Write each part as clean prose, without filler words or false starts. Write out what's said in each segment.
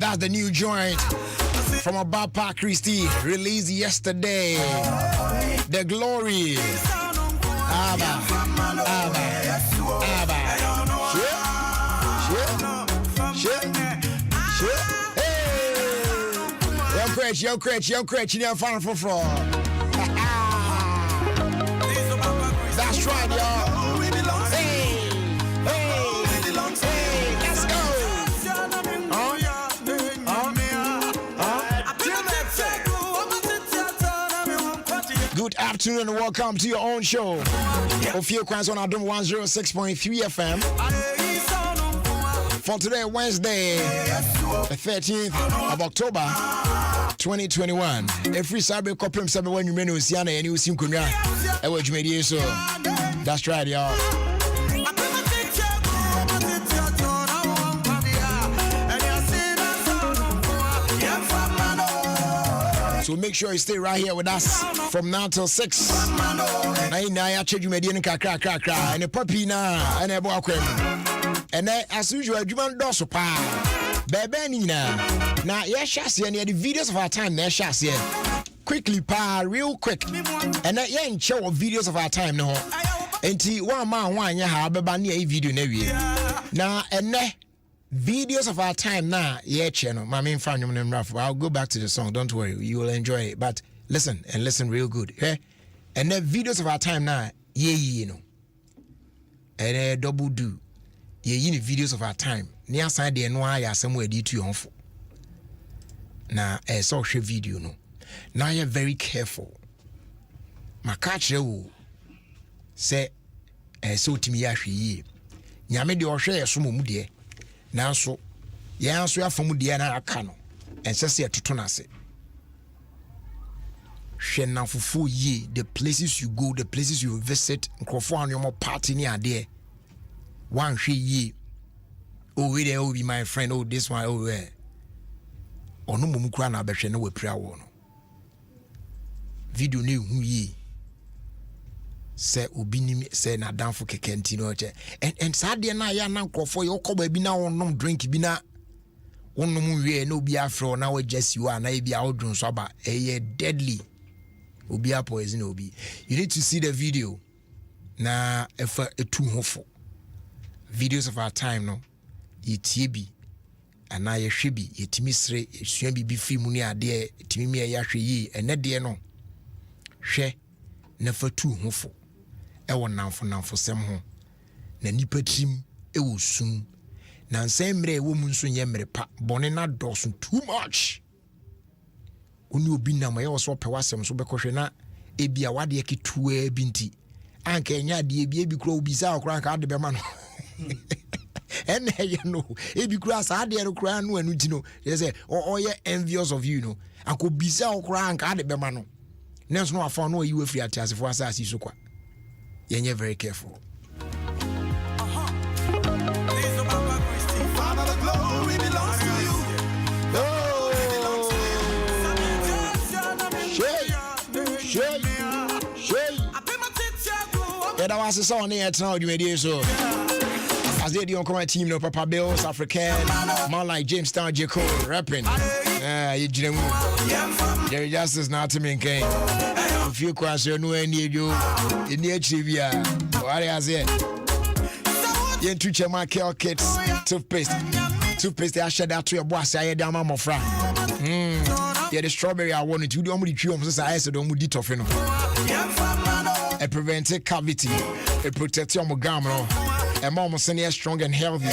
that's the new joint from Abapa Christie, released yesterday. The Glory. Abba. Hey! Yo, Cretch, you're fun for fraud. That's right, y'all. Good afternoon and welcome to your own show. Ophir Kwans on Adom 106.3 FM. For today, Wednesday, the 13th of October, 2021. Every Saturday, couple of when you menu Siana and you see Kunya. So that's right, y'all. So make sure you stay right here with us from now till 6. I check you median crack and a puppy now and a walkway. And as usual, you want to pa. Baby, now, yes, Shassi, and the videos of our time, there, Shassi. Quickly, pa, real quick. And that ain't show of videos of our time, no. And one man, you have a banny video, maybe. Now, and videos of our time now, yeah, channel. My main fan, I'll go back to the song. Don't worry, you will enjoy it. But listen and listen real good, okay? And then videos of our time now, yeah, you know. And double do, yeah, you know, videos of our time. Near side there, no, I somewhere due to your phone. Now, a social video, no. Now you're very careful. My catch you say, so to me, actually, Yamedi or share some mudia. Now so, yeah, so you have from Diana Akano, and says here to Tonase. She now for 4 years, the places you go, the places you visit, and your more party near there. One she ye. Oh, we there will be my friend, oh, this one, oh, where. Or no Mumukran, but she know a prayer one. Video new who ye. Say Ubini say na down for Kentino and Sadia na ya now for your cover be now on no drink bina one no no be afro now just you are na be out drunk so deadly obi a poison obi. You need to see the video na if a too hopeful videos of our time no yetiebi and na ye hwebi yetimi sre esua bi free mu ne ade timi me ya hwe yi ene de no hwe na fa too hopeful ewo namfo sem ho na nipa trim ewo sum na nsemmre ewo mu nso nye mre pa bone na doso too much oni obi na maye so pewasem so bekohwe na ebia wade eketua binti anka enya de ebia bi kura obi sa okura anka ade be ma no ene ye no ebi kura sa ade ro kura no anu ti no ye say oye envious of you no anka obi sa okura anka ade be ma no nenso no afa no yi we free atiasefo asasi so kwa. You're very careful. That was a song here tonight. You made so. As they do on team, no Papa Bills, African, man like James Town, Jacob, rapping. Jerry Justice, not to me, King. If you question no any you in the trivia, what I say? You to check my Kel Kids toothpaste. I shed that to your boss. I had down my friend. Yeah, the strawberry I wanted to do. Only 3 months. I said, don't do tough enough. It prevents cavity. It protects your gamma. And mom was saying strong and healthy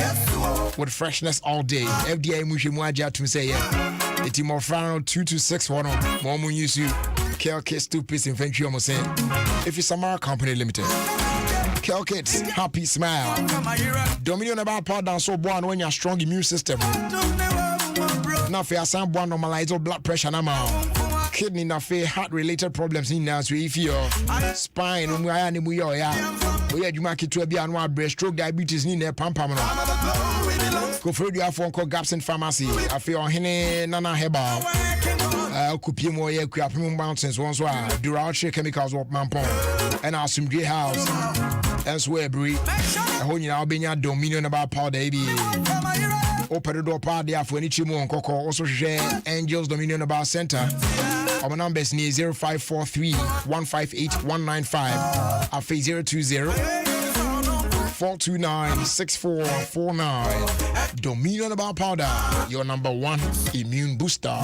with freshness all day. FDA Mushimuaja to say, yeah. It's more fun 2 to 6 1. Mom will use you. Kel Kids toothpaste inventory almost saying. If it's Samara Company Limited. Kel Kids, happy smile. Dominion about part down so born when you're strong immune system. Now for your son born normalize your blood pressure now. Kidney na fe heart related problems in now so if your spine we are you market to be annual breast stroke diabetes ni na pam no. Go for you phone call Gapson Pharmacy. I feel hene nana heba. Kupie mo ye kuapem mountains one so Dural chemicals work mampon. And our Sumdre house. Elsewhere breed. I hold you now being your Dominion about powder baby. open the door part there for any chimu on Coco. Also share Angels Dominion Bar Center. Our numbers near 0543 158 195. Our face 020 429 6449. Dominion Bar Powder, your number one immune booster.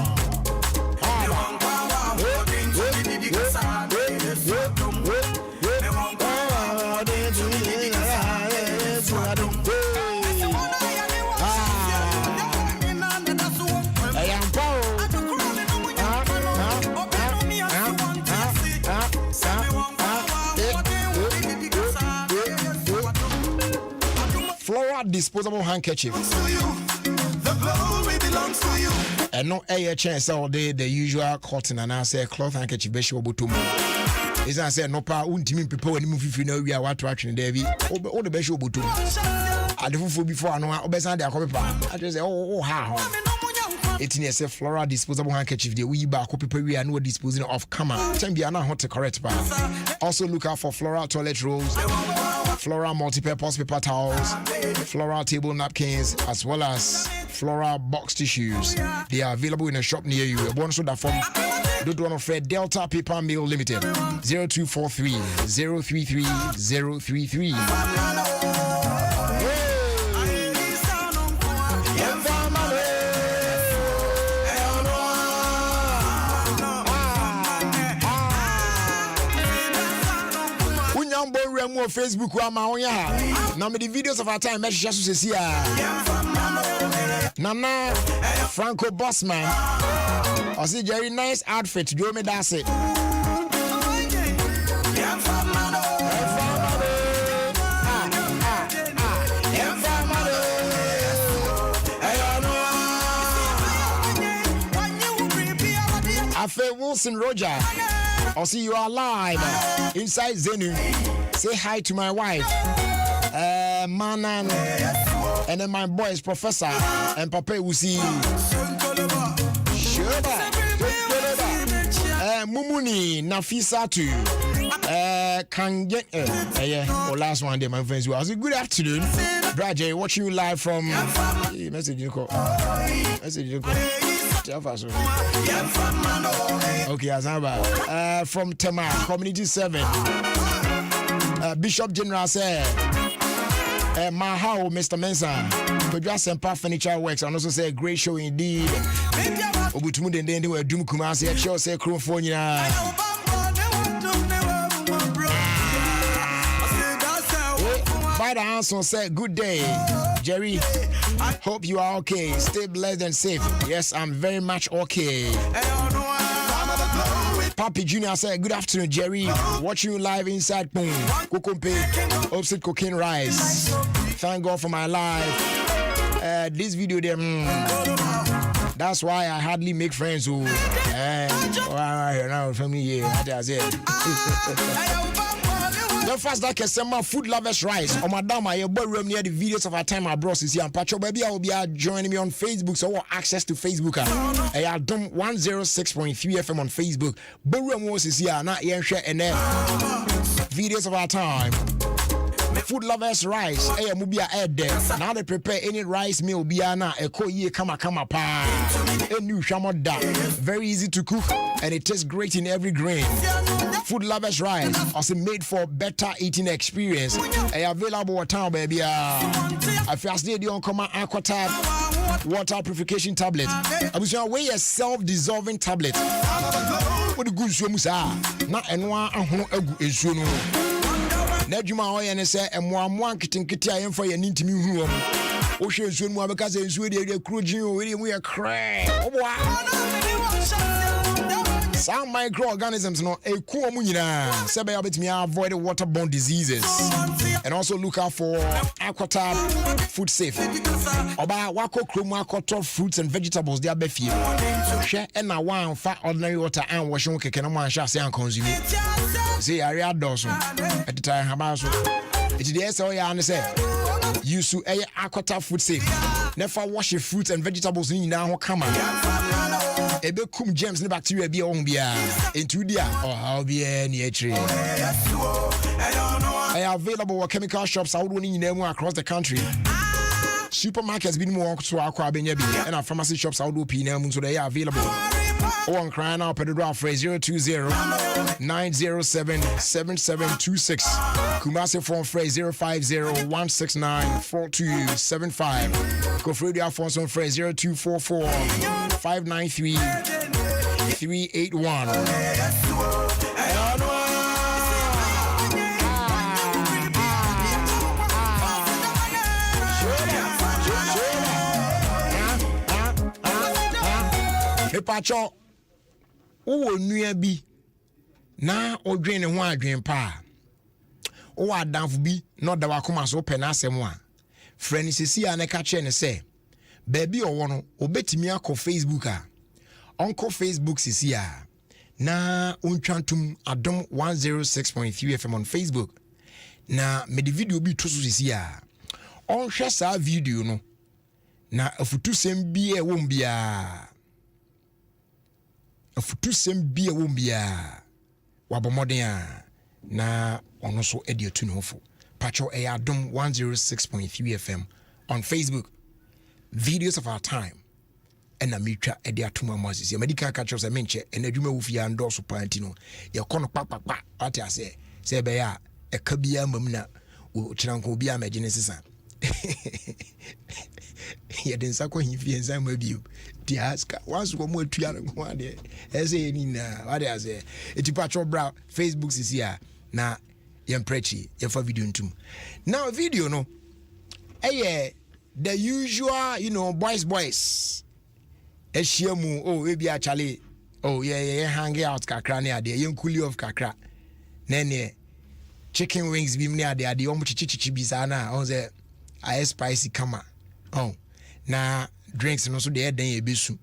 Flora disposable handkerchief. The glory belongs to you. And no air chance all day the usual cotton and I say cloth handkerchief be show butum. Is I say no pa untimi people when move if you know we are what traction there be all the best show butum. I the fufu before I know obesa dey akope pa. I just say oh how. It is a Flora disposable handkerchief. The we back people we are no disposing of camera. Time be na hot to correct pa. Also look out for Flora toilet rolls, Flora multi-purpose paper towels, Flora table napkins, as well as Flora box tissues. They are available in a shop near you. One soda from Don't want to Fred Delta Paper Mill Limited 0243 033 033. More Facebook wa maonya na me the videos of our time mesh so see Nana Franco Bossman I see Jerry nice outfit do me that's it Afe Wilson Roger I'll see you are live inside Zenu. Say hi to my wife, Manan, and then my boys, Professor, and Papa will see you. Mumuni, Nafisa too. Can get last one day, my friends. Was a good afternoon. Brajay, watching you live from message you call. Okay, Azamba. From Tema, Community 7. Bishop General said, Mahao, Mr. Mensa, Kodja Sempa Furniture Works, and also say great show indeed. Obutumu and then they were Doom Kumasi, at show say California. By the answer said, good day, Jerry. Hope you are okay. Stay blessed and safe. Yes, I'm very much okay. Papi Jr. said, good afternoon, Jerry. Watching you live inside Kukumpe, opposite Cocaine Rice. Thank God for my life. This video, that's why I hardly make friends who. Now from me, the first that can send my food lovers rice. Oh, madam, I room near the videos of our time abroad is here. And Pacho, baby, I will be joining me on Facebook. So, access to Facebook. I done 106.3 FM on Facebook. Borum was here. Not here, share and videos of our time. Food lovers rice. Hey, mubia add there. Now they prepare any rice meal. Biana, a koye kama pa. A new shamoda. Very easy to cook and it tastes great in every grain. Food lovers rice. Also made for better eating experience. Available at town, baby. I first did on command Aquatab water purification tablet. I was your way a self-dissolving tablet. What the good shows are not and one is you know. Najuma Oyan say, and one kitting kitty I am for your need to me room. Ocean soon, because it's really a cruising, we are crying. Some microorganisms no a cool munina. Sebe bit me avoid waterborne diseases. And also look out for Aquatab food safe. Oba wako chroma koto fruits and vegetables they are befi. Share and na one fat ordinary water and washing keke no man sha say and consume. Say area doso. At the time habaso. It the so ya and say use to Aquatab food safe. Never wash your fruits and vegetables in now come on. Ebe kum germs and bacteria be on bia into dia or how be any tree. They are available at chemical shops out in across the country. supermarkets be more so akwa benya bi and pharmacy shops out do pina mun so they are available. On crying out at the draw phrase 020-907-7726. Kumasi phone phrase 050-169-4275. Kofredia phone phrase 0244-593-381. Pacho wo nua bi na odwen ne ho adwen pa wo adamfo bi no da wakoma so pe na asem a friend sisi a ne ka che ne se baby owo no obetimi akọ Facebook a onko Facebook sisi a na ontwantum adom 106.3 FM on Facebook na me the video bi to so sisi a onhwe sa video no na afutu sem bi e wom bia afutusem bia wombia wabomoden a na ono so ediotu no fo pacho Adom 106.3 FM on Facebook. Videos of our time and na mitwa ediatuma mwasisi medical catchers a menche en adwuma wufia ndoso pantino ye kono papapa ate ase se be ya e ka bia mam na o chiranko bia magene sisa ye den sakwa hifie nsa mabio ti aska once go mo atua no ade ese ni na ade ase etipacho bra Facebook sisi a na ye mprechi ye fa video ntum now video no the usual boys eshiemu ebi achale hang out kakra ne ade ye nkuli of kakra ne chicken wings bi mne ade omo chichichi bi sana on say I spicy kama na drinks no so de eden ye besu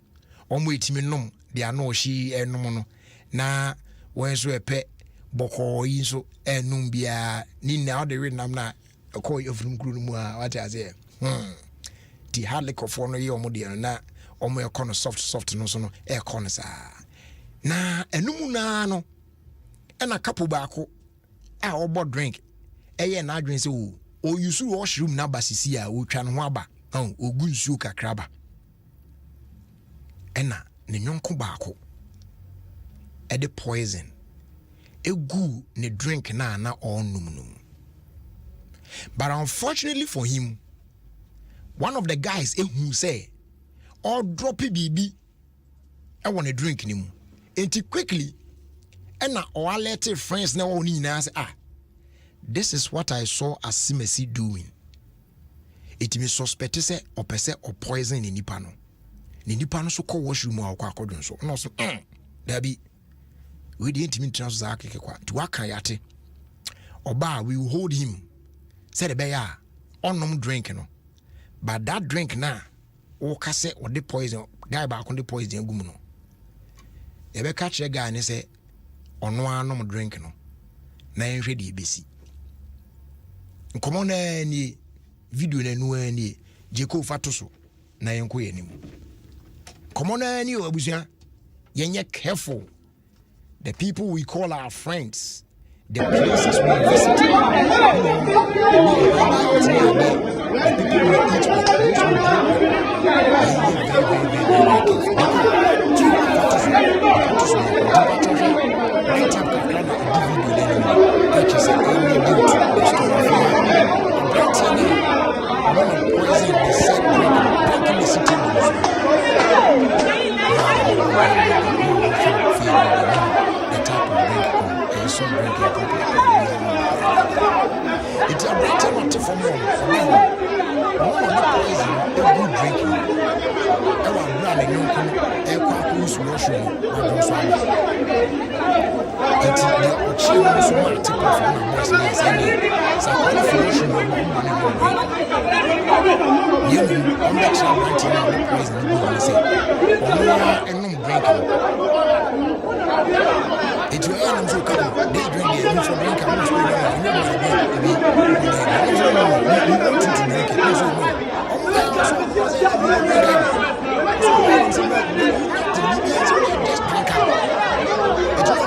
omo etimi nom de ano oshi enom no na wen so epe boko yi so enum bia ni na de renam na akoy ofrum kru no mu a what I say ti hardly kofo no ye omo de na omo e kono soft no so no e kono sa na enum na no e na couple baako a obo drink eye na adwen se o yusu washroom na basisi a o twa no ho aba ogu nsuo kakraba ena ne nyonko baako e de poison egu ne drink na onum. But unfortunately for him, one of the guys who say or drop BB I want a drink ni mu enti quickly ena or alert friends na oni na say this is what I saw Asimesi doing. It me suspect say opese or poison ni nipa no so call washroom a akwadon so no so dabi we didn't mean transfer akeke kwa to aka yate oba we will hold him said the bear onom drink no but that drink na o ka say o de poison guy ba kon de poison agum no e be catch guy ne say ono anom drink no na enhwe de ebesi nkomo na ni video na nu ani jeko fatoso na yenko yenim komo na ni obusia yenye careful the people we call our friends, the places we visit, the people we eat with, those we drink it's a better not for more. Good drinking. I want running no who's washing it's the children so much to perform was nice and so qualification you I'm not sure right now the president will say and no drinking it's your animals who come they drink the animals for drink and you want to drink it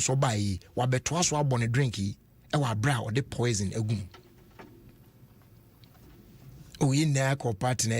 So by what betwas so abon a drink e wa bra or the poison agum. Oh, in there co partner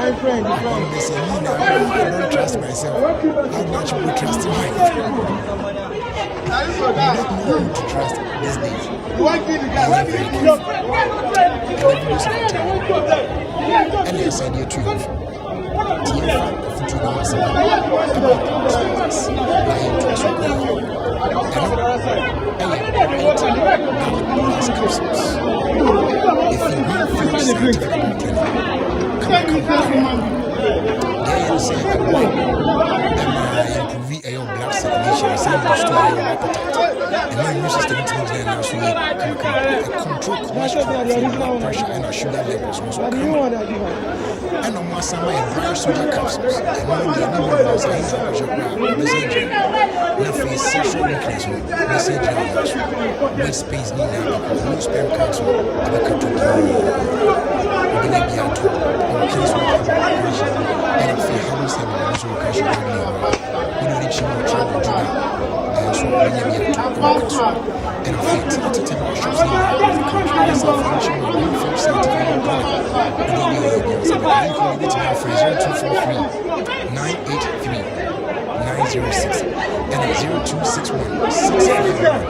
my friend, I don't trust myself. How much more trust my friend? I don't know who to trust these days. And I said you too. And on my side, I have sugar capsules. And one day, no one else has a message. Nothing is sexual weakness. Message. Waste space, no spare capsule. I'm a country. I'm going to be out. I'm case with operation. And if you haven't said that, also cash it out. We don't need to travel to that. And so, I'm going to be out. And I think it's a time shops now. The country is a function of being first scientific product. And then you can get to my friends 0243 983 906 and 0261 651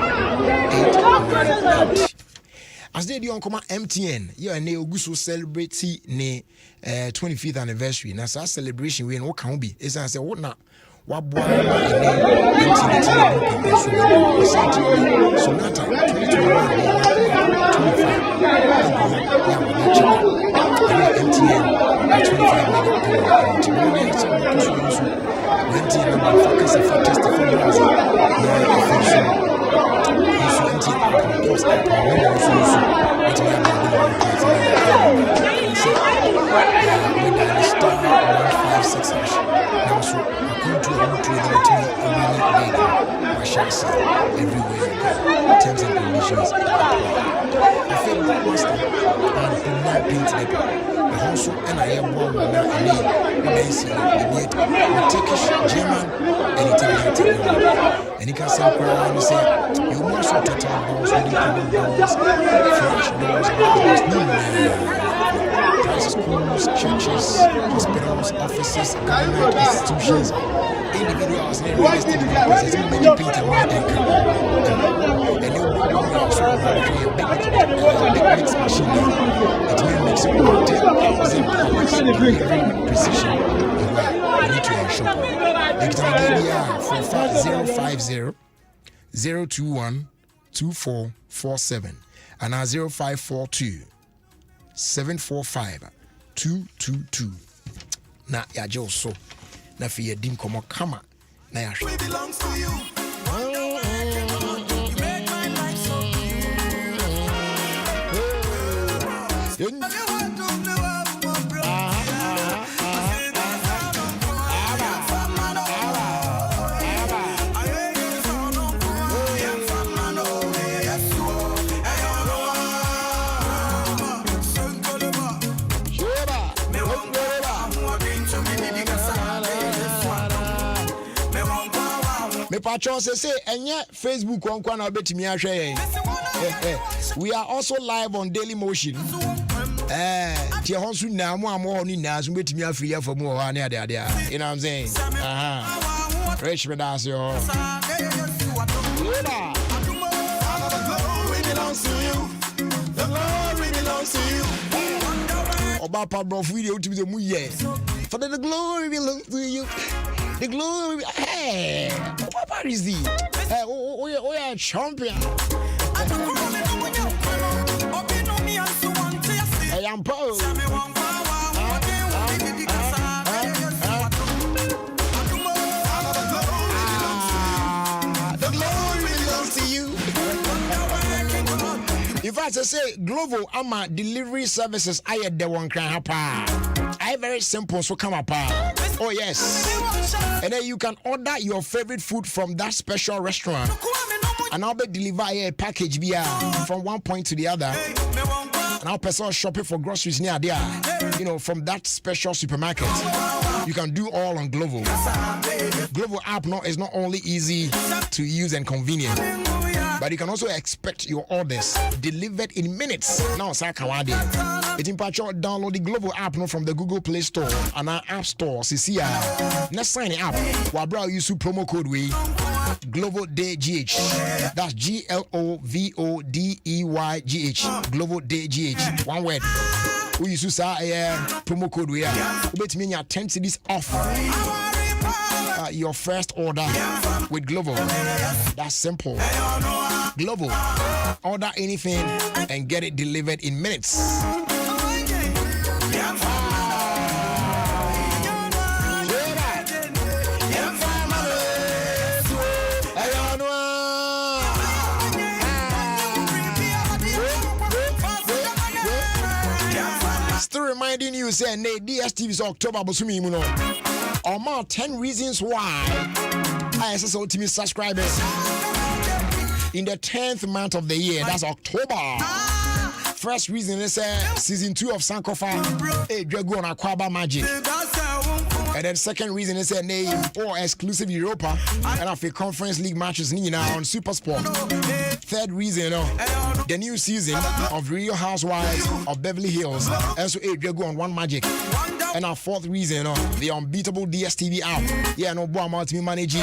898. As they do on MTN, you are now going to celebrate the 25th anniversary. Now, that celebration we what can be? Is I say what now? What boy Sonata 2021 everywhere. Terms and conditions Christians. I feel master and my paint the house and I am one Turkish, German, and Italian. And you can say, you must have total doors, French doors, schools, churches, hospitals, offices, government institutions, individuals, and real estate developers. It's many people and you also a big mix machine. It may mix it with 10,000 pounds every precision. You need to ensure. Next time, again, for 5050 021 2447 and our 0542 745 222. Na ya so na fi yadim komo kama na ya hwe belongs to you. You make my life so me patron say enye Facebook on kwa na obetimi ahwe yen. We are also live on Daily Motion. Tie honsu na mo amo ni na so betimi afiri afamu ho ane ade ade. You know what I'm saying? Rich me dance yo. The glory belongs to you. Oba pa bro video to be mu ye. For the glory belongs to you. The glory, hey, what is the? Hey, oh, yeah, champion. I am Paul. The glory belongs to you. In fact, I say Global Ama delivery services. I had the one can happen. I very simple, so come up. Oh yes, and then you can order your favorite food from that special restaurant, and I'll be deliver a package via from one point to the other. And I'll person shopping for groceries near there, you know, from that special supermarket. You can do all on Glovo. Glovo app now is not only easy to use and convenient, but you can also expect your orders delivered in minutes. Now, Sakawadi. It's important download the Glovo app now from the Google Play Store and our App Store. Let's sign up. Wabra use promo code we Glovo Day GH. That's GLOVODEYGH. Glovo Day GH. One word. We use promo code we are. Bet me 10 CDs off. Your first order with Glovo. That's simple. Glovo. Order anything and get it delivered in minutes. Still reminding you, say, DSTV is October, Bosumi, or more 10 reasons why I SSO to me subscribers in the 10th month of the year. That's October. First reason is season 2 of Sankofa, Drago on Aquaba Magic. And then second reason is or exclusive Europa and of a Conference League matches on Super Sport. Third reason, the new season of Real Housewives of Beverly Hills, and so Drago on One Magic. And our fourth reason, the unbeatable DSTV app. Yeah, no boy amount me manage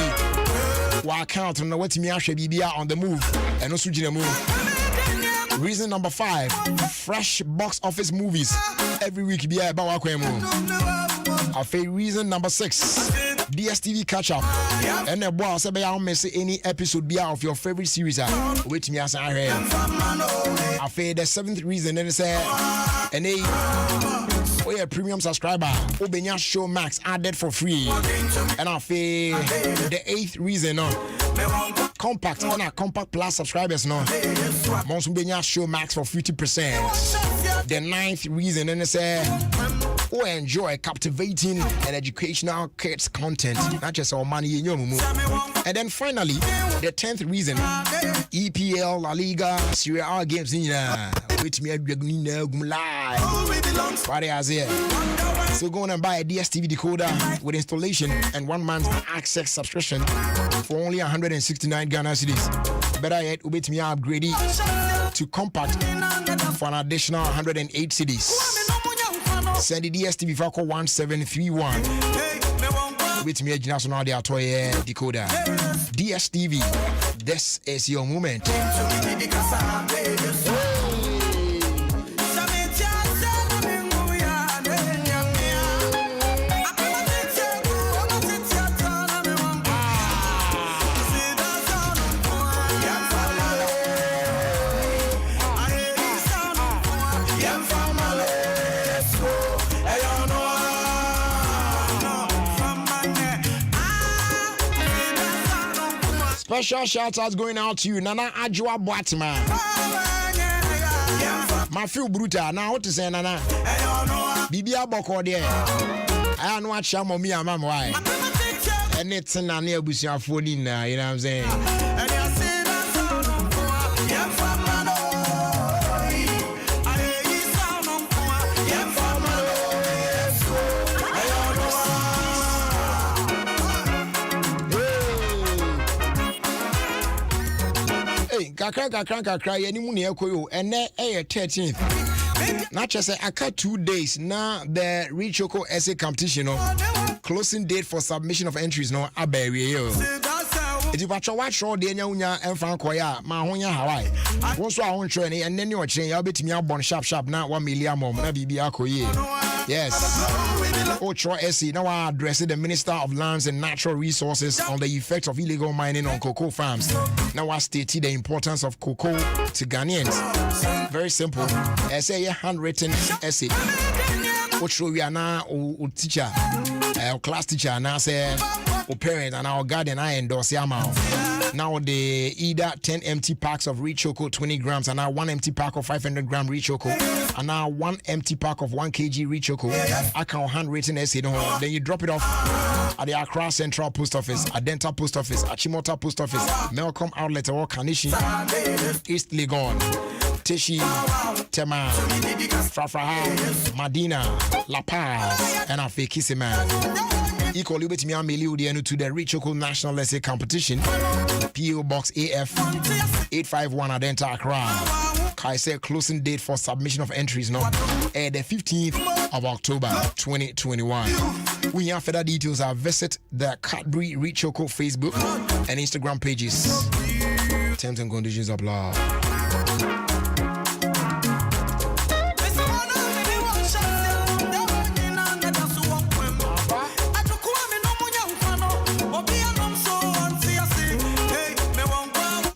wa account on what me ashwe bibia on the move and also gina move. Reason number 5, fresh box office movies every week bia ba wa kwemu. Reason number 6, DSTV catch up. And the boy say be miss any episode bia of your favorite series wait me as I hear. The 7th reason then say and a premium subscriber Obenya Showmax added for free. And the 8th reason compact and a compact plus subscribers Obenya Showmax for 50%. The 9th reason then say enjoy captivating and educational kids content, not just our money in your mumu. And then finally, the 10th reason, EPL, La Liga, Serie A games in with me live. Friday as here. So go on and buy a DSTV decoder with installation and 1 month access subscription for only 169 Ghana cedis. Better yet, wait me upgrade it to compact for an additional 108 cedis. Send the DSTV for 1731. With me, national decoder. DSTV, this is your moment. Special shout outs going out to you, Nana Ajua Boatma. My feel brutal. Now, what to say, Nana? Bibia Boko there. I know what Shamo me and Mam why. And it's an near Busia phone in, you know what I'm saying? Kakra yani mu ne ekoyo ene 13th na chese aka 2 days na the Richoko essay competition closing date for submission of entries no abawie yo iti patcho wa show de nya unya emfa koya ma honya Hawaii won so ahon hwe ne enne ne o kire ya betimi abon sharp na 1 million mom na bibia akoye. Yes. Ocho essay now address the Minister of Lands and Natural Resources on the effects of illegal mining on cocoa farms. Now I stated the importance of cocoa to Ghanaians. Very simple. Essay a handwritten essay. Ocho we are now teacher, class teacher, now say parent and our guardian I endorse Yamao. Now the either 10 empty packs of rich choco 20 grams and now 1 empty pack of 500 gram rich choco and now 1 empty pack of 1 kg rich choco. I can handwritten essay. Then you drop it off at the Accra Central Post Office, at Dental Post Office, at Chimota Post Office, Melcom Outlet or Kanishi, East Legon, Teshi, Tema, Frafraha, Madina, La Paz, and Afekisima. Equally with me, I'm to the Rich Choco National Essay Competition. PO Box AF 851 Adenta Accra. I say closing date for submission of entries now the 15th of October 2021. We have further details. Visit the Cadbury Rich Choco Facebook and Instagram pages. Terms and conditions apply.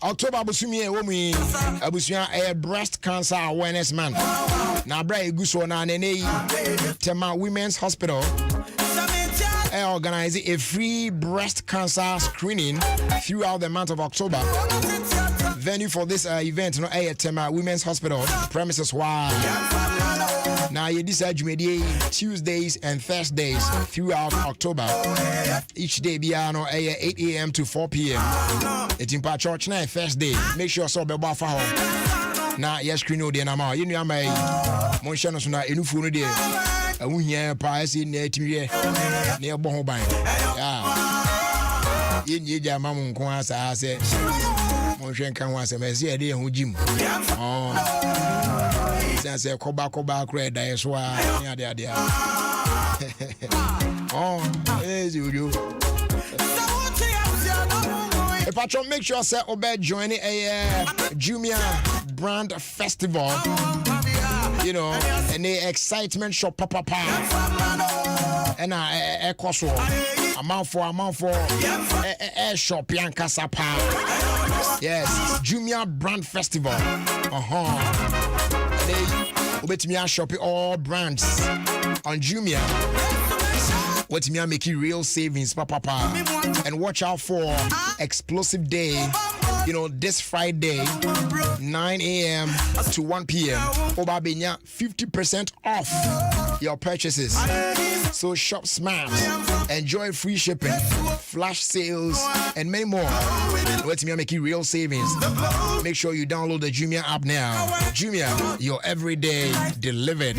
October Abusumi womi Abusuya breast cancer awareness month. Na bra eguso na nene Tema Women's Hospital organize a free breast cancer screening throughout the month of October. Venue for this event no Tema Women's Hospital premises wide. Now you decide Tuesdays and Thursdays throughout October. Each day be 8 a.m. to 4 p.m. It's in church now Thursday. Make sure so be bar for home. Now yes screen no dey na ma. You know my monshano so na enufu no dey. Awu hia pa ase na atimiye. Na ebo ho ban. Yeah. Yen ja ma mun ko asa ase. Monhwen kan wa ase me se e dey ho jim. Oh. Say koba kra da so a ade. Oh, is you. If I try make sure say obey joining a Jumia brand festival, you know, and the excitement shop papa and a cost amount for a shop yankasa pa. Yes, Jumia brand festival. Let me shop all brands on Jumia. Let me make you real savings, papa. And watch out for explosive day. You know, this Friday, 9 a.m. to 1 p.m. Obabenya 50% off. your purchases. So shop smart, enjoy free shipping, flash sales, and many more. Let me make you real savings. Make sure you download the Jumia app now. Jumia, your everyday delivered.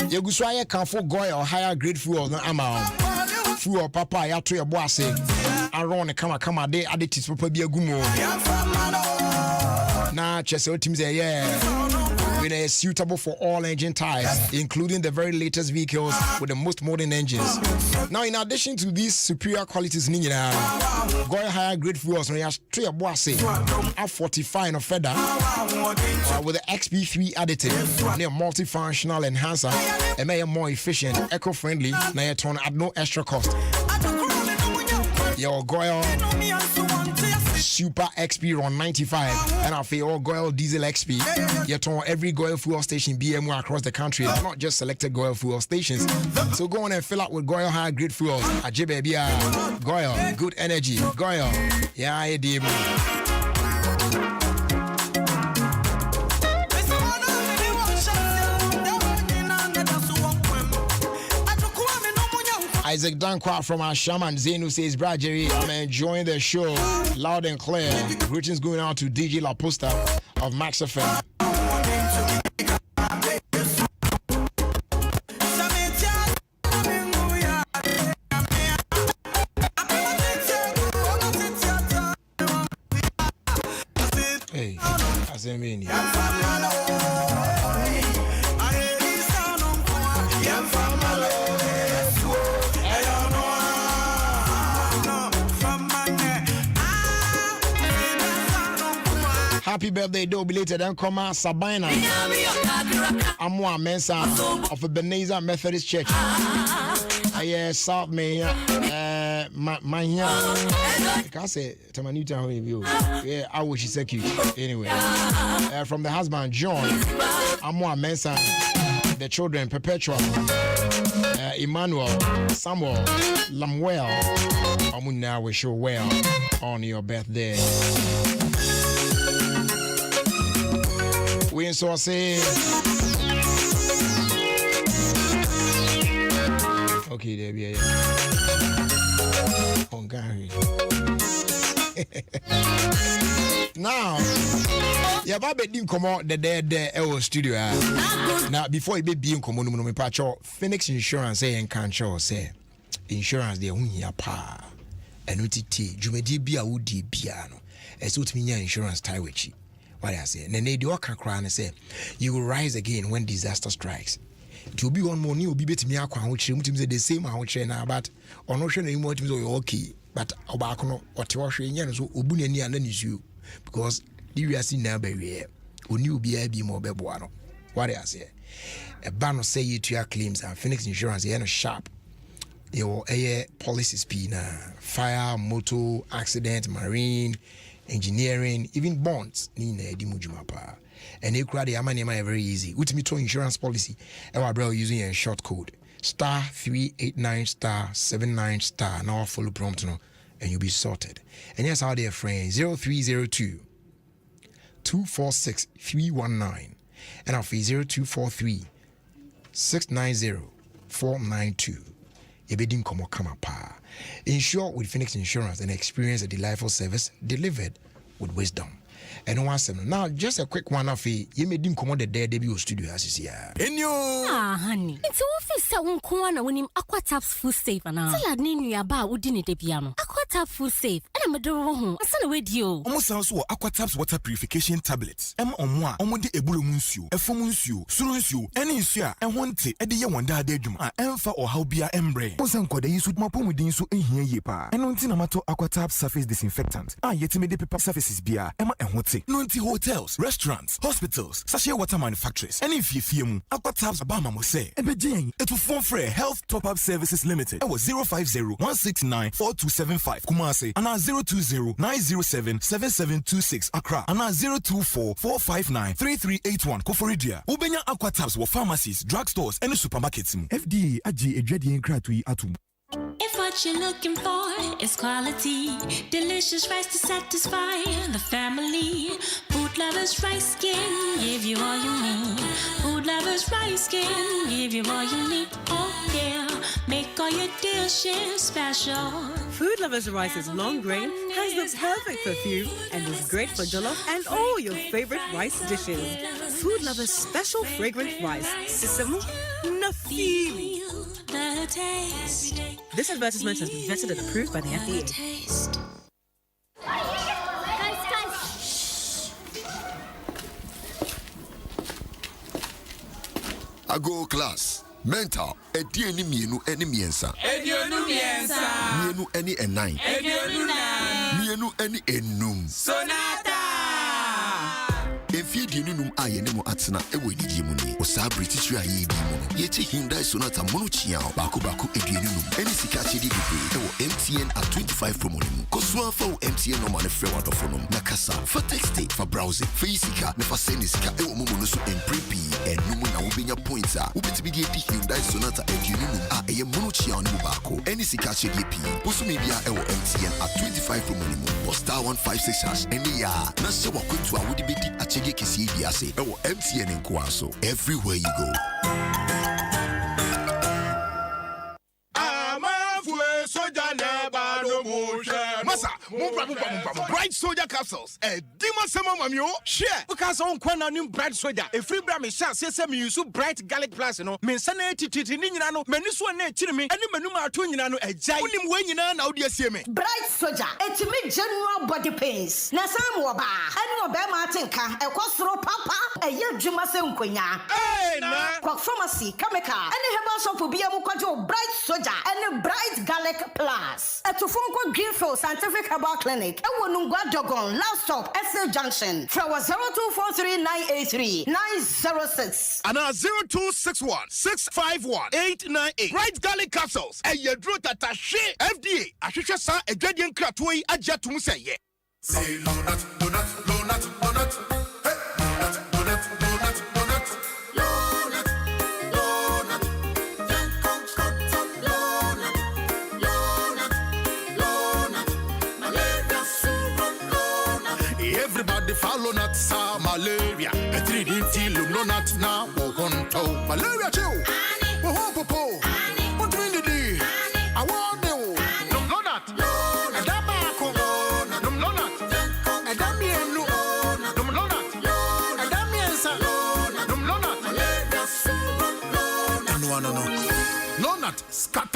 Yeguswaye can for goy or higher grade fuel than amount. Fuel papa ya to your boss. Aron kama de additives papa be a gumo. Nah, Chelsea teams are with a suitable for all engine types, including the very latest vehicles with the most modern engines. Now, in addition to these superior qualities, Goy higher grade fuels no has three bossy F45 of feather with the XP3 additive, near multifunctional enhancer, and make it more efficient, eco-friendly, now turn at no extra cost. Your Goyle Super XP Ron 95 and I feel Goyle Diesel XP. Yet on every Goyle fuel station BMO across the country, not just selected Goyle fuel stations. So go on and fill up with Goyle high grade fuels. Ajebe Goyle, good energy. Goyle, yeah, I did. Isaac Dankwa from our shaman Zenu says, Brad Jerry, I'm enjoying the show loud and clear. Greetings going out to DJ La Posta of Max FM. Hey, as I mean, happy birthday, do belated and come out Sabina. Amwa Mensa of Ebenezer Methodist Church. South May, Mania. I can't say Tamanuta review. Yeah, I wish it's cute. Anyway, from the husband John, Amwa Mensa, the children Perpetual, Emmanuel, Samuel, Lamuel. Amuna wish you well on your birthday. We so say okay, there we are. Hungary. Now, yeah, Baba didn't come out the there studio. Now, before you be being common, me patcho Phoenix Insurance say and can't show say insurance they own ya pa. And UTT, Jumedi bia udi piano. As what me insurance tie with you. What I say, Nene do cry and say, you will rise again when disaster strikes. To be one more new be bit me aqua, which seems the same how now, but on ocean anymore to okay, but Obacono or Tiwashian so Ubuni and then is you because you are seen now by here. When you be more bebuano. What I say, a ban say you to your claims and Phoenix Insurance, you sharp. Your air policies, fire, motor, accident, marine. Engineering, even bonds, Nina Dimujumapa. And they crowd the Amanema very easy. With me to insurance policy, our brother using a short code *389*79*. Now follow prompt no, and you'll be sorted. And yes, our dear friend 0302 246 319 and our fee 0243 690 492. Yebedim komo kama pa. Insure with Phoenix Insurance and experience a delightful service delivered with wisdom. And once now, just a quick one of you made him come on the debut studio as you see. Honey. It's office that won't come on when him Aquataps full safe and now. Tell Nini about what didn't the piano. Aquatap full safe. And I'm a door home. I send away you. Almost sounds so Aquataps water purification tablets. Omwa, Omode Ebulumunsu, Efomunsu, Surunsu, any issue, and one tea, Edia Wanda Dedum, Emfa or Haubia Embre. Osanko de Yusut Mapumudinsu in here yepa. And on Tinamato Aquatap surface disinfectant. Yet made the paper surfaces beer, Emma and what say. Nunti hotels, restaurants, hospitals, sachet water manufacturers. And if you feel Aquatabs Abama Mose, Ebejing, it will form for Health Top Up Services Limited. It was 050-169-4275 Kumasi, and 020-907-7726 Accra, and 024-459-3381 Koforidia. Ubenya Aquatabs were pharmacies, drugstores, and supermarkets. FDA Aji Ejedi Nkratui Atum. If what you're looking for is quality, delicious rice to satisfy the family, Food Lovers Rice can give you all you need. Food Lovers Rice can give you all you need. Oh yeah, make all your dishes special. Food Lovers Rice is long grain, has the perfect perfume, and is great for jollof and all your favorite rice dishes. Food Lovers Special Fragrant Rice. Sisamo Nafili. This advertisement has been vetted and approved by the FDA. Ago class. Mental. Edieni mienu eni miensa. Edionu miensa. Mienu eni enai. Edionu nai. Mienu eni enum. Sonata. Efie di nunum aye ne mo atena ewo edidi mu ni. Osa British ya yi bi mu. Ye che Hyundai Sonata mono chia baako edieni num. Eni sika chedi bibi ewo MTN at 25 promo ni. Kosua fa wo MTN no mane frɛ wadofo no. Na kasa for texting, for browsing, for isika, na for sending sika ewo mo no so emprepi enum na wo benya points a. Wo bitimi di Hyundai Sonata edieni num a eye mono chia no baako. Eni sika chedi pi. Boso me bia ewo MTN at 25 promo ni. Posta 156#. Eni ya na se wakwentu a wo di bedi a Kisi Biase, MTN in Kwaso, everywhere you go. Masa, Bright Soldier capsules. Dima Sama Mamio, share. Because on Kwana new Bright Soldier, a free bram is shot, says me use Bright Garlic Plus, no, Mensana Titi Ninano, Meniswa Chimmy, and Menuma Tunino, a giant winning now, dear Simi. Bright Soldier, a timid general body pains. Nasam Waba, and Wabama Tinka, a Costro Papa, a year Jumasum Quina. Hey, Quack Pharmacy, Kameka, and the Herbal Shop will be a Mukajo Bright Soldier and a Bright Garlic Plus. A Tufunko Greenfield Scientific Herbal Clinic, a Wunungwa Dogon, last stop, SL Junction, Flower 0243-983-906. And 0261-651-898. Bright Garlic capsules, and your draw that FDA, I should just say a gradient cratway, a jet to say, yeah. Say donut, donut, donut, donut. Hey, donut, donut, donut, donut. Donut, donut. Then come donut, donut, donut. Malaria, super donut. Everybody follow not sa malaria. A 3D till donut now. Wonto malaria too. Wo popo. What do you do? I want you. Donut. Lonat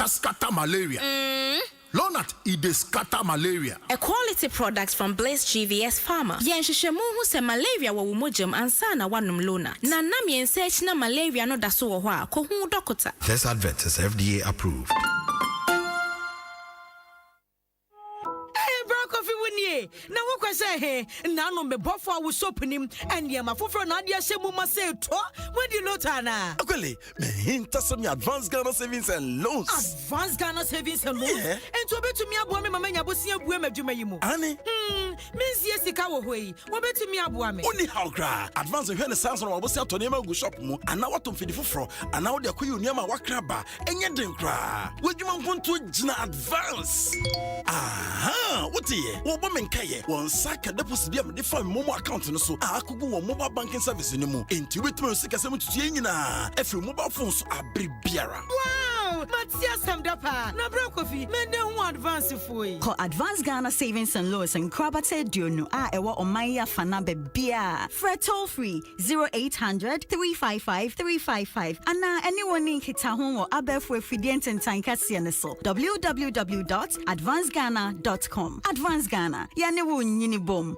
scatter malaria. Lonat ide scatter malaria. A quality product from Blaze GVS Pharma. Yenshishemu hu se malaria wa umojam ansana wanum Lonat. Na nam yensearch na malaria no daso wo hwa ko hu dokota. This advert is FDA approved. Now what can say hey now no me bofo wo soap nim and ya mafofro na dia shemu ma say to when you lotana Akwele, me hinta some Advanced Ghana Savings and Loans. Advanced Ghana Savings and Loans and to betumi aboa me mama nya bosia bua madwuma yi mu Ani means yes sika wo hoi wo betumi aboa me Oni how cry Advance hwe ne sanso na bosia to nema go shop mu ana wato mfidi foforo ana wo de akoyi nneema wakra ba enye den kra wadwuma mponto gina Advance aha what ye wo bo menkaye won saka deposit bia me de fa momo account no so akogu won mobile banking service ni mu enti wetumi sika se mututu nyina efiri mobile phone so abribiara wow Matia Samdapa na bro kofi mende hu advance foi Call Advanced Ghana Savings and Loans and Krabate Duno ewa omaya fana bebia Fred toll free 0800 355 355 ana anyone in kita ho abefo efidient and tankasi ne so www.advancedghana.com Advanced Ghana yane wo nyini bom.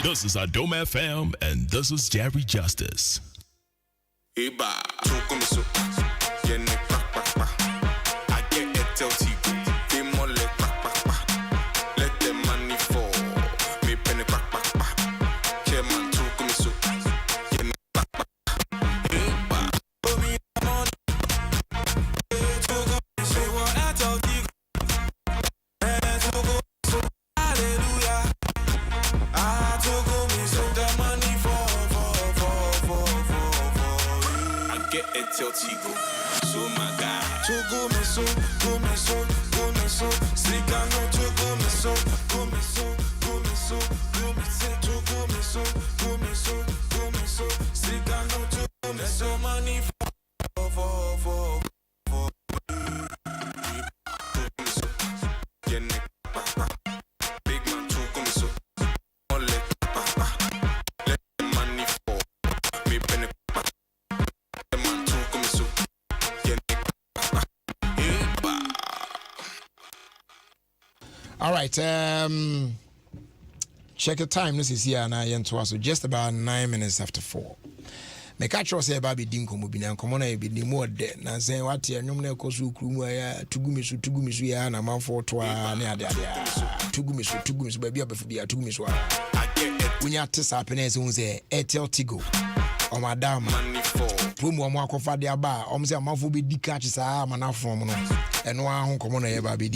This is Adome FM and this is Jerry Justice. Eba, chokum so, yene pak pak pak. I get HLT, they more let pak pak pak. Let the money fall, me penny pak pak pak. Chairman chokum so, yene pak pak. Eba, oh me money. Chokum so, HLT. Hallelujah. Chokum so, the money fall. Get it till Tigo. So my God. All right, check the time. This is here now. So just about 9 minutes after 4. Make a choice about being Comobina, Comona, be the more dead. Now saying what your nominal Kosu Krumaya, Tugumisu, ya, and a month for Tugumisu, baby, up for the Tugumisu. When you have to happiness, who say Airtel Tigo or Madame Pumo Marco Fadia Bar, almost a month will be decatches, from and one common ever be.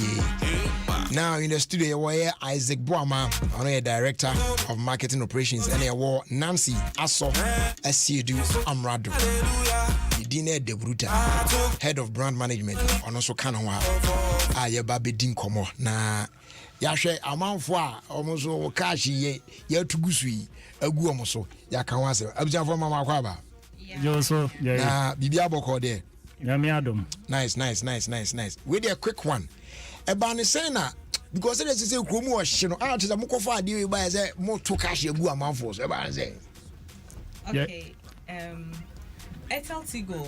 Now in the studio, we're Isaac Boama, a director of marketing operations, and a war Nancy Asso Asiedu Amrado, Dine De Bruta, head of brand management, and also Kanawa, Baby Dinkomo. Na Yashe Amanfwa, almost cash ye to Gusui, a guamoso, Yakawasa, observe for Mama Kwaba. Joso, yeah, Bibiabo Code. Yamiadum. Nice. With a quick one. Ebani Sena, because it is a promotion, out is a Mokofa deal by a more to cash a good amount for say. Okay, Airtel Tigo,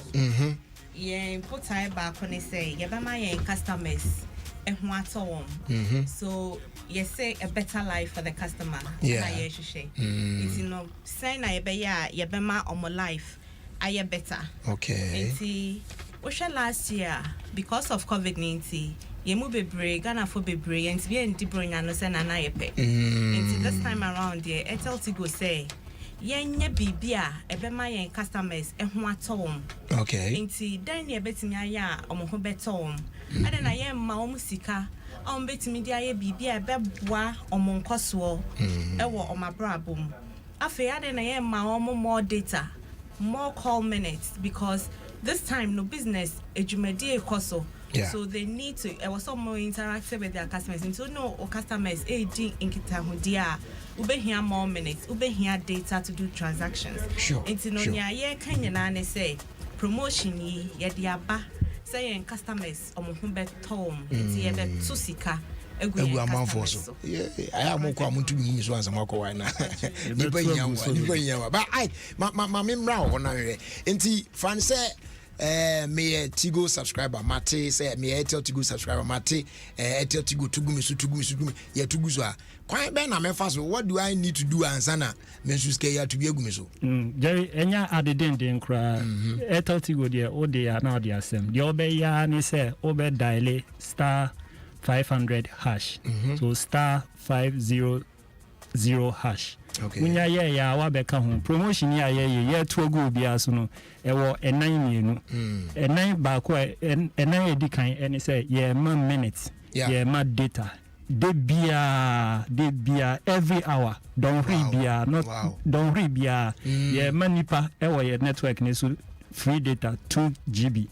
yeah, put time back when they say, Yabama customers, and what so you say a better life for the customer. Yeah, it's sign I be Yabama on my life, I better. Okay. Which last year, because of COVID-19, Yemu bebre, Ghana for bebre, and to be in Dibronya no sen and I pay. And this time around, the Airtel Tigo say, Yenya bibia, ebema yen customers, and what home. Okay. And then ye betting ya, or mo betom. And then I am my musika, on bet media bibia, bebwa, or mon coswo, ewa or my brabum. After then I am my more data, more call minutes, because this time no business, a jumedi koso. Yeah. So they need to. I was some more interactive with their customers. And so no, or customers, in Kitahudia, ube here more minutes, ube here data to do transactions. Sure. And so no, yeah, can you now say promotion ye diaba saying customers or mumbe tom, it's ye susika. Yeah, I have more common to me once a more coin. But I, my member, and France. Me Tigo subscriber Mate say me Airtel Tigo subscriber Mate Airtel Tigo Tugumisu ya Tuguzwa. Quite ben na me fast. What do I need to do ansana mensuske ya to be agumiso? Jerry enya adeden kra Airtel Tigo there o dey na dey asem. The obe ya ni say obe dial star 500 hash. So star 500 hash. Okay. When ya wa beka ho promotion ya to go bia so no e wo enan mienu enan ba ko enan edikan ene say ye man minutes ye ma data de bia every hour don't read bia not don't read bia ye manipa e wo ye network ne so free data 2 GB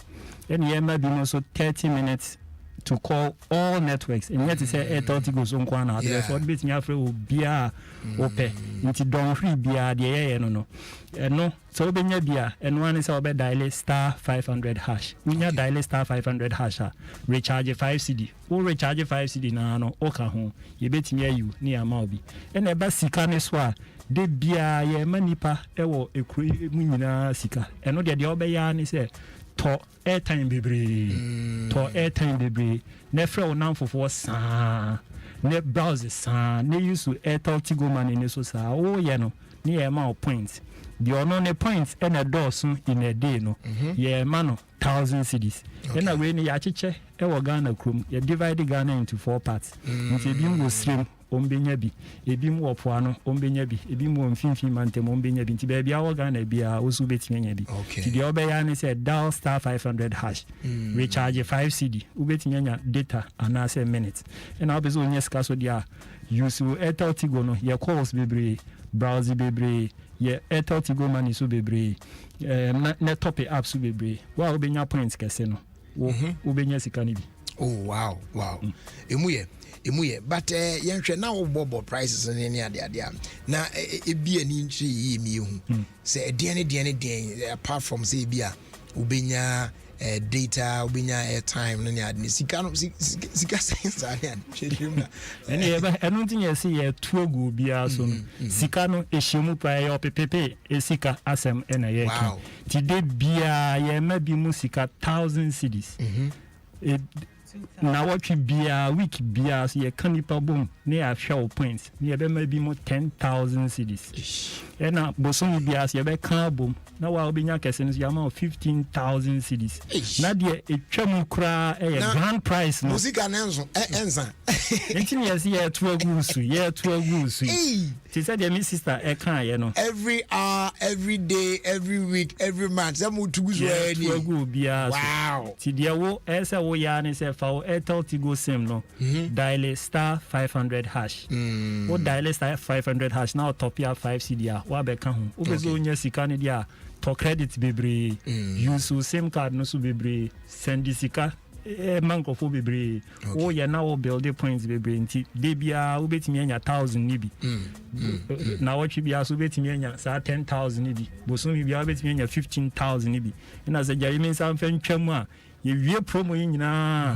and ye ma bi no so 30 minutes to call all networks and yet say Airtel Tigo so nkwa na therefore bit nya free bia ope nti don free bia de ye no no so benya bia and one is obe dial star 500 hash nya dial star 500 hash recharge 5 CD o recharge 5 CD na no o ka ho ye betimi ayu ni ama obi and e ba sika ne so a de bia ye manipa e wo ekru mu nyina sika eno de obe ya ni say to airtime bebre ne frɛ wo namfofo saa ne browse saa ne use Airtel Tigo money ne so saa wo ye no ne ye ma points the ono ne points and a dose in a day no ye ma no 1000 cedis then away ne ya cheche e wo Ghana krom ye divide Ghana into 4 parts nti bi ngo stream ombenya bi ebi mu opoano ombenya bi ebi mu mfimfin mantem ombenya bi nti ba bia wo Ghana bia wo su betimenya bi ti de obeya ne say dial star 500 hash recharge 5 CD ubetinya data anase minutes and obezo onye ska so dia use Airtel Tigo no ye calls bebre browse bebre ye Airtel Tigo money so bebre ne top up so bebre wa obenya points kese no wobenya sika no bi. Oh wow. Emuye but yenhwe na wo bobo prices ne ade na ebi ani ntwe yi mi hu se den apart from say bia ubenya data ubenya airtime ne ade sika sense ade chedimna enu tinye se ye tuogu bia so no sika no ehyemu pa ye opepepe esika asem na ye kan ti de bia ye ma bi mu sika 1000 cedis na what you be a week be as ye canipa boom near show points near be maybe more 10,000 cedis. And now bosom be as ye be car boom. Now I'll be yakasins yama 15,000 cedis. Nadia a chamu cra a grand price no music and enza. Eighteen years here to a goose. She said, "Dear Miss Sister, I can't, you know. Every hour, every day, every week, every month. Some would to go be wow. See, dear, wo, as a woyan is a foul, a to go sim no. Dial star 500 hash. What dial star 500 hash now? Top ya 5 CDR. What be can who? Obezonya sikanidia. To credit bebre. Use same card no su bebre. Send sika. Manko fo bebre o ya na o build points bebre nti de bia wo betimi anya 1000 ni bi na wo twi bia so betimi anya sa 10,000 ni bi boso mi bia wo betimi anya 15,000 ni bi ina se jari men san fan twam a ye wie promo nyina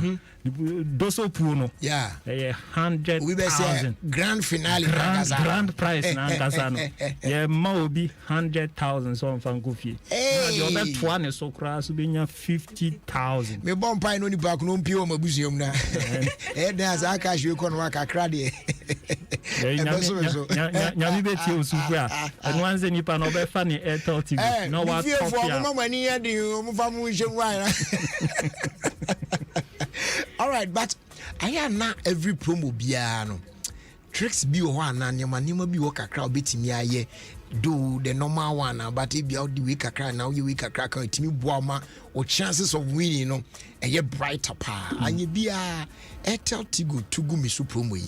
doso pu no 100,000 grand finale grand price na ngasa no ye ma obi 100,000 so on fan kofie na de obe toa ne so kra so benya 50,000 me bon pai no ni ba no mpie o mabusuam na dan as aka hwe ko no aka kra de nya mi beti osuku a eno anze nipa no obe fa ne Airtel TV no wa top ya for mama ni ya de o mu fa mu hwe wa all right, but I am not every promo biano. Tricks be one and your manima be work a crowd beating me do the normal one, but if you out the week a crack now you week a crack to me boama or chances of winning, you know, and you're brighter pa and you be a Airtel Tigo to go me promo.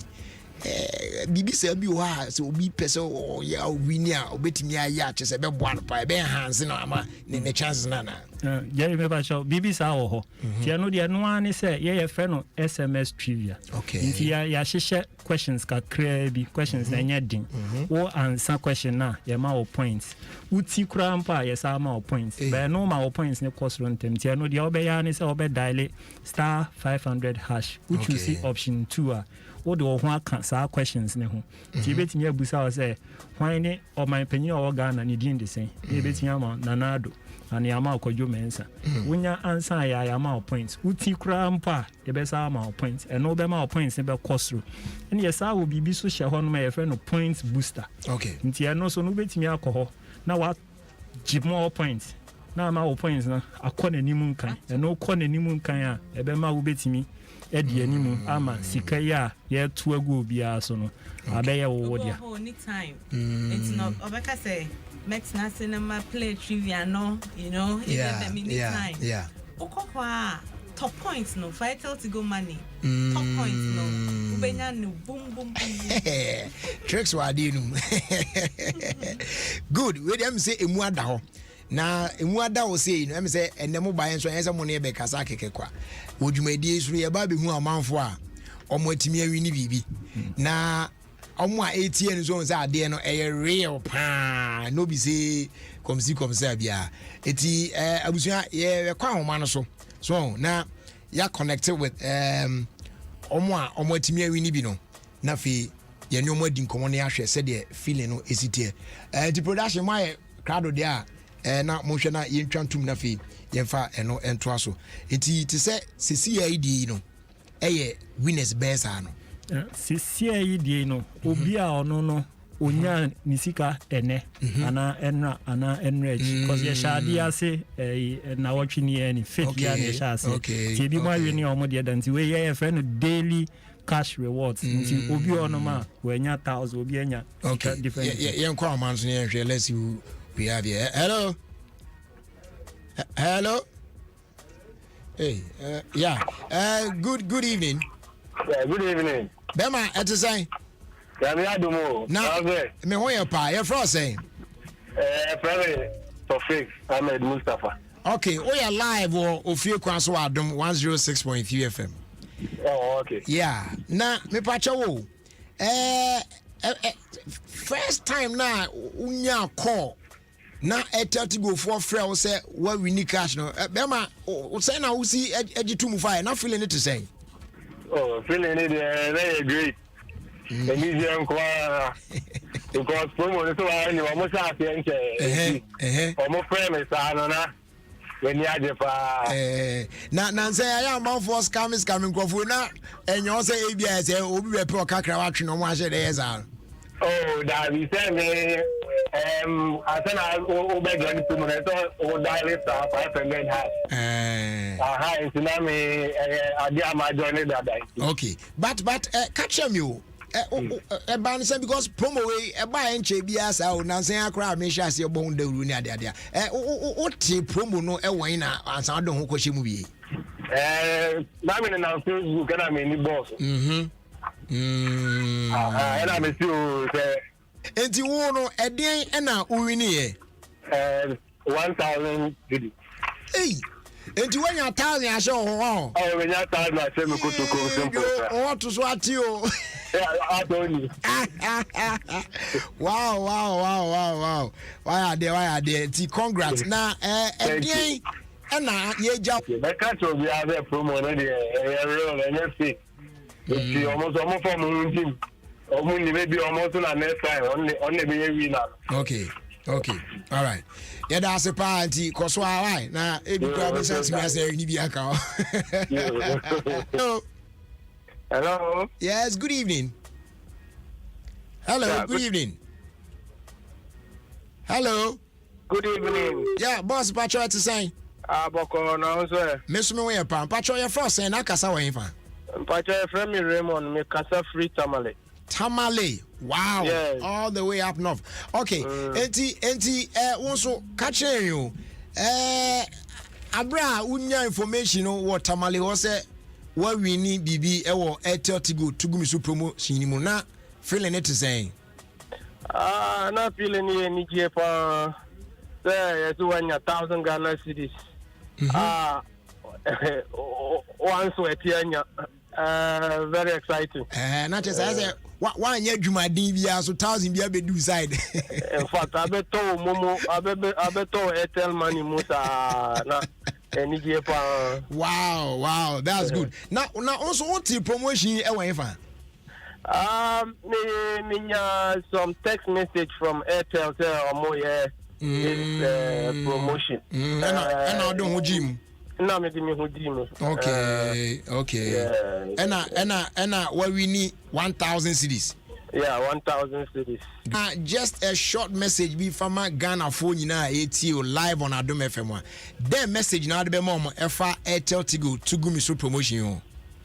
BBC be wa so be person or ya winner or bet me a yacht is a bit one by ben hands in ama the chances nana. Jerry Mebacho BBC ho. Tia no dia no an say ye friend no SMS trivia. Okay. Nti ya hyehyɛ questions ka kra bi questions na nya din. Wo answer question na ye ma wo points. Uti kra mpa ye sa ma wo points. But no ma wo points ne cost run tem. Tia no dia obeya ne say obe dial star 500 hash. Which you see option 2 what do one answer questions ne ho ti betimi abusa o say hwan ne o man panyin o Ghana ne din de sen e betimi ama nanado ani ama akwadwo mensa wonya answer ya ama points uti kura mpa e be sa ama points e no be ma points ne be kosro ene yesa wo bibi so hye ho no ma ye fe no points booster nti e no so no betimi akọ na wa give more points na ma wo points na akọ na nimu nkan e no kọ na nimu nkan a e be ma wo betimi edi animu ama sika ya ye to agu bia so no abeye wo dia anytime it's not obeka say metina cinema play trivia no you know time okokwa top points no vital to go money top points no ubenya no boom tricks wa di no good we dem say emu ada ho na emu ada wo say no em say enemo ba enso en say mo ne be kasa kekekwa wodwumadi suru ye ba be hu amanfo a omo atimi awi ni bibi na omo a ATN so say ade no e real pa no be say komsi bia eti abusua ye kwa homa no so na ya connected with omo atimi awi ni bi no na fe ye nyomo adi nkomo ne ahwe se de feeling no esitie the production my crowd there na mo hwe na ye ntwantum na fe yemfa eno ento aso enti te se CCID no eye winners best ano CCID no obi a ono no onya nisika ene ana enrich cause ye shadi ase na watching ye ni fit ya ne shase ti bi ma wi ni omo de danti we ye friend daily cash rewards nti obi ono ma we nya 1000 obi enya different ye nkwa man so ye hwe let's see who we have here. Hello. Hey, good evening. Yeah, good evening. Bema, ete say? Yeah, me adumo. Na, me ho ye pa, ye fro say? Private Tofik Ahmed Mustafa. Okay, we are live or Ofie Kwanso Adom 106.3 FM. Oh, okay. Yeah. Na me pacha wo. First time na unya call. Na Airtel to go for free o say what we need cash no. Bema o say na we see ejitu mu fire. Na feeling it to say. Oh, feeling it very great. The museum because promo so I know almost half almost famous na when you are na say I am bound for scam coming crofo na enyo say ABS obi be pe okakra wa twe no mo ahye dey ezan. Oh, that we say me I said I obey the promo so dial star 500 hash. It's na me I dey my journey that day. Okay. But catch you. Ban say because promo we buy enche bia sa o nan say akra me sha se bon dawru ni ade o ti promo no wan na ansa do ho kwahye mu bi na me na Facebook na me ni boss na me si o say enti wo no eden na uwini ye 1000 cedi enti wanya 1000 ahye ho ho wanya 1000 ahye me kotoko simple o to so ati o wow. Why are there? Congrats. Now, again, and now you jump. I can't show you have a promo already. It's almost for Moon. Maybe almost on next time. Only be a winner. Okay. All right. Yeah, that's a party. Cause why? Now, if you come and say, you be a cow. Hello. Yes, good evening. Hello, yeah, good evening. Hello. Good evening. Yeah, boss, Pacho to say. Boko no sir. Miss me we pan. Pacho your first and akasa we fan. Pacho friend me Raymond me kasa free tamale. Tamale. Wow. Yes. All the way up north. Okay. Enti also catch you. Abra unya information what tamale was what we need BB ewo Airtel Tigo Tugumi Su promo sinimu na feeling it saying na feeling ni jepa say to 1,000 Ghana cedis once we tianya very exciting na just say one year jumadin bia so 1,000 bia be do side in fact abeto momo abeto Airtel money musa na wow, that's good. Now also what the promotion e wan fa? Me some text message from Airtel say omo it's promotion. And I don't ho gym. Na me di me ho gym. Okay. And what we need 1,000 cedis. Yeah, 1,000 cities. Just a short message be from my Ghana phone ATO live on Adom FM. That message now the mom efa Airtel Tigo Tugumi Su promotion.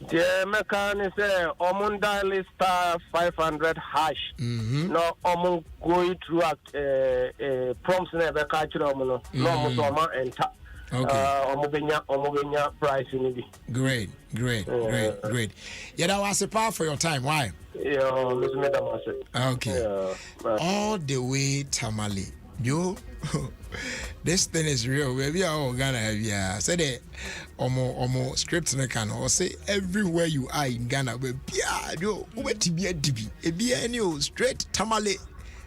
Yeah, me can say omon dial star 500 hash. No omon going through prompts never catch no mo so ma enter. Okay. Omobenya price ni. Great. Yeah, that was a power for your time. Why? Okay. All the way Tamale. Yo, this thing is real. Maybe I Ghana have yeah. Say that omo script na can or say everywhere you are in Ghana, but yeah, yo, wait to be a DB. A be any straight Tamale.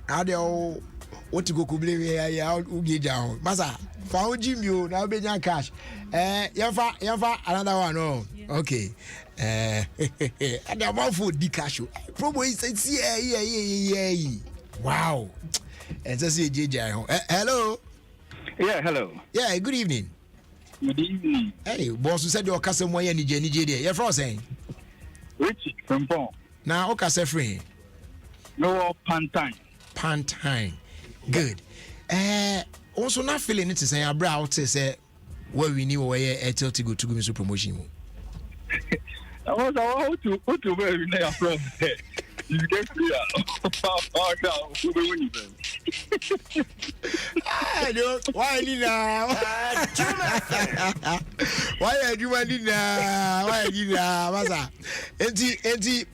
Now they all what to go kubule ya ugi down. Masa, found Jim you now be cash. Yafa another one. Oh, okay. And the amount for the cash. Promo is yeah. Wow. And just say JJ. Hello. Yeah, hello. Yeah, good evening. Good evening. Hey, boss, you said your customer here Nigeria. You're from saying? Richard from Bon. Now, okay, say free. No, Pantine. Good. Also, not feeling it to say, Abra, to say, where we knew where Airtel to go to give me promotion. I was about to where we know from. You get clear. I don't. Why did now? Why are you running now? Why did now? Masa. Enti.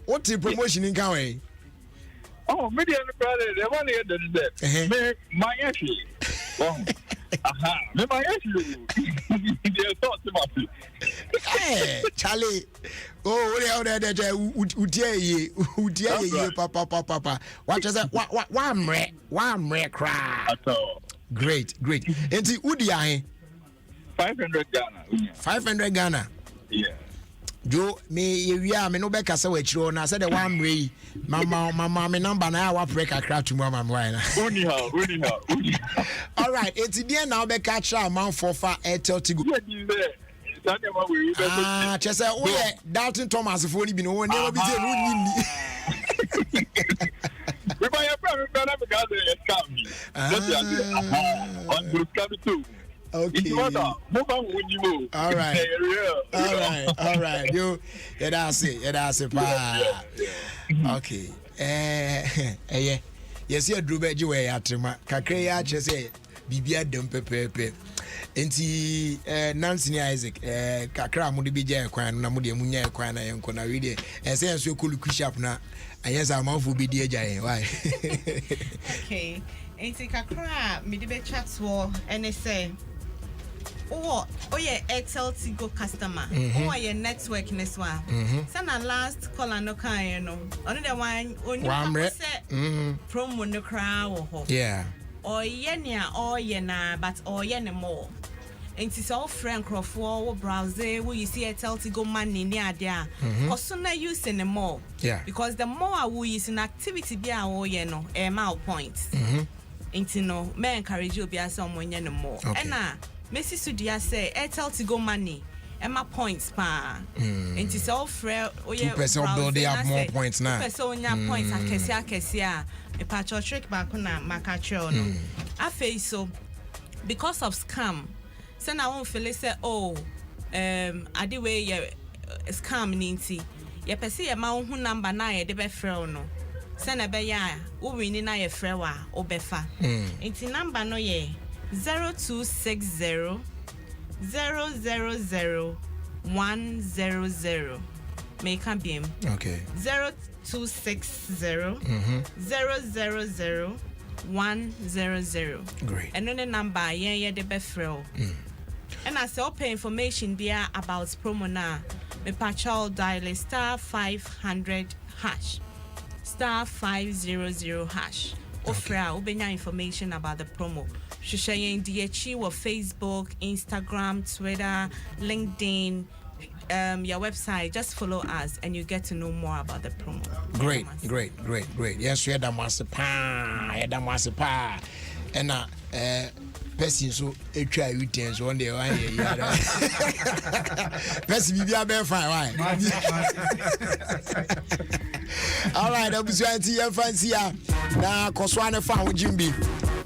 What the promotion in Kawe? Oh, media brother, the one here that is there. My actually. Me my you. They thought about it. Hey, Charlie. Oh, there, papa. What is that? One cry. Great. And the Udi, 500 Ghana. 500 Ghana. Yeah. Joe, me no back as a witch, and I said the one way, Mama, me number now, I break a crack to Mama. Anyhow. All right, it's the end now, back at your mouth for far Airtel to go. Just say, oh, yeah, Dalton Thomas, if only been one, never be there. We buy a private banana because they scam me. On those coming too. Okay. All right. You, that's it. Okay. Yes, you drew back your way at Kakrea, just say, Bibia Dumpe. Enti Nancy Isaac kakra mo de bi je kwan na mo de munya kwan na yenko na we de say so kolu kushap na ayes amanfo bi de agya why. Okay, enti kakra me de be chat wo ene say oh yeah, Airtel Tigo customer. Oh yeah, network this one. Sana last call no kan no. Ono the one only say promo no kra wo ho. Yeah. Or yenya or yena but or yene more. And it's all friend crofo browse where you see Airtel Tigo money near there. Or sooner using the more. Yeah. Because the more I will use in activity be our yeno mile points. And you know, may encourage you be as someone yeno more. And Messi Sudia say Airtel Tigo money. Emma points pa. And it's all friend or yeah. Build up more points now. So on your points Akesia. A patch or trick back on a macacho. I face so because of scam. So now I won't feel say, oh, I do way scam ninty. You perceive a mount who number 9 the be no. Send a beya, who winning na ye frewa or befa. It's number no ye 0260 000 100. Make a beam. Okay. 0260 000 100. Great. And then the number, yeah, the befrel. And I say, pay information there about promo now. Me patchal dial *500# *500#. Ofra, ubenya information about the promo. Shushayen DHE or Facebook, Instagram, Twitter, LinkedIn. Your website, just follow us and you get to know more about the promo. Great. Yes, you had a master pa. And person so try returns one day one year. Person be a fine, why? All right, I'm trying to fancy na Koswana fan with Jimby.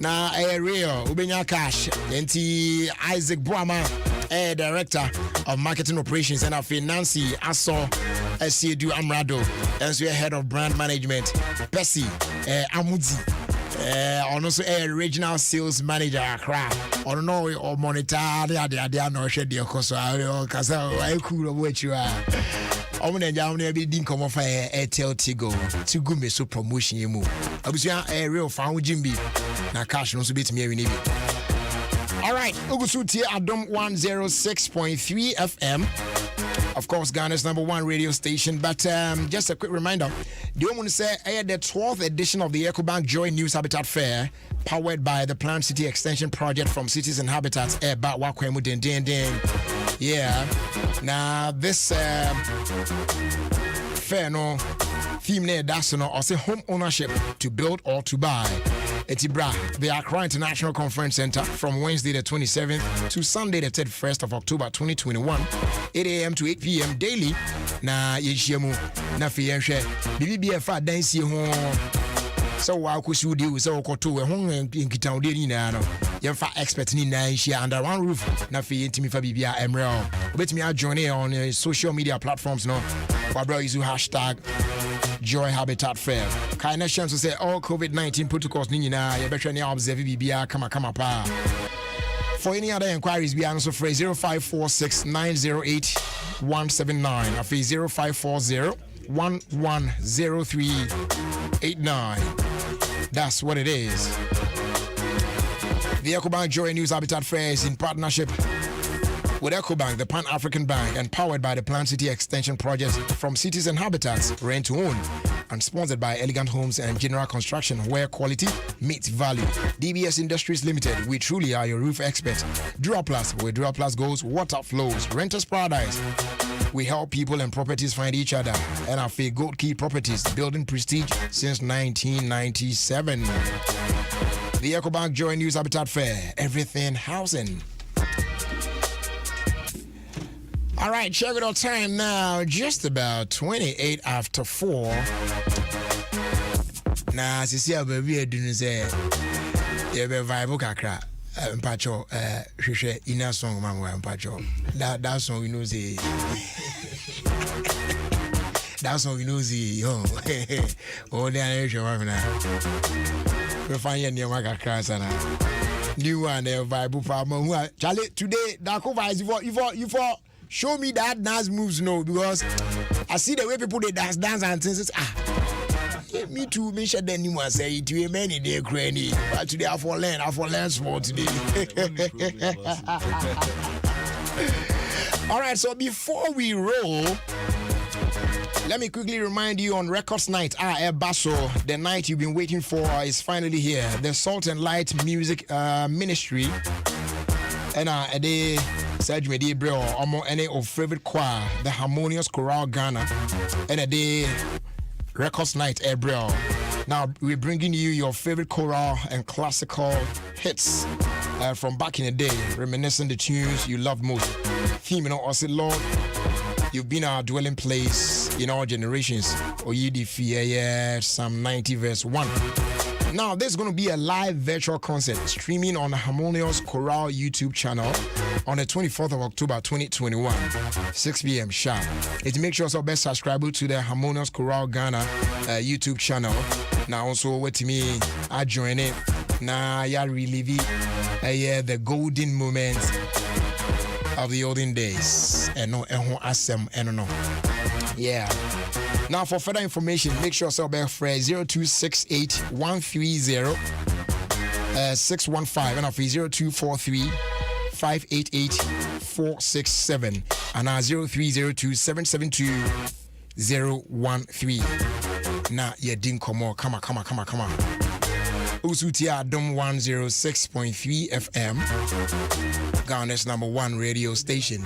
Na real Ubenya Cash. Enti Isaac Boama. Director of Marketing Operations and Nancy Aso Esiedu Amrado, and so head of brand management Percy Amudi, and also regional sales manager Accra. Or no or monitor they no shed your cost. I cool what you are. Omne jamne be din come for Airtel Tigo to go me so promotion you move. Obviously a real fan Jimby na cash no so bit me we All right, Ugusuti Adom 106.3 FM. Of course, Ghana's #1 radio station. But just a quick reminder, the woman say the 12th edition of the EcoBank Joy News Habitat Fair, powered by the Planned City Extension Project from Cities and Habitats. Yeah. Now this fair no theme near Dasono or say home ownership to build or to buy. Etibra, the Accra International Conference Center from Wednesday the 27th to Sunday the 31st of October 2021, 8 a.m. to 8 p.m. daily. Na yeshiemu na fiyenhwe BBBF dansi ho so wa kosude so koto we ho nkita ode ni na no yemfa expert ni na nhia under one roof na fiyentimi fa bibia emre obetimi a join on social media platforms no wa bro use hashtag Joy Habitat Fair. Kind of chance to say all COVID-19 protocols ni na you better ni observe bibia kama pa. For any other inquiries, be answer for 0546 908 179 or 0540 110389. That's what it is. The EcoBank Joy News Habitat Fair is in partnership with EcoBank, the Pan-African Bank, and powered by the Plant City Extension Project from Cities and Habitats, rent to own, and sponsored by Elegant Homes and General Construction, where quality meets value. DBS Industries Limited, we truly are your roof experts. Duraplast, where Duraplast goes, water flows. Renters Paradise, we help people and properties find each other. And our Gold Key Properties, building prestige since 1997. The EcoBank Joy News Habitat Fair, everything housing. All right, check it out time now. Just about 28 after 4. Now, as you see, baby, I didn't say, you have a vibe, kakra. Mpacho, she inner song, Mamma, Mpacho. That song, you know, the. That song, you know, the. Oh, the animation, now. We find you near my kakra, sana. New one, vibe, Papa. Charlie, today, Dako Vice, you for. Show me that dance moves, no, because I see the way people they dance and things. Me too. Me share them anyone say it. You many day granny, but today I for learn small today. All right, so before we roll, let me quickly remind you on Records Night, Basso, the night you've been waiting for is finally here. The Salt and Light Music Ministry, and they. Serge Medi Bro, any of favorite choir, the Harmonious Chorale Ghana, and a day Records Night, Bro. Now we're bringing you your favorite choral and classical hits from back in the day, reminiscing the tunes you loved most. Theme, I said, Lord, you've been our dwelling place in all generations. Oyidi Fiye, Psalm 90 verse 1. Now, there's going to be a live virtual concert streaming on the Harmonious Chorale YouTube channel on the 24th of October 2021, 6 p.m. sharp. Make sure you best subscribe to the Harmonious Chorale Ghana YouTube channel. Now, also, wait me, I join it. Now, I relive the golden moments of the olden days. And no, yeah. Now, for further information, make sure you call 0268 130 615 and 0243 588 467 and 0302 772 013. Now, you didn't come on. Usutia Dom 106.3 FM, Ghana's #1 radio station.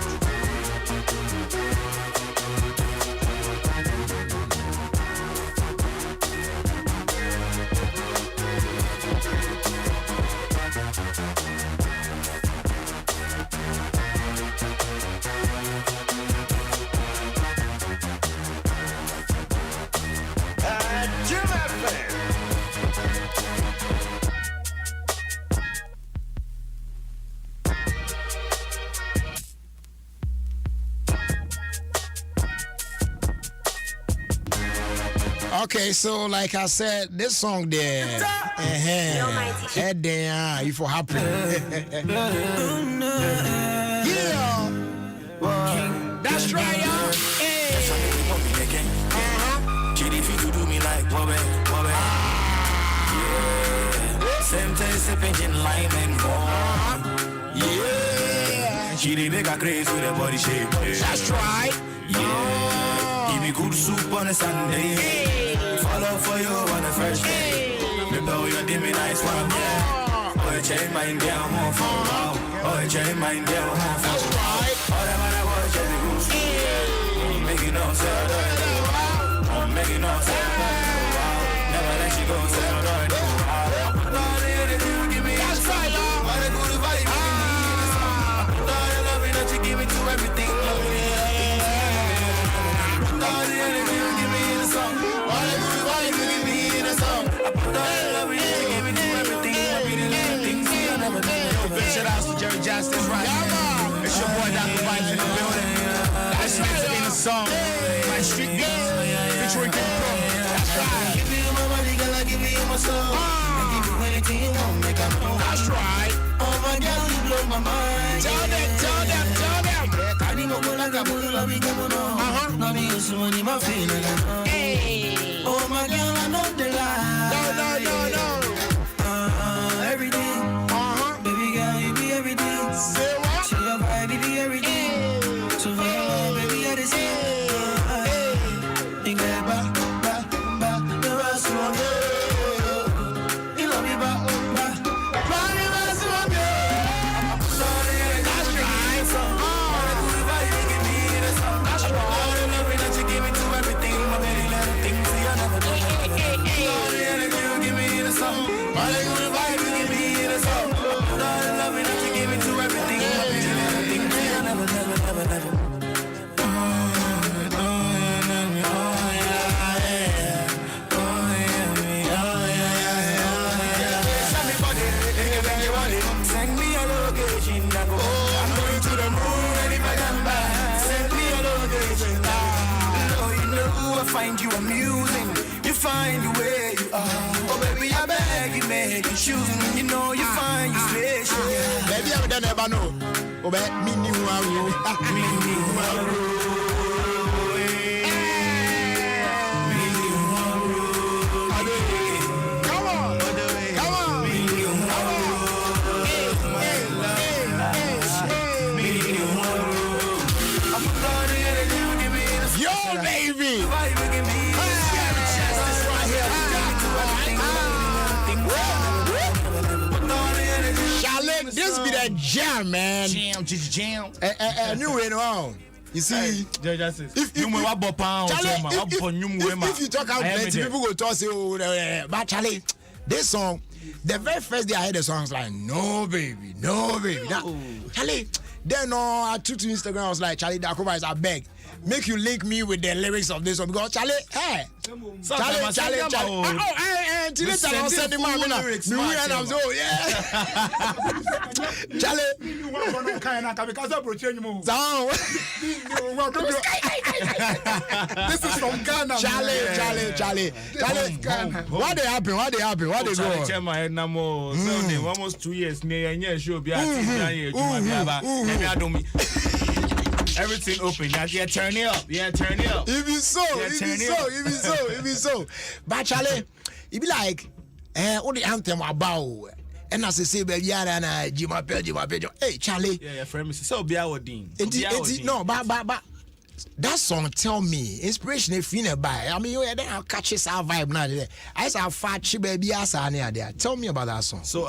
Okay, so like I said, this song there, head there, you for happy. Yeah, that's right, y'all. Hey. If you do me like Bobby. Same time, sipping in lime and warm. Yeah, she did make a craze with her body shape. That's right. Yeah, give me good soup on a Sunday. Hey. Follow for you on a fresh day. Remember you did me nice one, yeah. Oh, you change mind down more for now. Oh, you change mind down more for. That's right. All that man I watch every good soup. I'm making no sense. I'm making no sense. Never let you go, sell right. Give me that's right, Lord. What a good vibe. All the loving that you give me to everything. Shout out to Jerry Justice, right? It's your boy Dr. Vibes in the building. That's right in the song. My street beats featuring King Pro. That's right. Give me my money, girl, I give you my soul. I give you anything you want, make I know. That's right. Oh my girl, you blow my mind. Tell them. I need more like a bull, I be coming on. Now me use some money, my feeling. Hey. Oh my girl, I know the lie. No. Everything. Find you amusing, you find the way you are. Oh baby, I beg you, make you choose me. You know you find you special. Baby, I don't ever know. Oh, baby, me new Yo, baby. This be the jam, man. Jam. New way on. You see, if you talk out plenty, people go talk say, oh, but Charlie, this song, the very first day I heard the song, I was like, no, baby. Now, Charlie, then I took to Instagram, I was like, Charlie, Dakoba is a beg. Make you link me with the lyrics of this one because Charlie, hey, Charlie. Today I'm sending my lyrics. New and I'm so Charlie. This is from Ghana. Charlie. What they happen? What they go? Check my head now. Almost 2 years. Near show be everything open. Yeah, turn it up. If you so. But Charlie, it be like, what the anthem about? And as I say, baby, na Jimapel. Hey, Charlie. Yeah, friend, so be our dean. No, but that song tell me inspiration if you buy. I mean, you then catch this vibe now. I say fat chi baby there. Tell me about that song. So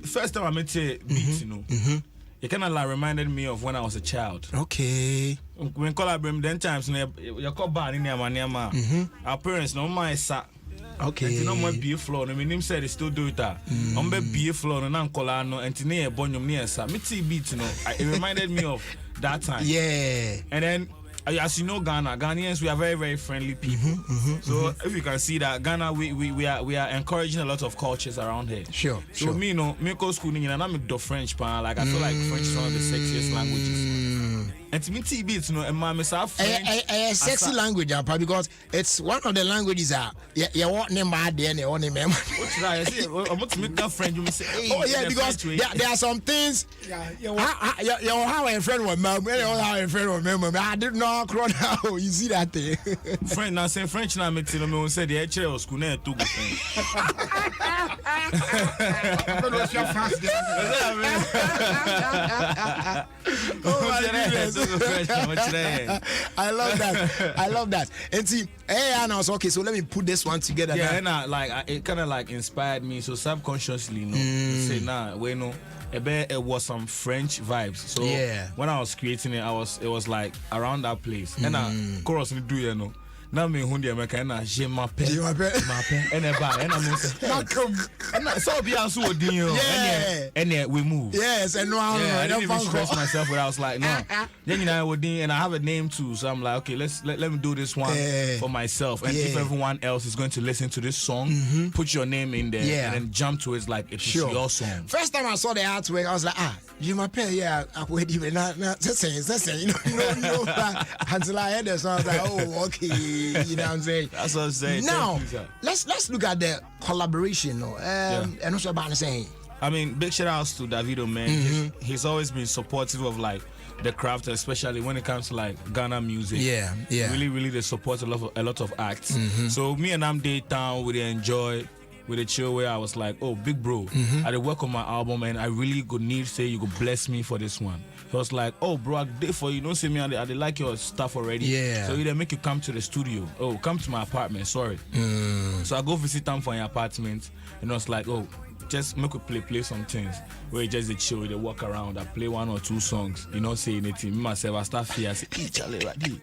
first time I met beats, you know. It kind of like reminded me of when I was a child. Okay. When collaborating, then times you call band in there, our parents no my sa. Okay. And no more be floor. No, him said they still do it. Be floor no nan colano and tine bonyum near sa. Me beat, you know. It reminded me of that time. Yeah. And then. As you know, Ghanaians, we are very, very friendly people. So if you can see that Ghana, we are encouraging a lot of cultures around here. Sure. So me, me go school and I'm do French, like I feel like French is one of the sexiest languages. And to me, TB, you know, and my a sexy language, because it's one of the languages that you want name bad there and you want name. What should I say? I want to make a friend. You may say, hey, oh yeah, because there are some things. You have a friend with me. You have a friend with me. I did not. You see that thing? Friend, now say French now me tell me say the HL school na too good. Oh my goodness. I love that. And see, hey, Anna was okay. So let me put this one together. Yeah, now. And it kind of like inspired me. So subconsciously, you know, say it was some French vibes. So when I was creating it, it was like around that place. And I chorus do you know. Now me hundi America na je m'appelle and so be also odin and we move. Yes, and no, I didn't even stress myself, but I was like, no. Then and I have a name too, so I'm like, okay, let me do this one for myself. And if everyone else is going to listen to this song, put your name in there and then jump to it like it's your song. First time I saw the artwork, I was like, je m'appelle, I would even not say, you know, until I heard the song, I was like, oh, okay. You know what I'm saying? That's what I'm saying. Now, let's look at the collaboration. And also about saying. I mean, big shout outs to Davido, man. He's always been supportive of like the craft, especially when it comes to like Ghana music. Yeah. Really, they support a lot of acts. So me and Amde Town, we enjoy with a chill where I was like, oh, big bro, I did work on my album and I really could need say you could bless me for this one. He was like, oh, bro, I did for you. Don't see me, I did like your stuff already. Yeah. So he didn't make you come to the studio. Oh, come to my apartment, sorry. So I go visit them for your apartment and I was like, oh, just make we play some things where just they chill, they walk around, I play 1 or 2 songs, you know, say anything. Me myself, I start fear, I say, hey, Charlie, right there.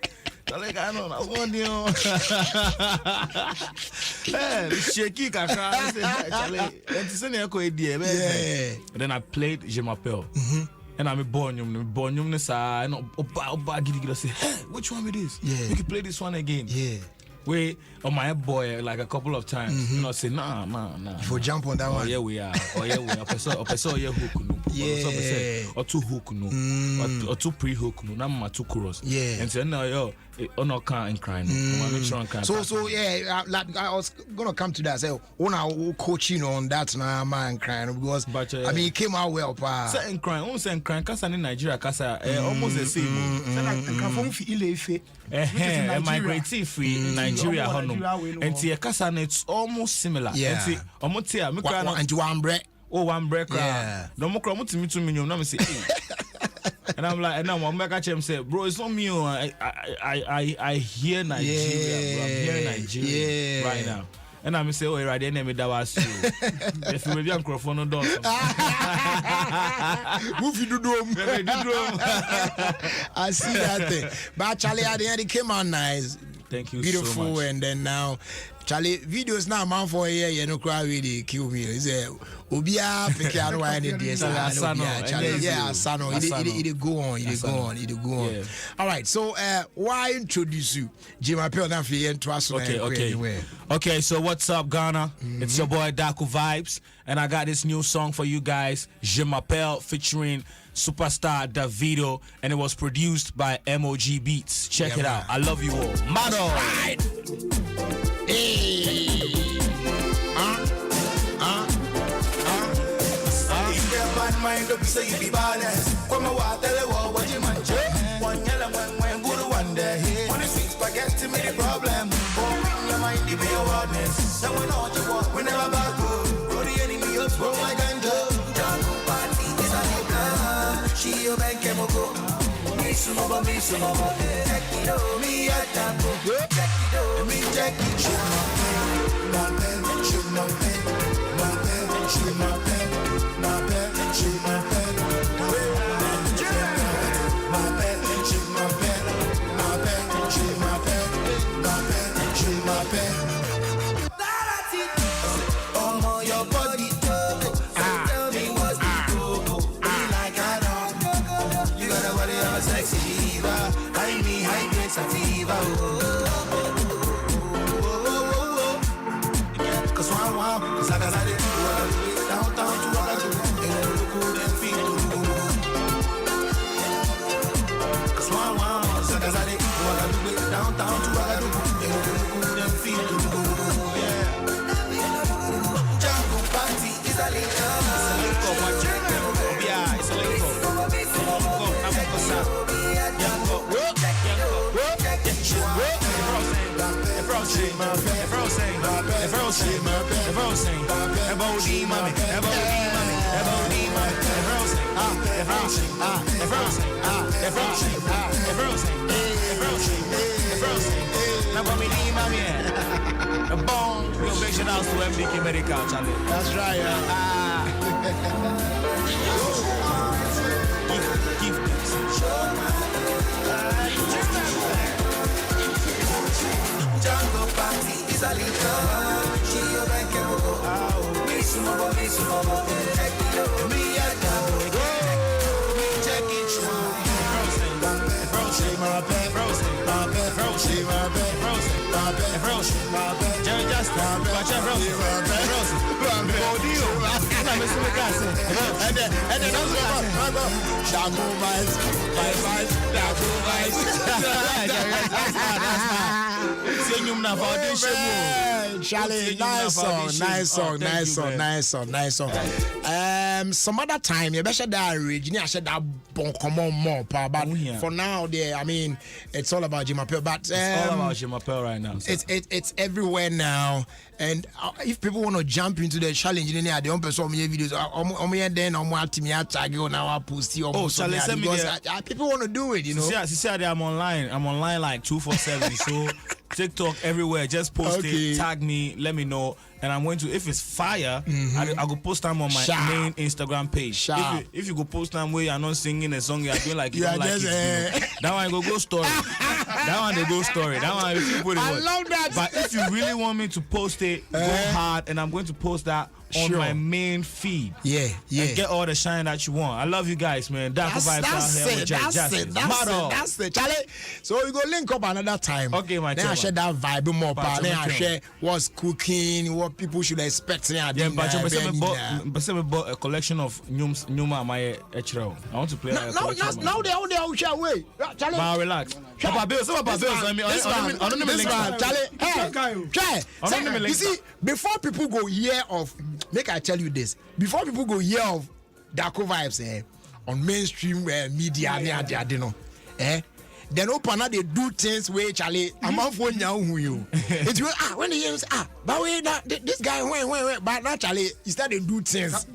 Charlie, I know, that's one deal. Hey, shaky, Charlie. Then I played Je m'appelle. And I'm a born this and Oba Gidi say, hey, which one with this? Yeah. We can play this one again. Yeah. We on my boy like a couple of times. You know, say nah. For jump on that one. Yeah, we are. Person hook no. Yeah. Or 2 hook no. Or 2 pre-hook no. Now 2 chorus. Yeah. And so now yo, no can't and cry no. Make sure I can't. So yeah, I was gonna come to that. Say, I coaching on that now, man, crying because I mean, it came out well, pa. Say and crying, almost and crying. Cause in Nigeria, cause almost the same. Say like Nkafon fi Ile-Ife. Migrating free in Nigeria, and the cause it's almost similar. Yeah. And Omotia, me cry and one break. Oh, one break. Yeah. No more cry. To me 2 million. Now me say. And I'm like, and now I'm back at him say, bro, it's not me. I hear Nigeria, bro. I'm hearing Nigeria right now. And I'm say, oh, right there, that was you. If you maybe microphone, no don't. Move you to drum. I see that thing. But Charlie, at the end, it came out nice. Thank you beautiful, so much. And then now, Charlie, videos now, man, for a year, you know, cry really kill me. He said, Obia, Pekano, I did this. Charlie, yeah, Sano, it go on. All right, so why introduce you? Jim Appel, now for you and trust. Okay, so what's up, Ghana? It's your boy Daku Vibes, and I got this new song for you guys, Je m'appelle, featuring superstar Davido, and it was produced by MOG Beats. Check it out. I love you all. Mado. Right. Hey. Bad mind up, say you be badass. Come on, tell you what you man check. One yellow when good one day. When the sweet spaghetti me the problem. Open your mind, give me your hardness. Someone out you walk, we never back up. Roll the enemy up, roll my ganja. Jungle party is a nigga. She your bank chemical. Me some over. Check it out, me a taco. Check it out, me check it. Shoot my pen. Shoot my pen. Your body, tell me what's the go. Like I don't. You got a body of a sexy diva. High grade sativa. Cause one, cause like I did downtown to Ouagadougou. And look good and feel good. Cause one, cause like I did Ouagadougou. Downtown to Ouagadougou. And look good and feel good. It's a link up, my check. Yeah, it's a link up. Big shout out to MDK Medical Channel. That's right, Give Jungle party is a little. She your bank and go. Me some more. Check it out. Me a go. Check it out. Frozen, my bed. Jerry Justin, watch out, Frozen. And then Daku Vibes. Sing him now for audition. Charlie, nice song. Some other time, you better that original. I said that bon come on more, but for now, I mean, it's all about Jimapel. But it's all about Jimapel right now. It's everywhere now. And if people want to jump into the challenge, they don't pursue me videos. Charlie, send me people want to do it, you know. See, I'm online like 247. So TikTok everywhere. Just post it, tag me, let me know. And I'm going to, if it's fire, I go post time on my main Instagram page. If you go post time where you're not singing a song, you're doing like you don't like it. That one go story. That one they go story. That one I love that. But if you really want me to post it, go hard, and I'm going to post that on my main feed. Yeah. And get all the shine that you want. I love you guys, man. That's it. Charlie. So we go link up another time. Okay, my then I share that vibe more. Then I share what's cooking, what people should expect. Yeah, but I bought a collection of Numa my Echro. I want to play a collection. Now they all share away. Charlie. But relax. Papa Bills. You see, before people go hear of, make I tell you this, before people go hear of Darko Vibes on mainstream media, then open they do things where Charlie, I'm on phone now who you. It's when they hear but wait, this guy wait, but not Charlie, he started do things.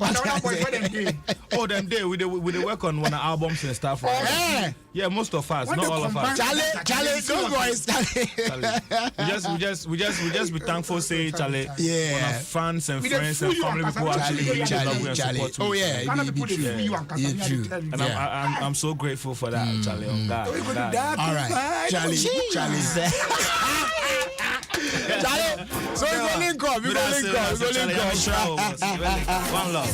Oh, them day we work on one albums and stuff. Right? Yeah, most of us, not all of us. Charlie, those boys. We just be thankful, say Charlie. Yeah. When our fans and friends and family people actually really love and support. Oh yeah, it's true. And I'm so grateful for that, Charlie. On God. All right, Charlie. Charlie, so we go link up. One love.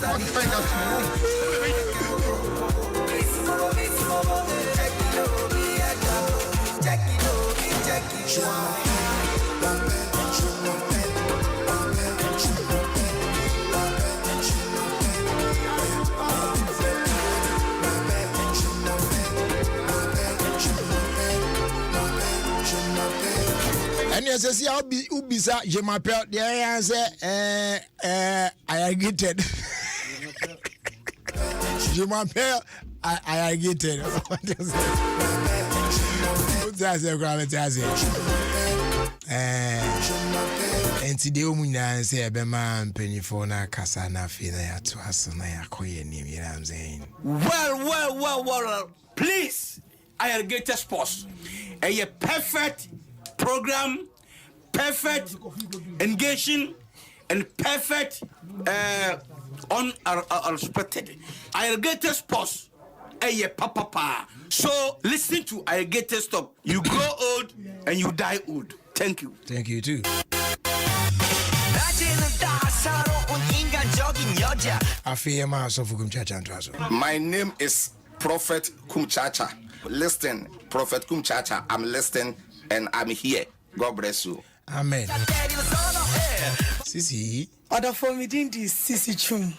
And yes, I see how Ubisa Jemapel, the answer, I agitated. Jemapel, I agitated. And today, I say, Beman, Penny for Nakasana, Fina, to us, and I acquire him, you know what I'm saying. Well, please, I get a sports. A perfect program, perfect engaging, and perfect unexpected. Irrigated sports, papa. So listen to Irrigated Stop. You grow old and you die old. Thank you. Thank you too. My name is Prophet Kumchacha. Listen, Prophet Kumchacha, I'm listening and I'm here. God bless you. Amen. Sisi. Other for me, this Sisi Chum.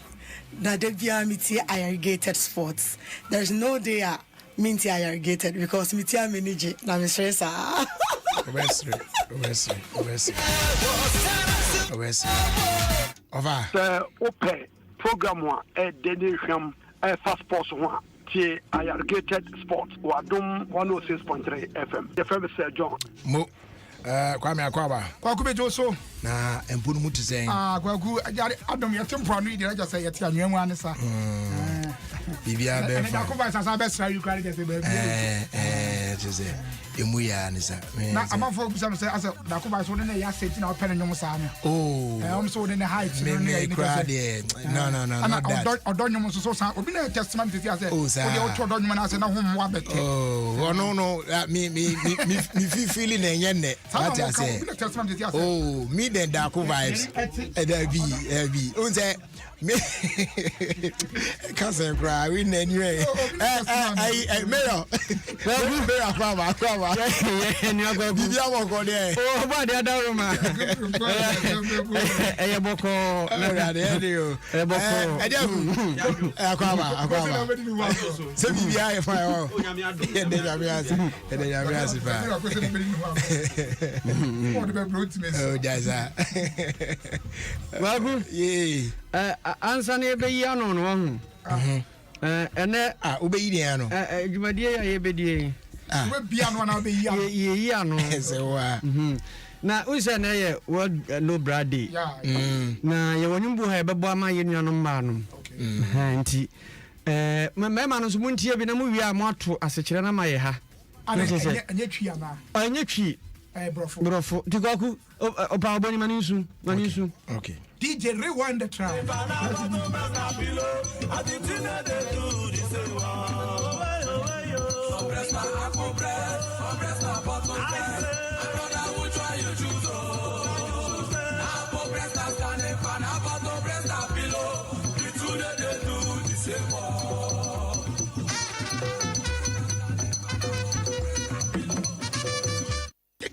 Now they be irrigated sports. There's no day minty irrigated because me tia manage na me stress Over. The open program one Denisham fast sports one. Irrigated sports. Wadum 106.3 FM. The famous John. Mo. Kwame Akwaba. Kwaku bejo so. Na empunu mutu saying. Kwaku Adam yatempo anu ide just say yeti anwenwa ne sa. Bibia be. Na Kwaku sa best you carry just be. Just emuya ne sa. Na amafo bisa say asa na Kwaku so ne ya safety na open nyom sa me. Oh. So ne height me cry there. No, not that. Odonyom so sa obi na testament ti say. O de oto odonyom na say na ho mo abete. Oh, no. Me feeling enye what I say? Oh, me then Darko Vibes. Be. Unse me can't say cry. We anyway. Mayor. Mayor, ba ni agwa bibi amoko de o ba de adaro ma eye boko na de de o boko akwa se bibi aye fa o de nyame ase fa oh jaza wagu ansa ne be yi ano no ho ene obeyi de ano dwumadie ya ye bedie we bia no na obeyi ano ye ano se wa na unse na ye world low brad day na ye wonumbu ha bebo ama ye nuano mma no nti mema no so muntie bi na mu wi a mo ato asekire na ma ye ha anya twi ama anya twi brofo tikoku opa oboni maninsu okay DJ rewind the track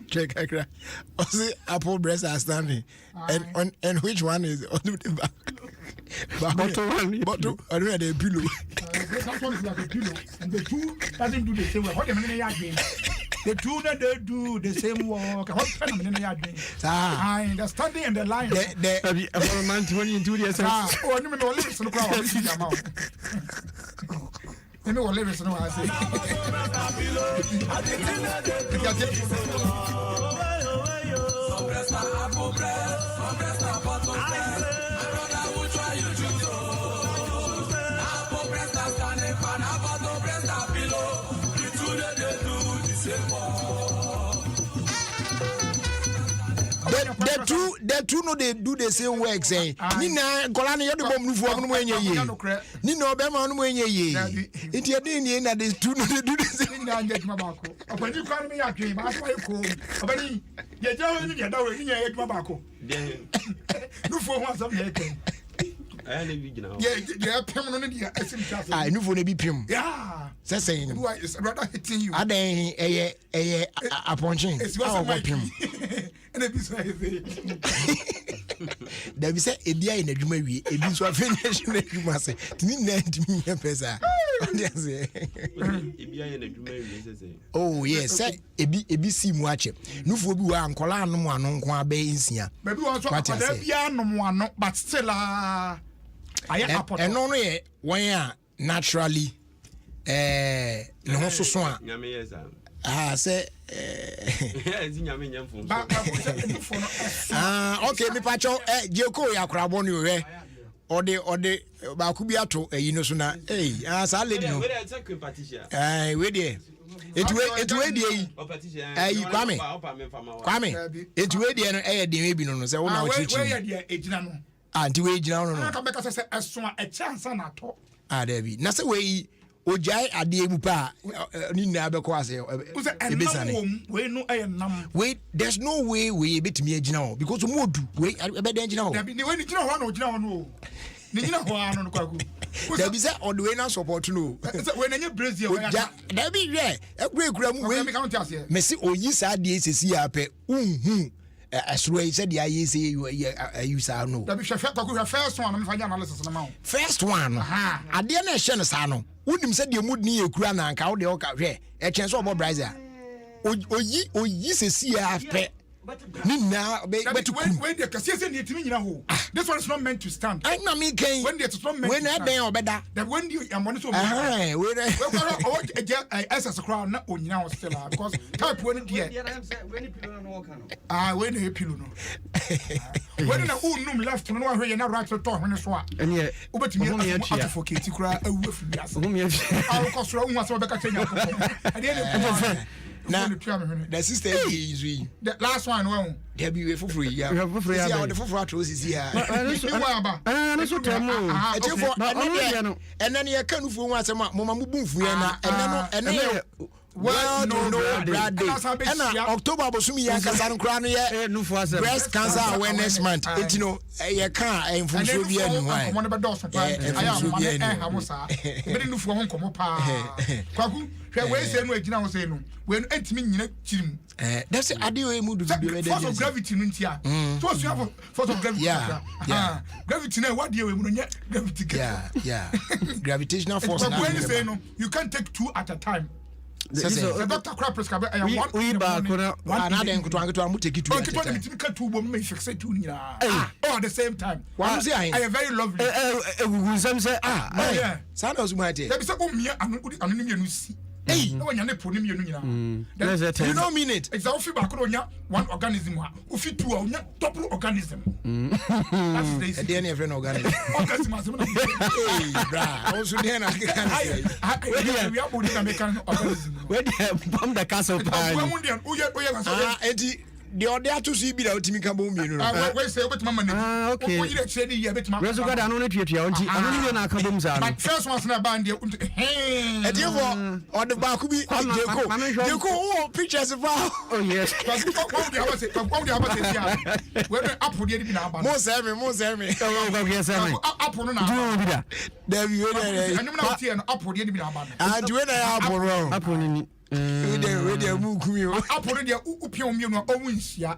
check also apple breasts are standing and which one is on the back bottom one bottom I don't know the pillow that one is like a pillow and the two doesn't do the same way what the minute you again the two that they do the same work what the minute you again and the standing and the line the man 20 into the oh no no lyrics no crowd Emi wo lyrics no I say the two no they do the same work say nina kola ne yode bom nufu no enye ye nina obema no enye ye enti ade ni na the two no they do the same nina anje tuma ba ko opani kwa me ya twen ba so ko opani ye jawo ni ye dawo ni ye tuma ba ko nufu ho asam na eken aya ne bi gina ye pem no ne dia asim chase nufu ne bi pem yeah say who is rather hitting you adan eye aponchin how about pem and it be say there be say ebia in adwuma wie ebi so afenation adwuma say tini na ndimi ya pesa say ebia in adwuma wie say oh yes say ebi si mu ache nufu obi wa ankola anom ano nko abe nsia baby won so akoda bia anom ano but still I apple eno no ye won a naturally ne ho soso a nyame yesa say nyame nyamfo okay me pacho jeko ya krabo ni we ode ba ku bi ato eyi no so na sa lady no we dey etu dey yi kwame etu dey no dey bi no say wo na wo chichi we dey ejina no anti we ejina no ka beka say eso a chance na to there bi na say we ojai ade mu pa ni na be ko ase we no nam wait there's no way we betimi agina ho because mo du we be den agina ho ni we ni gina ho na ogina ho no ni gina ho anu no kwaku there be say on the way na support no we na nye brazil we there be re ekura mu we me see oyi sa de sesi ya pe asuro yi said ya yi say you say no there be chef kwaku first one me fanya analysis na ma first one ade na ehye no sa no unim said the mood ni ekura na nka wo de o ka hwe e chen so obo brazier oyi sesi ya pe Nina, but when the Cassian this one is not meant to stand. I'm not making when it's not meant when to stand. Better. That when you are monitoring, as a crown, not on now still because type when it when you pillow. When a wound left, no one really not right to talk when it's what. And yet, over to me, for Katie cry a wolf. I'll cost wrong once over the now, the sister is we. The last one, well, there be for free. Yeah, for free. Yeah, the for free is here. And then you can't for once a mama boom for you, and then World No Bra Day. And October bosumi ya kasa no kra no ye breast cancer awareness month. It you know ye kan enfunso bia ni hwan. Komo ne be do so pa. Aya mo ne ha mo sa. Be ni nufu ho komo pa. Kwaku hwe we say no agina ho say no. We no entimi nyina chirim. That's ade we mu do be force of gravity no ntia. So you have force of gravity. Yeah. Gravity na what dey we mu no nye gravity. Yeah. Gravitational force na. When you say no, you can't take 2 at a time. The doctor crap prescribe one. We back one another nkutu amu take it 2 at a time. Me can 2 bom me fix 2 nyina. All at the same time. One say I am very lovely. Some say yeah. Sound us mate. There be say o mia anu ni mienu si. Hey, no one yana po ni mienu nyina. You don't mean it. It's a back onya one organism ha. O fit 2 onya double organism. That's the at the end of an organism. Organism. Hey, bra. Also then I can say. We are putting American organism. Where they bomb the castle. The other to see be the ultimate cabo mean. I say about my money. Okay. What you said you bet my Resuga I don't know I don't even know kabums. But first one's na band you hey. And you on the back be you go pictures of oh yes. What the other say? What the other say? Where up for the na band. Most every. Oh yes. Up on na. There you go. And you know here up for the na band. And when I up wrong. Up on we dey move kumio aporo dia upion mi no omunsia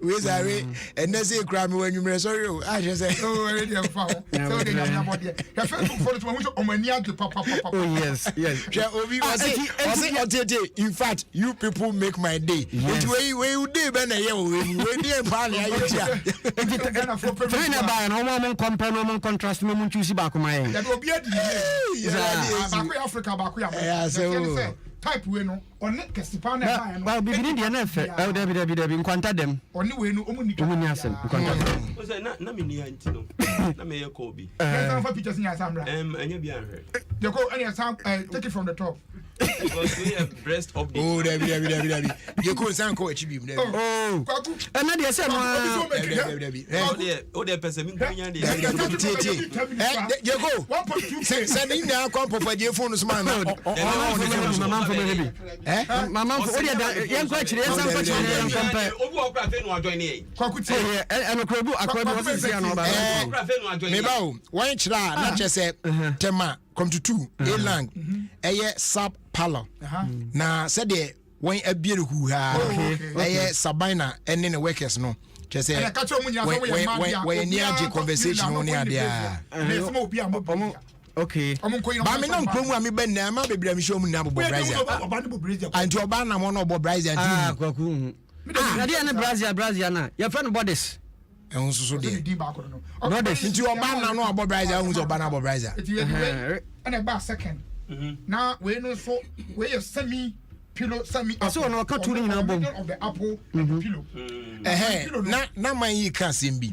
we say and they say cry me when you sorry I just say oh we dey fa ho so dey nyam body ya Facebook follow to mo omani age papa oh yes obi was in fact you people make my day it way you dey be na ye we dey pan ya you fine buy no mo compare no mo contrast mo choose back my ya do obi adi back Africa back ya so type we no on kesipa na ba no ba bibini dia na fe dabi nkwanta dem oni we no omuni asem nkwanta dem o say na me ni anti no na me ye ko bi na fa pictures nya samra anya bi anhwe you go any sam take it from the top because we have breast update oh dabi you go san ko achieve him dabi oh na dia say no dabi o de person mi kunya de you go 1.2 send in na come for the phone so man mama for baby mama for o dia yan ko chire yan san ko chire yan compare obi o kra fe no ajoin ni kwakuti akwabu o se ya no ba kra fe no ajoin me ba o wan chira na chese tema come to 2 elang eye sub palo na said de wan abie hu ha eye sabina ene ne workers no chese we ni age conversation no ni adia okay ba me no nkomu ami ben na ma bebira mi show mu na bobo brazier anti oba na mo no bobo brazier anti kwaku na dia na brazier na your friend bodies ehun so de bodies nti oba na no bobo brazier ehun so oba na bobo brazier and ba second na we no so we semi pillow semi so no ka turu nyina bom of the apple pillow na man yi ka sembi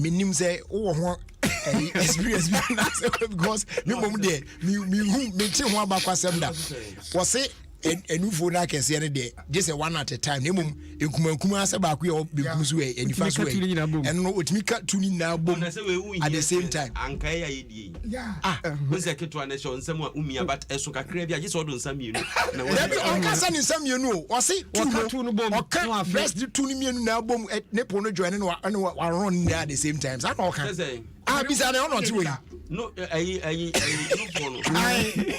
menim say wo ho experience because me mom there me ti ho abakwasem da wo say enufo na kese ne de just a one at a time nemum enkumankuma ase ba ko ye bekum so e enifa so e eno otimi ka tuni na bom at the same time anka ya yedie wo se ketwa na show nsam a umia but eso kakra bi agese odo nsam mienu na wo ka sa ni nsam mienu o se tunu bom o ka first tuni mienu na bom ne po no join no wa run at the same time sa no ka bisa na ono ti we no ayi no fono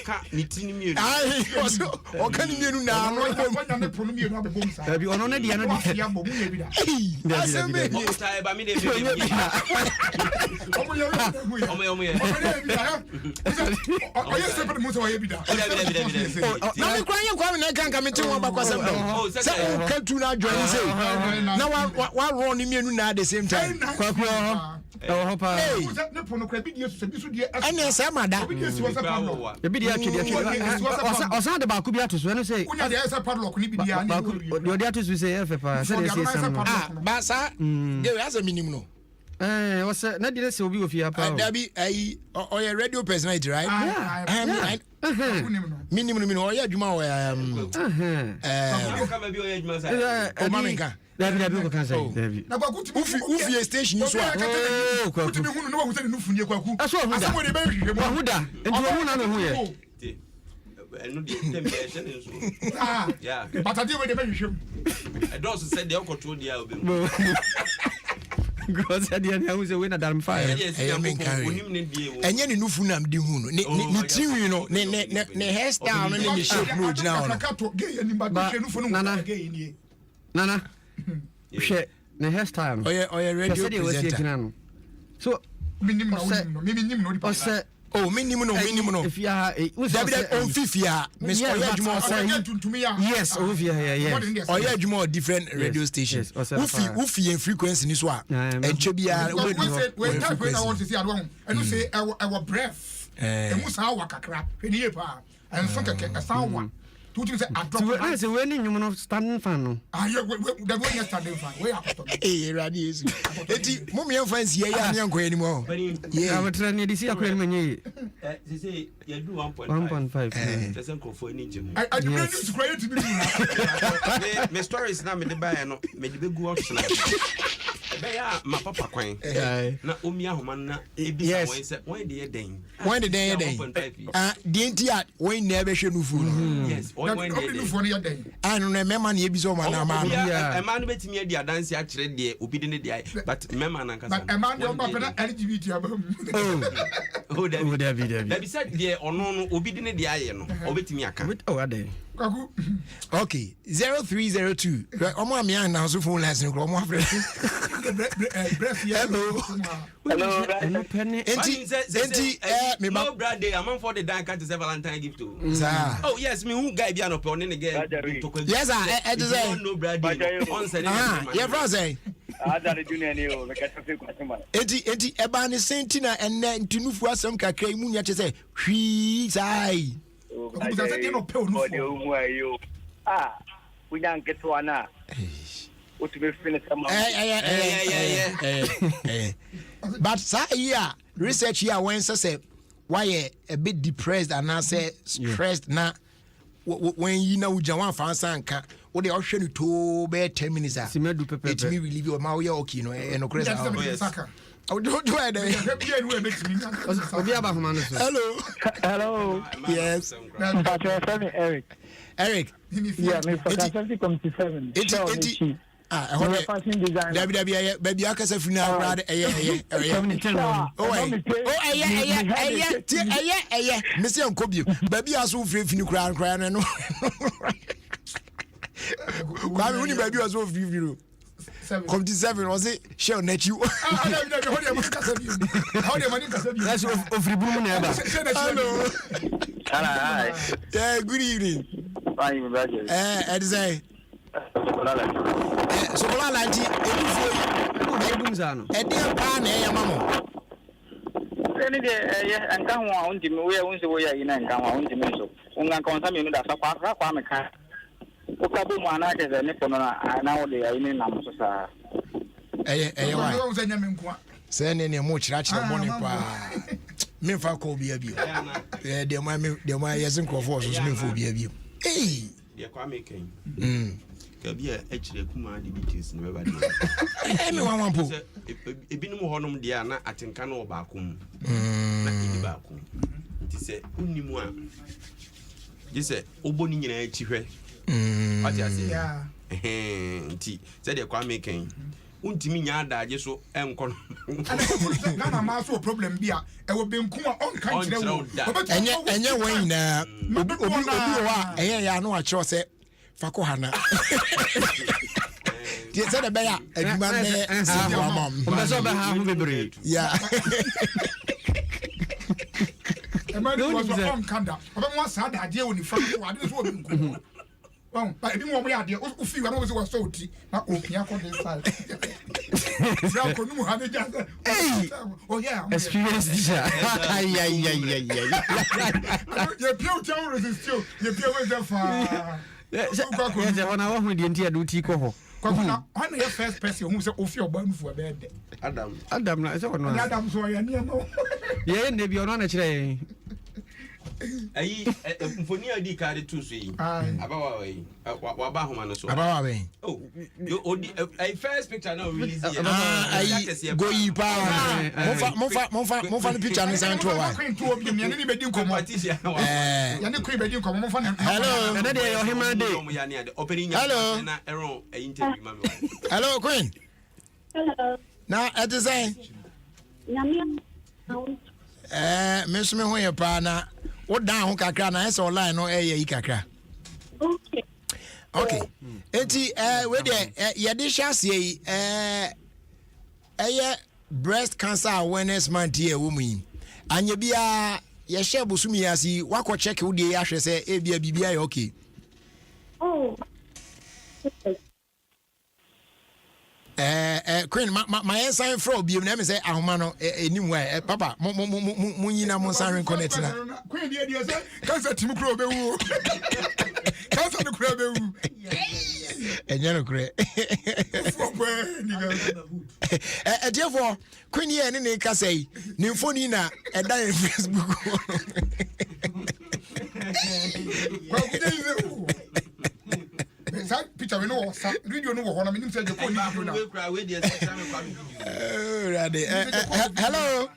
ka ni tini mienu o ka ni mienu na no bom na po no mienu abebom sa bi ono ne dia no di ya bom ye bi da aseme o ta ba mi de bi omo ye o ye se pe mo so ye bi da na me kwa na kan ka me ti won ba kwasem do se o ka tu na join say na wa run ni mienu na at the same time kwa hopa ne po no kra bi die so bi so die ene se mada bi die so se padlock bi die atwe osan de ba ku bi ato so ene say kunya de se padlock ni bi die ani yo de ato so say efe pa se de say sam ba sa de we as a minimum no what's na de say obi ofia pa dabi ai o your radio personality right minimum o ya adwuma o ka ba bi o ya adwuma sa o mamenka David ko kan say David na kwaku ufi station so a kwaku mi hunu no wa hunu nufu nie kwaku aso huda aso de be hwehwe huda enti hu na no hu ye no dey dem be so. Yeah. But I do with the mission. I don't say they control the album. Because at the end I was a winner damn fire. Enye ni nufu na mdi hu no. Ni tiwi no ne hairstyle no ne shape no gina no. Nana. Hwe ne hairstyle no. Oye radio presenter. So minim no oh minimum no if you are on fifia miss yes oya adwuma different radio stations ufi en frequency ni so a enche bia we type when I want to see adwan and you say our breath e musa awa kakra hwani e pa en so keke asanwa tu say adwan I say when you no standing fan no yeah the one standing fan we akoto radio yesu eti mummy fans ye ya ne anko ani mo yeah I'm trying to see akwa ni menye say you do 1.5 doesn't go for any gym I do not to create to be me stories na me de buy no me de be go option be ya ma papa kwan na omi ahoma na ebi say when dey den the ntia when na be hwe no fu yes when dey den anu na mema na ebi so ma na ma e ma no betimi adi adanse a kire de obi de ne de but mema na nkasa but e ma no papa na LGBT abam oh David said the ono obi de ne de aye no obetimi aka oh ade okay 0302 omo am yan na so phone lines nko omo afre hello enti me ma brother am for the dan can't say Valentine gift to oh yes me who guy bi an opo ne ne get yes I just say no brother on say yeah from say Ada junior ni o me ka tafi kwa chuma enti eba ne senti na enne ntunufu asem kakra imu nya che say hwi sai Kuza se no pe onu kunya nketo ana utume finish sama but say here research here when say why a bit depressed and I say stressed na when you know Jawan fansa nka wo de ohwe ni to be 10 minutes a simedu pepe it me relieve your ma wo ya okay no e no crazy oh do I there hello yes Eric yeah me for 2027 it baby akasa fina brad Mr. Nkobio baby aso fini kura no kwa me uni baby aso fini 7 was it share net you that's of ribu na eba hello hi yeah good evening fine my brother say so kola lanti edufo ebunza no ede pa na ya mamo eni de anka ho a undimi we unse wo ya ina anka ho a undimi so unga konsa me no da sa kwa me ka o ka bu mana ke ze ne pono na wo de ya ina na so sa wa wo ze nya me nko se ne mo chira boni pa me fa ko bia bio de ma yesin crofo so me fo bia bio de kwa me kan kabia echire kuma de bitis ne beba de me wan po ebinum honom de na atenka na obakom na edi bakom ti se unimu a gise oboni nyina achihwe ati ase nti se de kwa me kan untimi nya adaje so enko na na ma so problem bia e wo benkum a on kan kire wo enye wan na obi wa ya no a kire se fako hana ti se de be ya aduma ne si wa mam o so be ha hu bebre yeah e ma do so on kanda o be mo sa adaje woni fa wa de so benkum bon ba ebi mo ya de o fi wa no so so oti na o pia ko de sal ya ko nu ha de ja oh yeah experience teacher ay ye pia o town resist you ye pia we za fa yes ona wa hu de ntia do ti ko ho na ana ye first person who say ofi oba nufu be de Adam na se ono Adam so ya ni no ye ne bi ono na kire ayi mfoni adi ka de to so yi abawa we wa ba homa no so abawa we oh odi first picture now release here ayi go yi pa mofa no picture no san to wa queen to obi me ne be di nkomo ya ne queen be di nkomo mofa na hello na dey your hima dey hello na error interview mama hello queen hello na at the same me so me ho ye pa na wo dan ho kakra na ese online no yi kakra okay enti we dey ye dey shase yi breast cancer awareness month here wo mu yi anya bia ye share busumi yasi wako check wo dey ahwe se e bia bibia ye okay Queen, my sign for obi na me say ahoma no anywhere papa mo nyina mo sign connect na Queen dey say cancer timu kro be wu cancer no kro be wu enye no kre therefore Queen here ne ka say ni phone na e da Facebook picture we no video no ho na me nim say je ko ni video na hello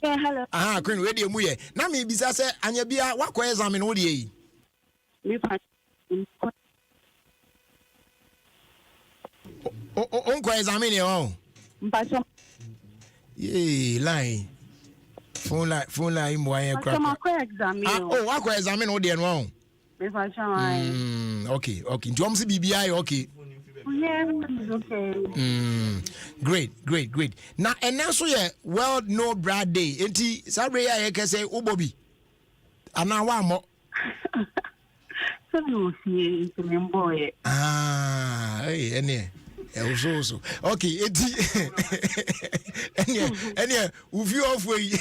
yeah hello Queen we dey mu ye na me bisa say anya bia wakọ exam no dey yi me pa onko exam ni o mpacho line phone line mo ayen crack wakọ exam no dey no o okay. Do you see BBI? Okay. Yeah, okay. Great. Now, and also, World No Brad Day. Enti, sabre ya can say, Obobi. And now, one more. So, you see, boy. Hey, any. Also. Okay, any you off way.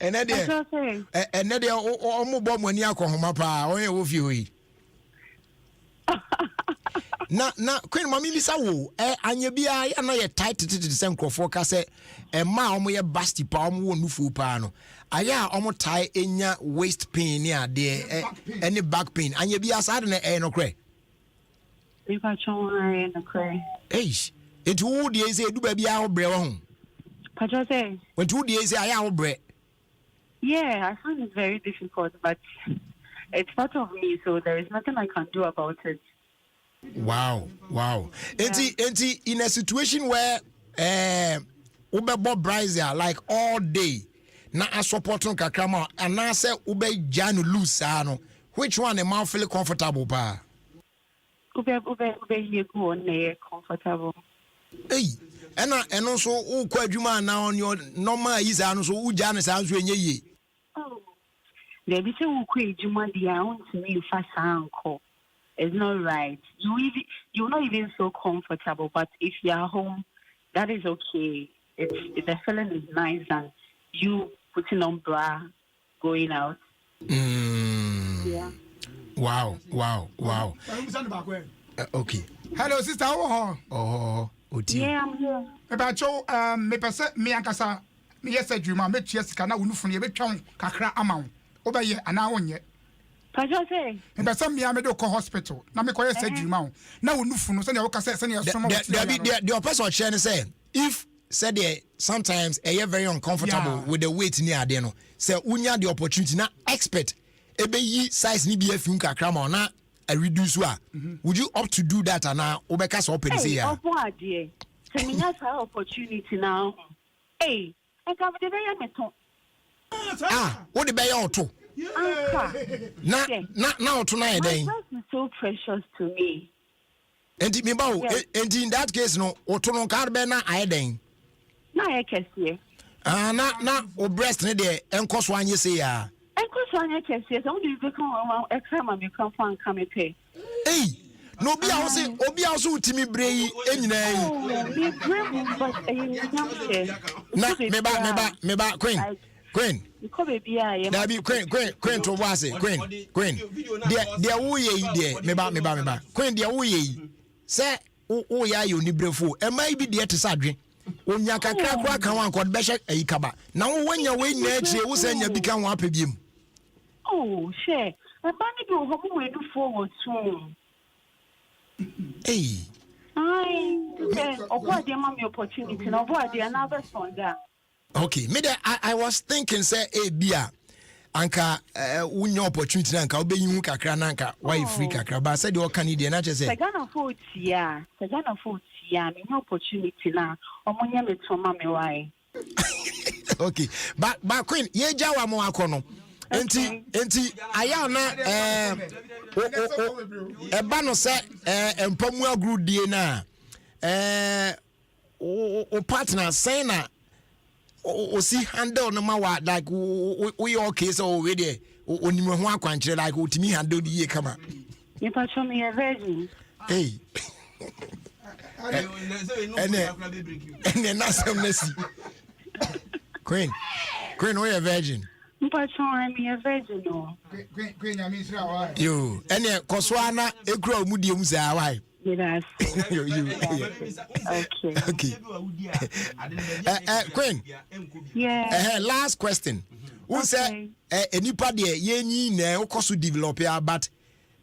And then omo bom wani akohoma pa onye wo fi hoyi. Na Queen mami bisa wo anya bia ya na ye tight se nkrofo ka se ma omo ye basti pa omo wo nufu pa no. Aya omo tie enya waist pain ni ade any back pain anya bia sa de na no kre. If I try and cry. Hey, it would you say, do baby our bread? Pacha say, when 2 days I our bread. Yeah, I find it very difficult, but it's part of me, so there is nothing I can do about it. Wow. Enti in a situation where ube Bob Bryzer like all day, na a support on kakrama, and I say ube Janu Lusano, which one am I feel comfortable pa? Ube you go on there comfortable. Hey, and also who quadruma now on your normal is and so who Janice sounds when ye. Oh, there be so quadruma the ounce me fast uncle. It's not right. You're not even so comfortable, but if you're home, that is okay. It's the feeling is nice and you putting on bra, going out. Yeah. Wow. Okay. Hello, sister. Oh, yeah, I'm here. About you, me person, me ankasa, me yes, Juma, me yes, kana unufuni, be chong kakra amount. Over here, and now on yet. Pajose. Me person, me amedo ko hospital. Na me ko yes, Juma. Now unufunu, send your kasa, send your summer. The person sharing say, if said sometimes you're very uncomfortable with the weight near there, no. Say unya the opportunity na expert. Ebe yi size ni BF unka krama na a reduce wa. Would you opt to do that and now obeka so open say ya? Hey, so me has an opportunity now. Hey, I can be there meton. What the bay auto? Now tonight then. Is so precious to me. And me bow and in that case no auto no car be na I den. Na I can see. Na o breast ne there enko so anye say ya. Hey, no be also timi brei enyina yi. Na me ba Queen. Dabi Queen to wase Queen. Dia wo ye yi de me ba. Queen dia wo ye yi. Se wo ya yo ni brefo. E mai bi de te sadwe. Onya kakra kwa kan wan kod be hye ayi kaba. Na wo wanya we nyina akire wo sanya bi kan wan apebiem. Oh, share. A bunny do home we do forward soon. Hey. What the mommy opportunity, no, what the another son there. Okay, maybe I was thinking, say, bia. Anka unyo opportunity anka obeyi kakra nanka why free kakra but said you Canadian na just say Sagana 40 me no opportunity na omonya metoma me why. Okay, but Queen ye jawa mo akono enti aya na eba no se empamu agru die na o partner say na o see handle no ma wa like we okay so we there onimwe ho akwankyere like otimi handle the ye kama you patch me a virgin hey ene na sem nasi Queen we a virgin patch me a virgin no Queen ya mi sira wa yo ene koswana ekura omudie mu sa why yes okay Queen yeah last question who say enipa de yenyi na ukoso develop ya but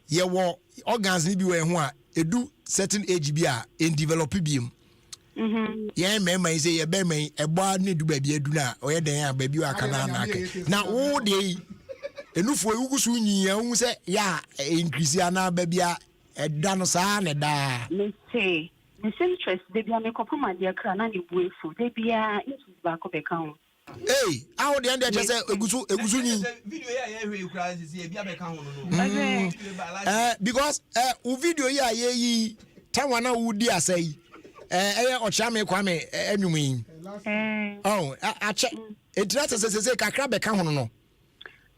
ye wo organs ni bi we ho a edu certain age bi a in develop bi ye mema say ye be man ebo na edu ba bi edu na oye den a ba bi aka na na wo de enufo ewugusu nyi ya hu say ya increase ana ba bia eda no saa ne da me say interest de bia me kopama de kra na ne buefu de bia interest ba ko be kan hey how the end just say egusu nyi video ya hwe kra say bia be kan ho no because u video ya yi tanwa na wudi asai ocha me kwa me anwum yi oh a check interest say kakra be kan ho no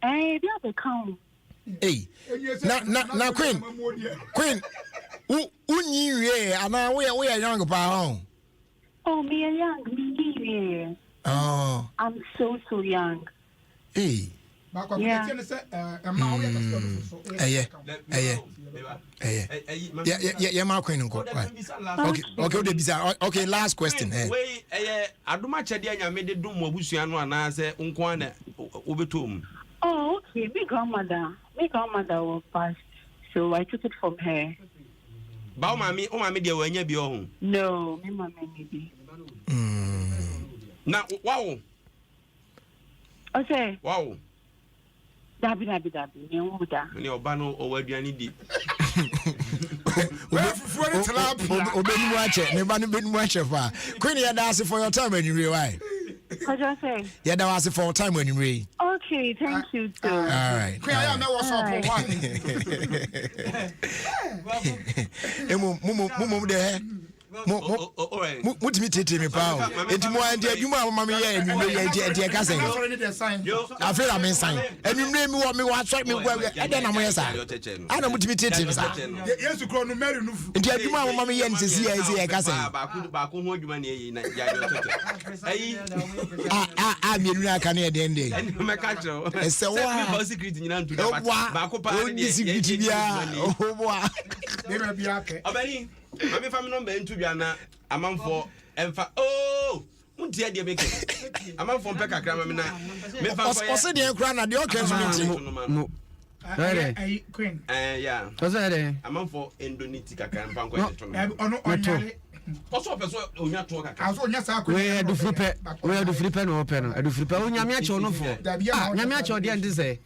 bia be kan hey na Queen unyi wie ana we young pa oh me young me oh I'm so young hey yeah ma Queen nko okay we bisa okay last question we adoma chede anyame de dum abusua no ana se nko ana obetom. Oh, okay. My grandmother was passed, so I took it from her. Ba mami, o mami de wanya bi ohun. No, me mama maybe. Na wow. Okay. Wow. Dabi. Me wuda. Me oba no o waduani di. Obeni mu ache, ne ba no beni mu ache fa. Queen ya dance for your time when you re why? What you say? Yeah, that was for time when you re. Okay, thank you too. All right. Queen I am what's up for one. Mumu de mutimi tete me pa o enti mo andi adwuma mama me ye enwumre ye enti ka sen I feel am sign enwumre mi wo me wa so me gwa e de na mo ye sa ana mutimi tete me sa Yesu kro no meri nufu enti adwuma mama me ye nsesi ye ka sen ba ko ho adwuma na ye na ya yo tete ayi mi enu aka na ye den de me ka chiro e se wa ba secret nyina ntu ba ko pa ne secret bia o boa de be bia ke obani mami fam no be ntu bia na amanfo emfa oh untia de beke amanfo mpe kakra mami na me fa o se de kra na de o kan so no Hey, Queen. Yeah. What's that? Amanfo endoniti kakra mpa ko eto no ono onyare Poso peso onya to kakra aso onya sa ko we do flipe no open no do flipe onya me acho no fo nya me acho de ande say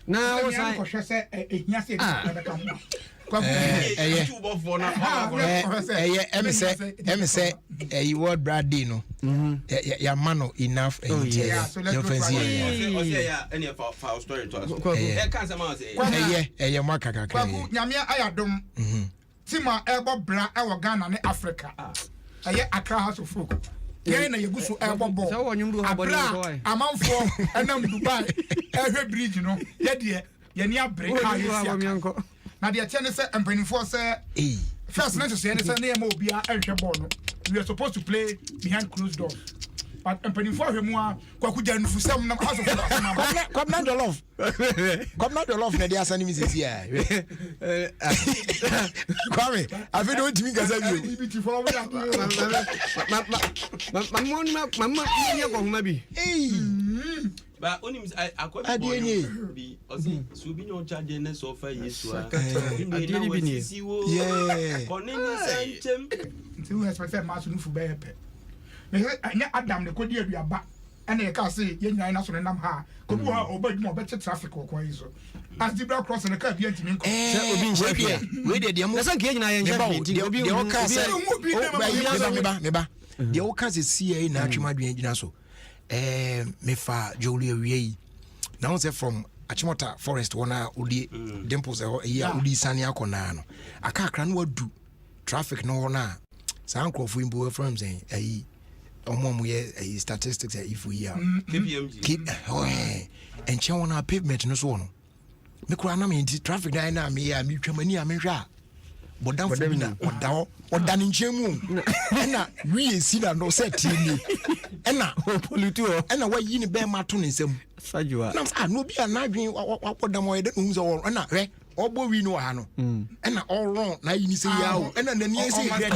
na wo sai ko hwese ehia se de ka mo emise word Brady no ya mano enough your fancy any for story to us can some say makaka kwaku nyame ayadom tima ebo bra e wo Ghana ne Africa Accra House of Folk yeye na yegusu ebo bo amanfo enam Dubai ehwe bridge no ye ni abre ha yesia na de atiane se empanifo se first na say ne se na yema obia ehwe ball no we are supposed to play behind closed doors but empanifo ahwemu a kwaku janufu sem na House of Folk come not the love na dia asani mi sisi ya kwame afi don timi kasa bi mama ye ko huma bi But only I be Subi no charge and so far yes. Yeah. Who has preferred Martin for Bear? Adam the Codia be a back. And they can say, Yen National and Namha, could go over more better traffic or quazo. As the black cross and the car, the intimate. Where did the Amosa gain? I the Okas is CA Natural Dinaso. Mefa Jolie Rie. Now, from Achimota Forest, one Udi Dimples, Udi Sania Conano. A car can what do traffic no one. Sanko of Wimbo firms a statistics if we are keep and show on our pavement no so on. Microanam in traffic dynamic, I meet Germany, I mean, but down for me or done in Chemu. And we see that no set TV. And now, and away in bear martinism. Sajua. No be a nagin what the more or another. All boy we know Hano. And all wrong, now you say yaw. And then you say, let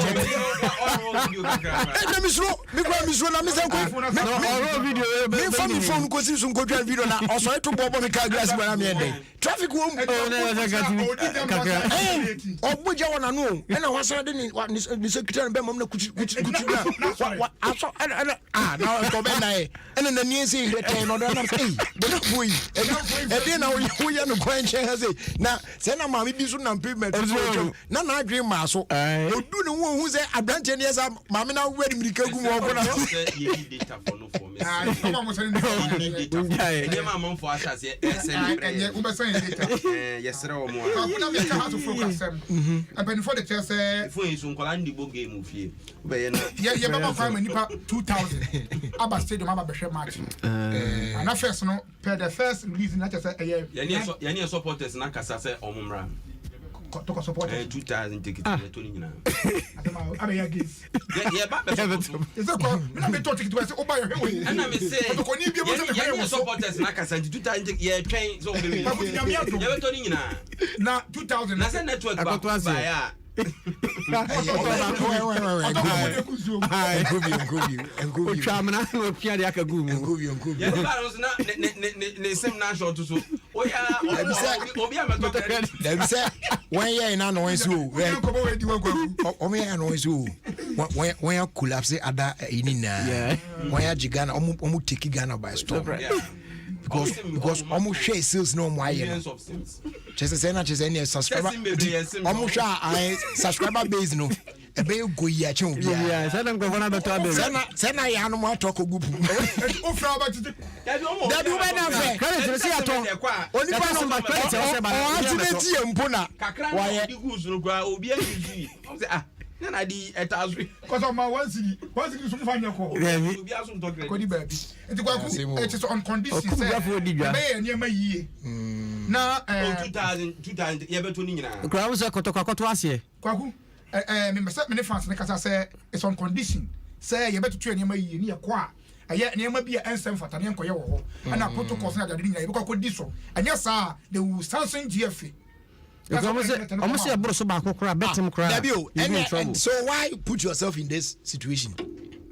me slow. Me phone goes some good video now. Also, to Bob on the car glass when I'm here. Traffic won't or Buja want to know. And I was suddenly what the secretary Bemon now I go back. And then the near say, retain or not. And then we are no question has it. Now, Sena Mammy Bison and Pigment. None I dream Maso. You do know who's a branch and yes, Mamma now wedding because you walk on. Yes, sir. I'm to focus them. And before the chess, for you, some Colandi book game of you. Yeah, Mama Farm 2000. Abba Stadium, Abba Bashir match. And I first know, per the first reason that I said, Yania supporters, Nakasa, Omra. To support 2000 tickets. I mean, I guess. It's a call. I'm talking to us. Oh, by your way. And I'm saying, supporters, Nakasa, 2000 year train. So, now 2000. That's a network. I got to say, because almost share sales no more. Just say any subscriber. Almost I subscriber base no. A bay go ya chum. Yeah, Saddam Governor Better. Sena Yanuma talk a group. That do better. Credit see at all. Only person by credit. Why? You na di etazwi because of my one city so find your call you be aso talk baby it is on condition say be near my year na 2000 ye beto ni nyina kwa so kotokoto ase kwaku me say me fans ne kasa say it's on condition say ye beto twa near my year ni ye kwa aye near ma bia ensem fata ne nkoye wo ho ana protocols na dade ni nyina ye kwa kodi so anya sa they will sanction GFA. So why put yourself in this situation?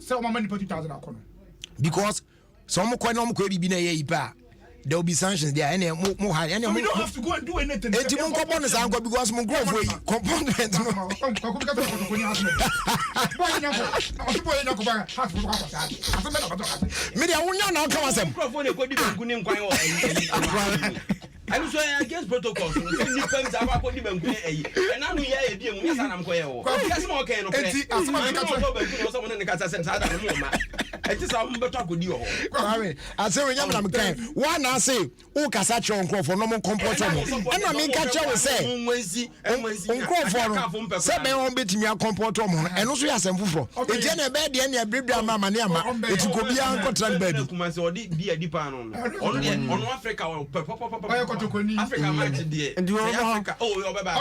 So my money put 2000 because some coin be there will be sanctions there and more high and we don't have to go and do anything. Because my growth component. I'm so against protocols. And now we are doing yes, and I'm going to okay. Someone in the casa said, I just I'm better with you. I say, one I say, oh, Casacho for normal comfort. And I mean, catch you say, Sabe on bit me a comfort and also has some food. A general bed, and a baby, mamma, it could be uncle baby. Be a deep on Africa. Africa match there. And you Africa. Oh, you're back.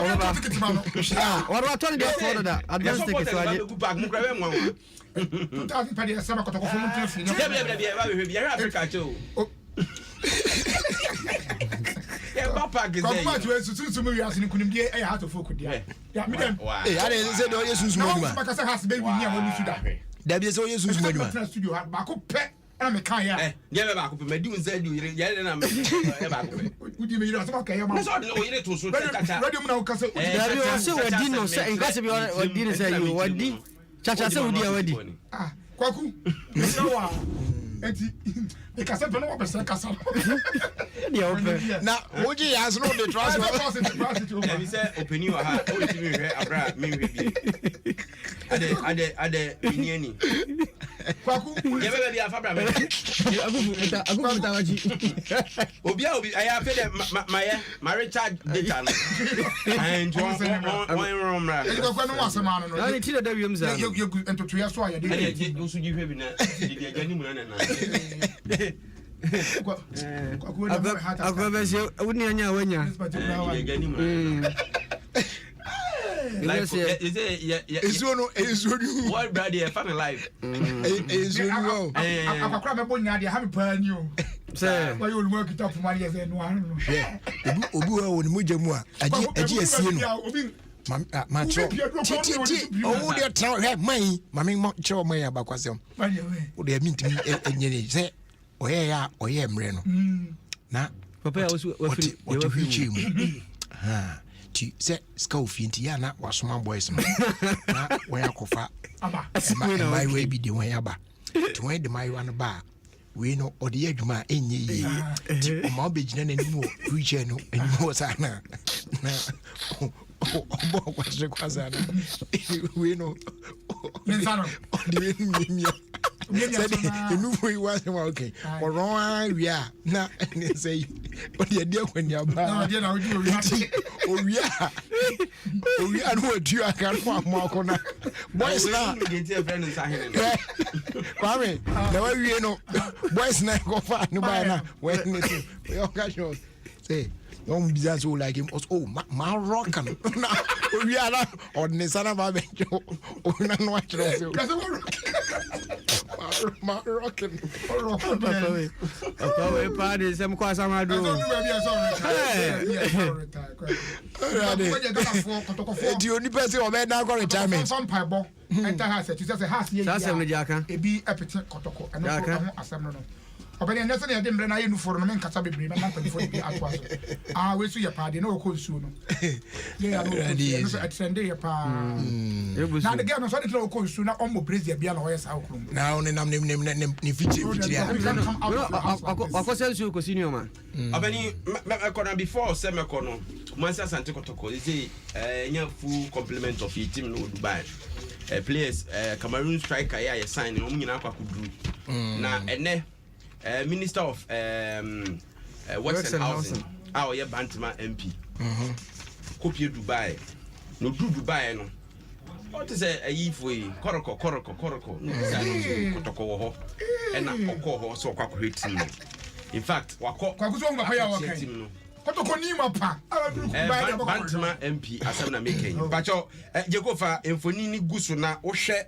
What about Tony Florida? Advance tickets. 2000 per year, some Africa too. Yeah, Papa is there. Come to us to me as in couldn't be a heart of folk. Yeah, me them. I said, oh, yes, who's more. Because I has baby near when you should have. There is always who's more. Studio had back up. I'm a kaya. Never back up. Me do say do you yell and I'm back. Would you mean that's okay? I'm not no to so radio now cause there also we didn't say in case we didn't say you what did Chacha say we did already. Kwaku. No enti e kasa pe no wa pesa kasa. Na woji has no the trust. Me say opinion ha o ti me hwe abra me hwe bi. Ade miniani. Kwaku. Ye be bi afa bra me. Agufu tawaji. Obi aya fe de my recharge data no. And one room ra. E go kwa no asema no. Na ni ti da wiem za. You entoto ya so ya de. Ade you so ji hwe bi na di agani mu na. Akwabese woni anya wanya. Like is what brother family life. Akakra me bonya de ha me pa ni o. Say why you work it up for money say no ano. Obi wa woni mo jamu a aji asie no. Ma cho ti o de tra he man ma me mo cho man ya bakwasem o de mi ntimi enyene se oye ya oye mre no na papa ya wafi mu ha ti se ska ofinti ya na wasoma boys no na we akofa my way bi de we aba to we de my one ba we no odi adwuma enye yi ti o ma obegina na nimu reach no enimu sana na obo kwase na we no Nensano odi enye said enu we was okay or wrong ya na say odi ade kwani aba na ade na odi oria no adu aka no amako na boys na kwame na we wie no boys na go fa no ba na we ni we okay show say don't be that so like him oh my rock na oria na odne sana ba benjo ona no achro so my rocking papa we party sem kwa sama do di oni person o be na go retirement some paibo enter house to say house ye sa sem no jaka e bi epete kotoko eno ko asem no obere nese na de mbre na ye nu foro no men kasa bebre na nka before bi atwa so we su ye paade na o ko nsuo no ye ya no so atrende ye pa na de girl no so de o ko nsuo na o mo brazier bia na o ye sa okrum na o ne nam ne fichiri akose nsuo ko senior man abani me ko na before se me ko no kumansi asante kotoko say nya full complement of your team no Dubai players Cameroon striker ya sign no nyina akwa kudru na ene Minister of Works and Housing, our Bantama MP. Copy Dubai. No do Dubai no. What is a ifwe? Koroko. Kotoko and Oko so calculating. In fact, Wako Kotoko ni mapa. Bantama MP asana making. Bacho Jekofa Enfoni Gusu na Oshe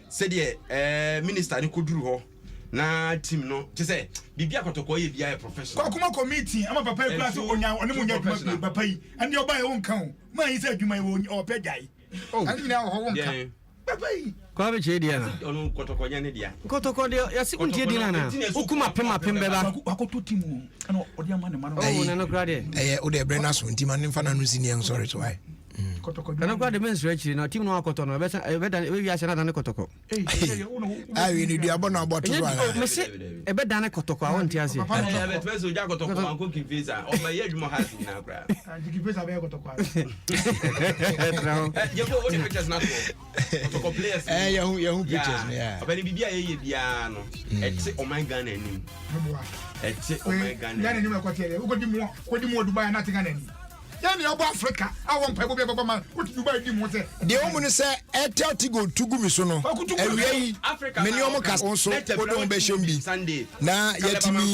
said Minister ni kudru ho. Na team no to say bibia kotoko ye bia professional kwa kuma committee ama papa e class onya oni munya duma papa yi and your buy won kan man yi say adwuma yi o pegai and na ho won kan papa yi kwa be che dia na onu kotoko nya ne dia kotoko dia ya sikuntie dia na ukuma pema beba akoto team ana odi ama ne mano oh na no kra de o de brena so nti man mfa na no senior sorry to why kana kwa de men stretch na team no akoto no be we ase na dan kotoko we ni dia bona aboto ala me se e be dan kotoko a won ti ase e be tbezo ja kotoko man ko kiveza o ma ye adwuma ha si na kra kiveza be kotoko ye ko o de pictures na kotoko players ye pictures yeah abani bibia ye bia no e ti o man Ghana anim e ti o man Ghana Ghana anim ko tiele ko di mo Dubai na ti Ghana anim yani obo Africa awon pa go be baba man what Dubai di mo se de o mu ne se Airtel Tigo tugu mi so no ewie yi meni o mo ka so o don be shembi na yetimi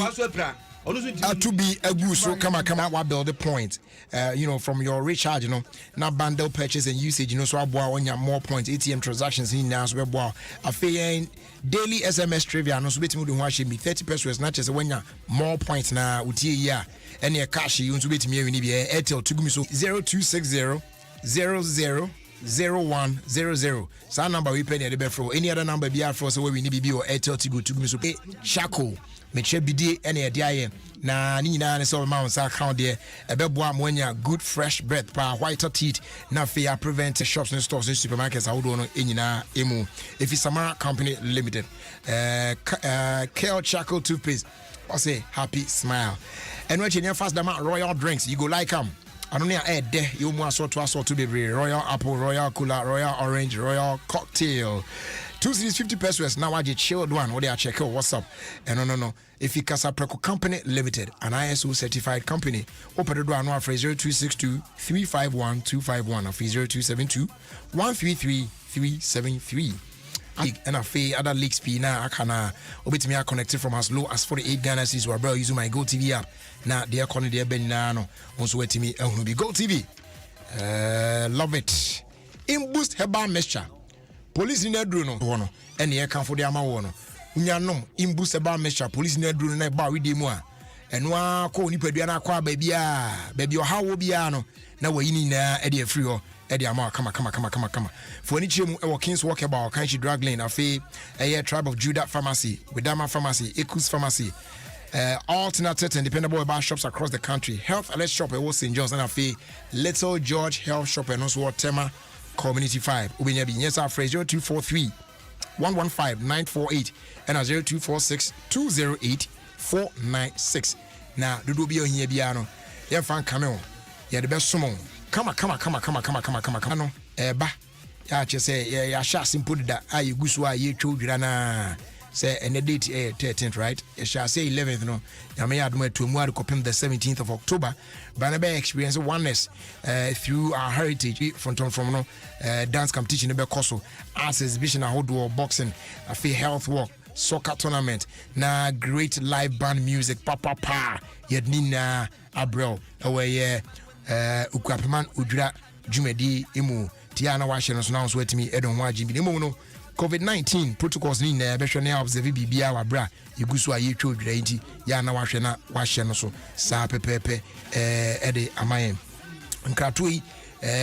to be a goose so come wa build the point from your recharge now bundle purchase and usage so aboa onya more points ATM transactions in now so be boa afei daily SMS trivia no so betimi do ho ahye mi 30 pesos na chese wanya more points na utie ya ene cash you so betimi awini bi Airtel tugumi so 0260 00 0100. Sa number we penny the for any other number be for so we need be or Airtel Tigo to me so Shako. Me che bidi ene dia na ni nyina ne so ma unsa account there ebeboa moanya good fresh breath pa whiter teeth na fear prevent shops and stores and supermarkets awodo no enyina emu if it's Samara Company Limited Kale Charcoal toothpaste or say happy smile and when you fast them Royal drinks you go like them I don't know there you mo asort to be Royal Apple, Royal Cola, Royal Orange, Royal Cocktail 2 series 50 pesos now I just chilled one what they are check out what's up and no if you Casa Preco Company Limited an ISO certified company open the door now for 0262 351 251 or 0272 133 373 and a fee other leaks P now I can obey connected from as low as 48 Ghana cedis where bro using my Go TV app now they are calling their ben now also wait me be Go TV love it in boost herbal mixture police in the no one and the account for the amount unyanom in boost herbal mixture police in the drone na ba we demo and wa ko ni padua kwa baby o hawo bia no na wa yini na e de free ho e de ama kama for any chemu e Kings walk about Kanchi drug lane afi a tribe of Judah pharmacy Widama pharmacy Ekus pharmacy alternative and dependable about shops across the country health alert shop e St. John's and afi Little George health shop and also Tema Community 5 ubenya bi nyesa phrase 0243 115 948 and 0246 208 496 na dodo bi ohia bia no ye fan kame ye de besomo kama no eba ya che say ya sha simple da ayi gusu a ye twodwira na say and the date 13th right it shall say 11th no ya me adom atumu ad kopim the 17th of October Banaba experience oneness through our heritage from no dance competition be koso as exhibition ahodo boxing afi health walk soccer tournament na great live band music papa yednina abrel away ukwapeman udura jumedi emu tia na wahye no so na so atimi edon ho agimbi emu no COVID-19 protocols ni na be hwe na observe bibia wa bra igusu aye twa odura nti ya na wahye no so sa pepepe ede amayen nkrato yi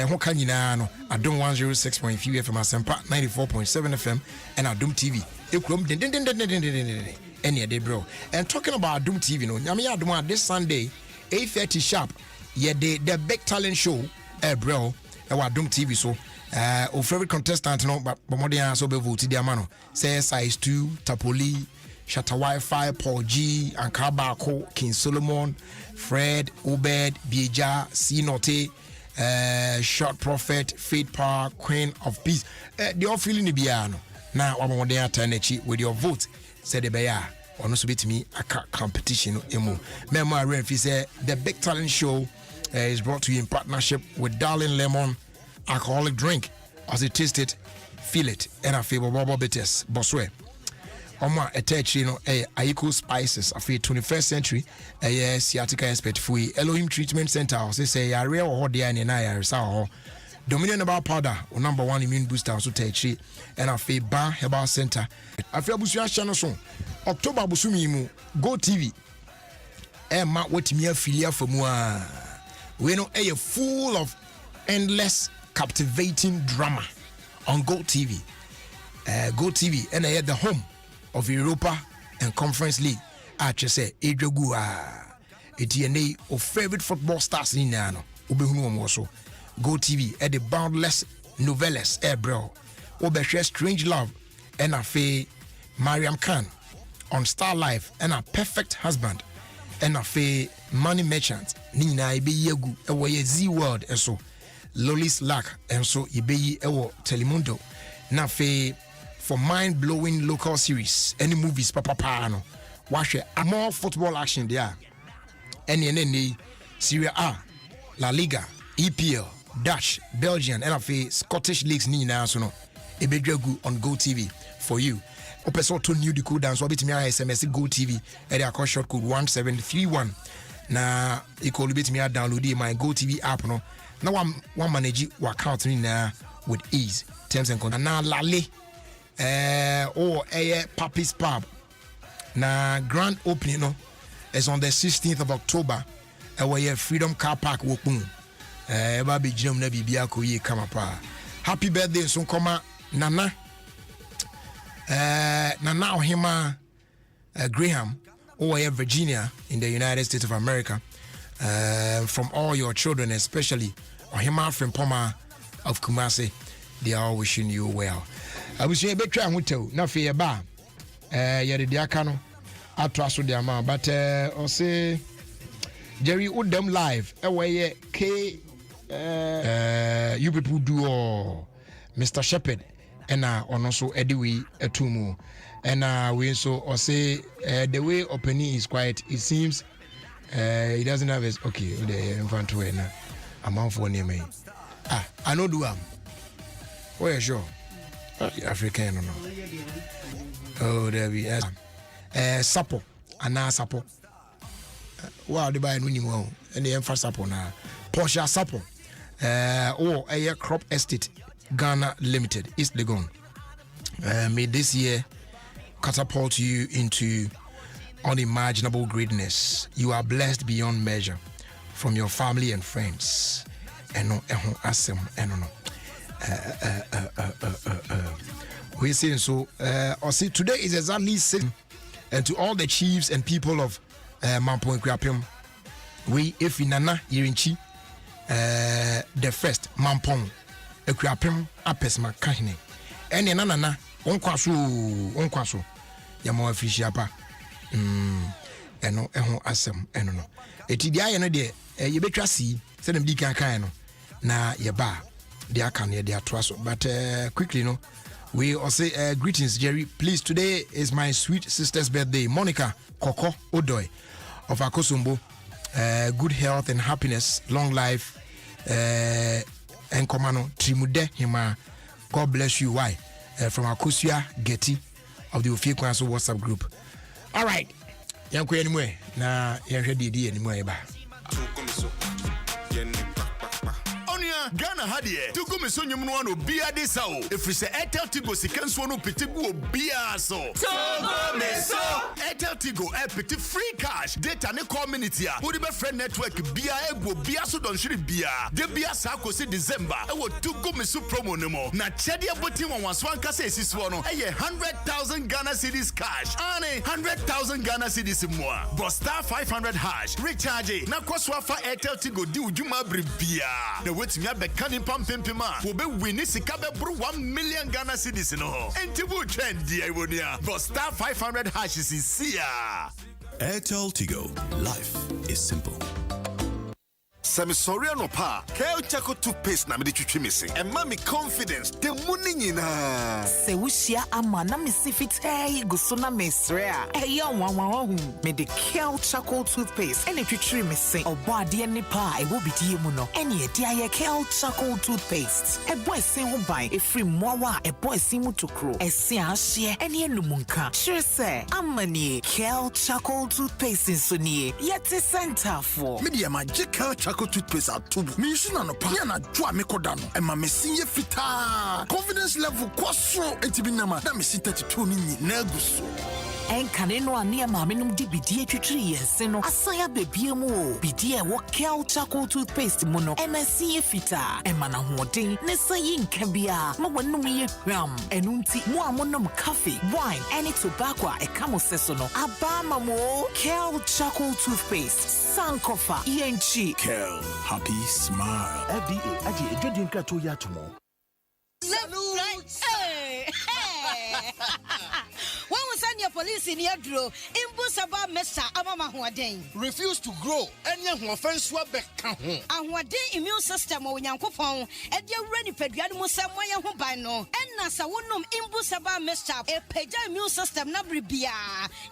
ho ka nyina no adom 106.3 FM asempa 94.7 FM and adom TV ekrom den ene de bro and talking about adom TV no nyame ya adom this Sunday 8:30 sharp the big talent show bro adom TV so our favorite contestant no but modern so be vote dia ma no say size 2 Tapoli Shatta Wi-Fi Paul G Ankabako King Solomon Fred Obed Bieja Sinote Short Prophet Faith Power Queen of Peace they all feeling the biano now modern attorney with your vote said the bear or no so bit me a competition emo Mema Renfi say the big talent show is brought to you in partnership with Darling Lemon alcoholic drink as it tasted feel it and a favor Bobo Betes Boswe Oma attach Ayiko spices of 21st century sciatica expert fui Elohim treatment center say a real or the and I saw Dominion about powder or number 1 immune booster so take and a fe bar herbal center I feel Busia channel so October Busumi mu Go TV ma what me affiliate for moi we know a full of endless captivating drama on Go TV. Go TV and I had the home of Europa and Conference League. I just say Edrogu ETNA of favorite football stars in Nano. Ubehunu also. Go TV at the boundless novellas bro. Obeshe Strange Love and a Faye Mariam Khan on Star Life and a Perfect Husband and a Faye Money Merchant Nina Ibe Yegu away Z World and so Lolis Lack and so Ibeyi Ewo Telemundo na fe for mind-blowing local series any movies papa no watch more football action there any Serie A La Liga EPL Dutch Belgian and fe Scottish leagues ni na so no ebedwagu on Go TV for you opeso to new decode dance obi timi SMS Go TV e dey call short code 1731 na e call bit me download my Go TV app no now one manage your account with ease. Terms and conditions. Now Lale, Papi's Pub. Now grand opening no is on the 16th of October. Where Freedom Car Park Wokun. Baby Jim Nebi Biako ye come up. happy birthday so koma Nana Ohima Graham or Virginia in the United States of America. From all your children, especially Ohima from Poma of Kumasi, they are all wishing you well. I wish you a bit trying to not fear bar. Yet the Diakano, I trust with the amount, but or say Jerry would them live away K. You people do all Mr. Shepherd and also Eddie Etumu and we so or say the way opening is quiet. It seems he doesn't have his okay the infant way now. I'm out for near me. I know do oh yeah sure African or no. Oh there we Sapo Ana Sapo. Wow the buy no and the infant Sapo now. Porsche Sapo. A Crop Estate Ghana Limited East Legon. May this year catapult you into unimaginable greatness. You are blessed beyond measure from your family and friends. We say so. Today is exactly 6, and to all the chiefs and people of Mampo and Krapim, we if inana yirinchi the first Mampong Krapim apesma kahine. Ene nana onkwaso yamo afishiapa eno asem eno no eti dia ye no de ye betwa si se dem di kan no na ye ba dia kan ye dia toaso but quickly no we also say greetings Jerry, please, today is my sweet sister's birthday, Monica Koko Odoy of Akosumbo. Good health and happiness, long life, and Komano Trimude Hima. God bless you. Why? From Akosia Getty of the Ofie Council WhatsApp group. All right. Yanko anyway. Na yanko di anyway ba. Ghana hadie to go me so nyum no ano bia de sao if we say Airtel Tigo sikanso no pitigu bia so Airtel Tigo piti free cash data ne community a wo be friend network bia ego bia so don shiri bia de bia sa ko se December e wo to go me so promo no mo na chede aboti won wanso anka se esisiwo no 100,000 Ghana cedis cash ane 100,000 Ghana cedis mo but star 500 hash recharge na kwaswa fa Airtel Tigo di ujuma bre bia the waiting be canning pam pimpima will be winning sikabe bro 1 million Ghana cedis no entibu trend dia iwonia but star 500 hash is here. Airtel Tigo, life is simple. Semi no pa Kel Chaco toothpaste na me de twitwi me se and ma me confidence the money nyina se wushia ama na me sifit guso na me sre a eya wanwan me de Kel Chaco toothpaste and twitwi me se obade ni pa e wo bidie mu no ene e dia ye Kel Chaco toothpaste e boy sin ho ban e free mowa e boy sin mu tokro e se ahye ene enumunka sure se amani Kel Chaco toothpaste so nie yet center for media magic Kel Chaco toothpaste atubu me shuna no pa na dwa me koda no e ma me sinye fita confidence level kwaso etibinama na me sita 32 ni na guso enkane no ane ma me num di bidie twitwiri yense no asaya bebie mu o bidie wo Kel Chaco toothpaste mu no MSC fita e mana hoden ne sayi nka bia ma wonum ye hwam enunti mu amonom coffee wine any tobacco e kamo seso no abama mo Kel Chaco toothpaste sankofa yenchi Kel happy smile FDA adi ejodi nka to ya tomo when we send your police in your draw, Imbusaba Mesa Amama Huaden. Refuse to grow, and young offense swabek. And what day immune system or Yankopon, and your ready pediatric Samoya Hubano, and Nasa Wunum Imbusaba Mesa, a peja immune system Nabribia,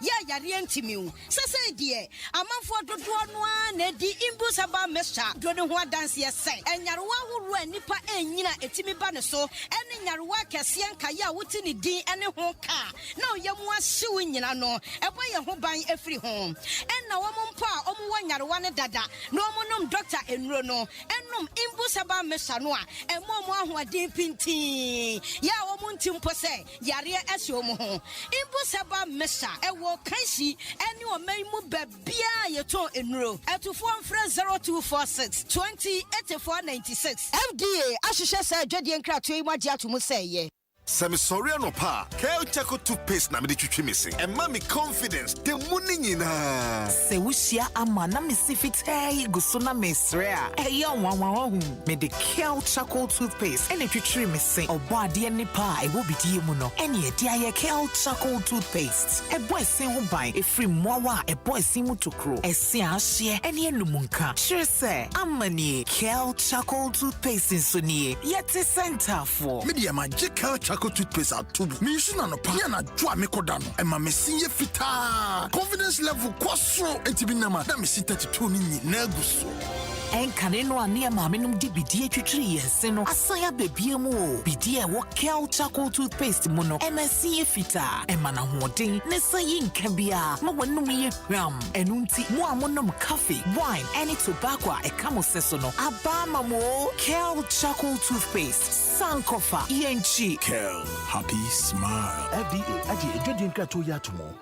Ya Yarientimu. Sasa dear, a month for the one, the Imbusaba Mesa, don't want dance yes say, and Yarwa who ran Nipa and Nina Etimi Banaso, and in Yarwa Cassian Kaya Wutini D and a honka. No, you want wu nyina no ebo ye ho ban afiri ho enna wo mpo a omo wanyarewa ne dada no omo nom Dr. Enuro no ennom imbusaba mesha no a emo ahoɔden pintin ya wo muntimpo se yare ase omo ho imbusaba mesha ewo kanshi ene o maimu babia yeto Enuro etufo mfra 0246 208496 FDA ahwehwɛ sɛ adwadie nkrato yi magye atomu sɛ ye Semisoria no pa, Kel Chaco toothpaste na me de twitwi me se. Emma me confidence, the money nyina. Se wushia ama na me sifit guso na me srea. Eya wanwa me de Kel Chaco toothpaste. Ene twitwi me se. Obo ade ni pa e wo bidie mu no. Ene e dia ye Kel Chaco toothpaste. E boy sen ho ban e free mowa e boy sen mu tokro. E se ahye ene enumunka. Sure se amani Kel Chaco toothpaste so nie. Yeti center for. Media magic Kel Chaco toothpaste at tubu. Me use na no pa na dwa me kodano. E ma me sinye fita. Confidence level kwaso entibi na ma. Na me si 32 ni na guso. Enkane no ane ma me num di bidie twitwiri yense no. Asaya bebie mu o. Bidie wo Kel Chaco toothpaste mu no. MSC fita. E ma na hoden ne sayi nka bia. Ma wanum ye hwam. Enu nti mo amonom coffee, wine, any tobacco e kamo seso no. Abama mo Kel Chaco toothpaste. Sankofa yenchi. Kel, happy smile. FDA aje edwadin krato ya tomo.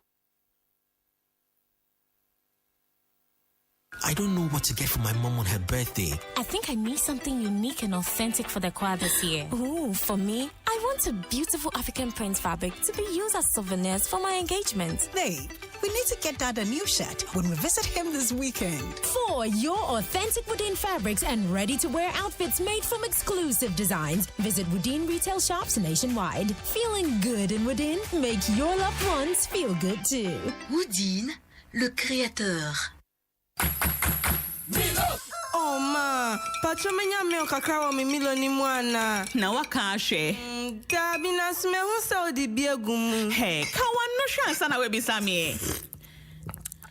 I don't know what to get for my mom on her birthday. I think I need something unique and authentic for the choir this year. Ooh, for me, I want a beautiful African print fabric to be used as souvenirs for my engagement. Babe, we need to get Dad a new shirt when we visit him this weekend. For your authentic Woodin fabrics and ready-to-wear outfits made from exclusive designs, visit Woodin retail shops nationwide. Feeling good in Woodin? Make your loved ones feel good too. Woodin, le créateur. Oh ma, pacho menya me kakra wo me Milo ni mu ana. Na waka ahwe. Gabi na sme hu se odi biegum. Hey, ka wanno hwe ansa na we bisa me.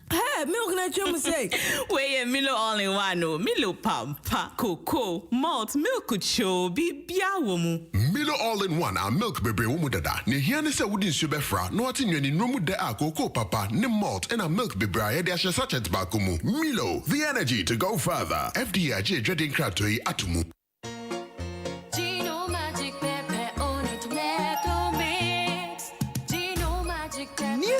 Hey, milk na chum say. We Milo all in one no. Milo pampa, cocoa, malt, milk cho bibia wo mu. Milo all in one a milk bebre wo mu dada. Ne hia ne se wodi nsu befra, no ati nwani nomu de a cocoa papa, ne malt and a milk bebre a de ahye sachet ba komu. Milo, the energy to go further. FDA aje dredin krato yi atumu.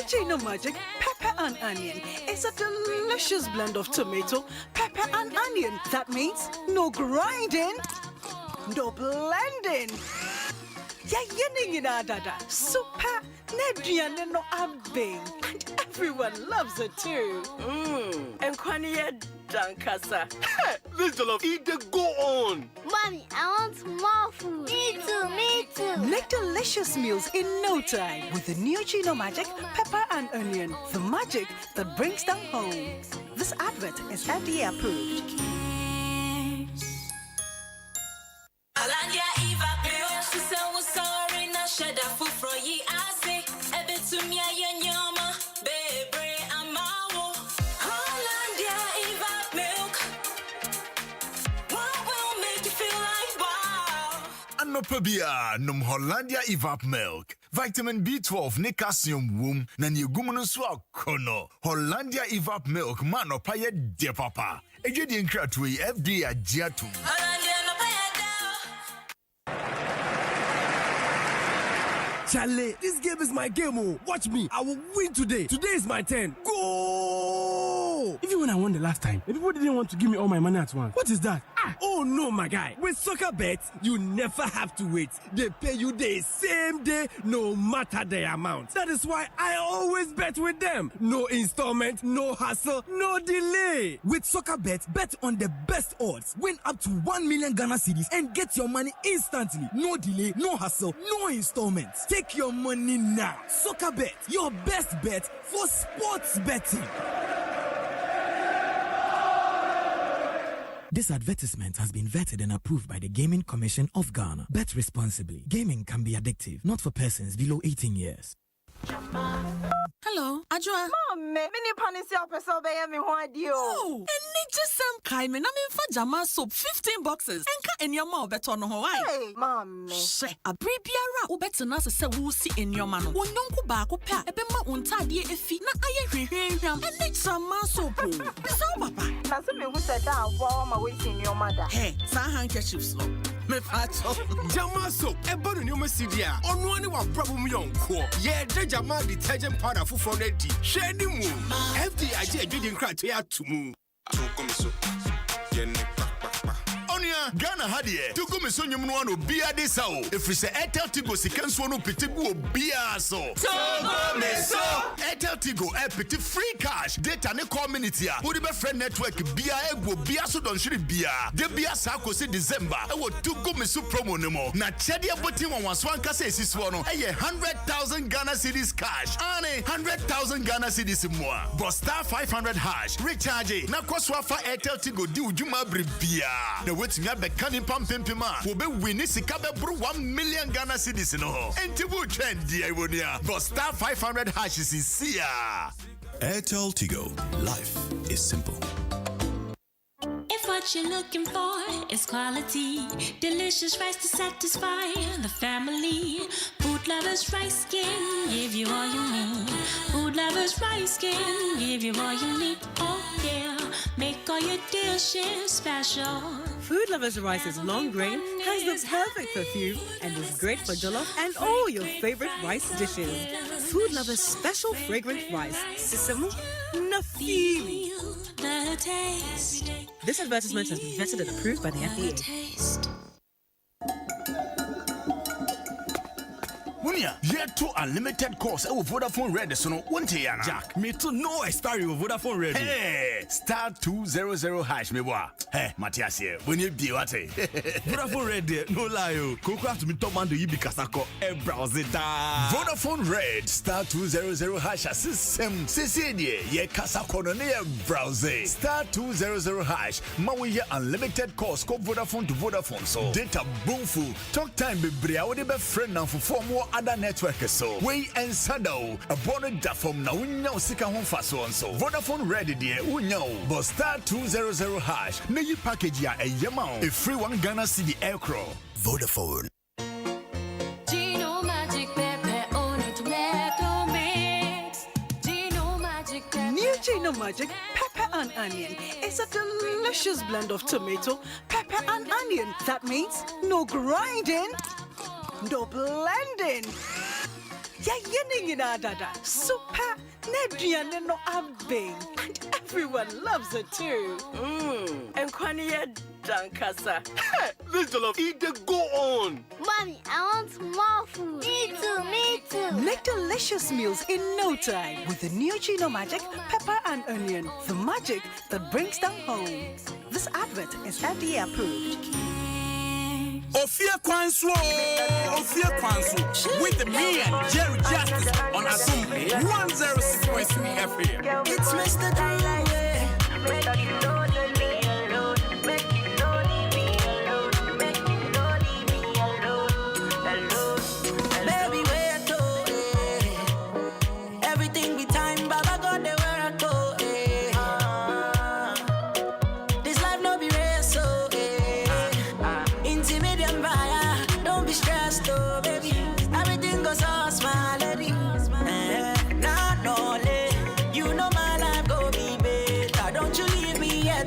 Gino Magic Pepper and Onion is a delicious blend of tomato, pepper and onion. That means no grinding, no blending. Ya yening in dada. Super nedrian no abbing. And everyone loves it too. And kwaniye dankasa. This jollof eat the go on. Mommy, I want more food. Me too. Make delicious meals in no time with the new Gino Magic Pepper and Onion. The magic that brings them home. This advert is FDA approved. Pabia num Hollandia Evap milk. Vitamin B12 ne calcium womb na ni gumunu so akono. Hollandia Evap milk man opaye de papa. Ejedi nkratwe FDA agiatum. Charlie, this game is my game. Oh. Watch me. I will win today. Today is my turn. Go! Even when I won the last time, the people didn't want to give me all my money at once. What is that? Oh no, my guy. With Soccer Bets, you never have to wait. They pay you the same day, no matter the amount. That is why I always bet with them. No installment, no hassle, no delay. With Soccer Bets, bet on the best odds. Win up to 1 million Ghana cedis and get your money instantly. No delay, no hassle, no installments. Take your money now. Soccer Bet, your best bet for sports betting. This advertisement has been vetted and approved by the Gaming Commission of Ghana. Bet responsibly. Gaming can be addictive, not for persons below 18 years. Hello, Ajua. Mom, me panisi opeso be me ho adio. Oh, and just some kai me na me fa jama soap 15 boxes. Enka enyoma obeto no ho why? Hey, mom. She, abri biara obetena se wo si enyoma no. Wonyonko ba ko pa ebema ontade efi na aye hwehwehwam. Ene jama soap. So papa. Na se me hu se da wo ma we si enyoma da. Hey, sa handkerchiefs no. Me facho. Jama soap, ebo no nyoma sidia. Onu ani wa brabo mu yonko. Ye de jama detergent powder for 480. Share ni mu. FDIG agedi nkra to ya tumu. Ghana hadie to go me so nyum no ano bia de sao efrise Airtel Tigo sikanso no pitigu obia so go me so Airtel Tigo piti free cash data ne community a wodi be friend network bia ego bia so don shiri bia de bia sa ko se December e wo to go me so promo ne mo na chede aboti wanwaso anka se esisiwo no e 100,000 Ghana cedis cash ane 100,000 Ghana cedis mo but star 500 hash recharge na kwaswa fa Airtel Tigo di ujuma bia na wetimi abekani pampempima wo be wini sika be bru 1 million Ghana cedis no ho enti bu trend dia iwonia but star 500 hash is here. Airtel Tigo, life is simple. If what you're looking for is quality, delicious rice to satisfy the family, Food Lovers Rice can give you all you need. Food Lovers Rice can give you all you need. Oh yeah, make all your dishes special. Food Lovers Rice is long grain, has the perfect perfume, and is great for jollof and all your favorite rice dishes. Food Lovers Special Fragrant Rice. Sisemu Nafili. The taste. This advertisement has been vetted and approved by the FDA. Munia, yet to unlimited course with Vodafone Red so no yana. Jack, me too no expiry with Vodafone Red. Hey, star 200 hash me wa. Hey, Matthias here. When you be what? Vodafone Red no lie. Koko have to me top man do yibi kasako e browse it. Vodafone Red star 200 hash system. Sisi ye kasako no ne browse. Star 200 hash. Ma we unlimited course ko Vodafone to Vodafone so. Data boomful. Talk time be bria wo de be friend now for more other network so we and Sado a bonnet da from na unya sika ho faso so Vodafone Red there unya but star 200 hash na yi package ya e yema a free 1 Ghana cedi aircraft. Vodafone. Gino Magic Pepper on it tomato mix. Gino Magic Pepper. New Gino Magic Pepper and Onion is a delicious blend of tomato, pepper and onion. That means no grinding, no blending. Ya yening in dada. Super Nedrian no abe. And everyone loves it too. And Kwaniya Dankasa. This jollof eat the go on. Mommy, I want more food. Me too, me too. Make delicious meals in no time with the new Gino Magic Pepper and Onion. The magic that brings them home. This advert is FDA approved. Ofia Kwanso with me and Jerry Justice on Assembly 106.3 FM. It's Mr. Daylight. Make you know leave me alone. Make you know leave me alone. Make you know leave me alone. Baby, where I go, everything be time, Baba God, they where I go, This life no be race, so, intimate and fire, don't be stressed, oh, baby. Everything goes so smile, lady. Not only, you know my life go be better. Don't you leave me yet.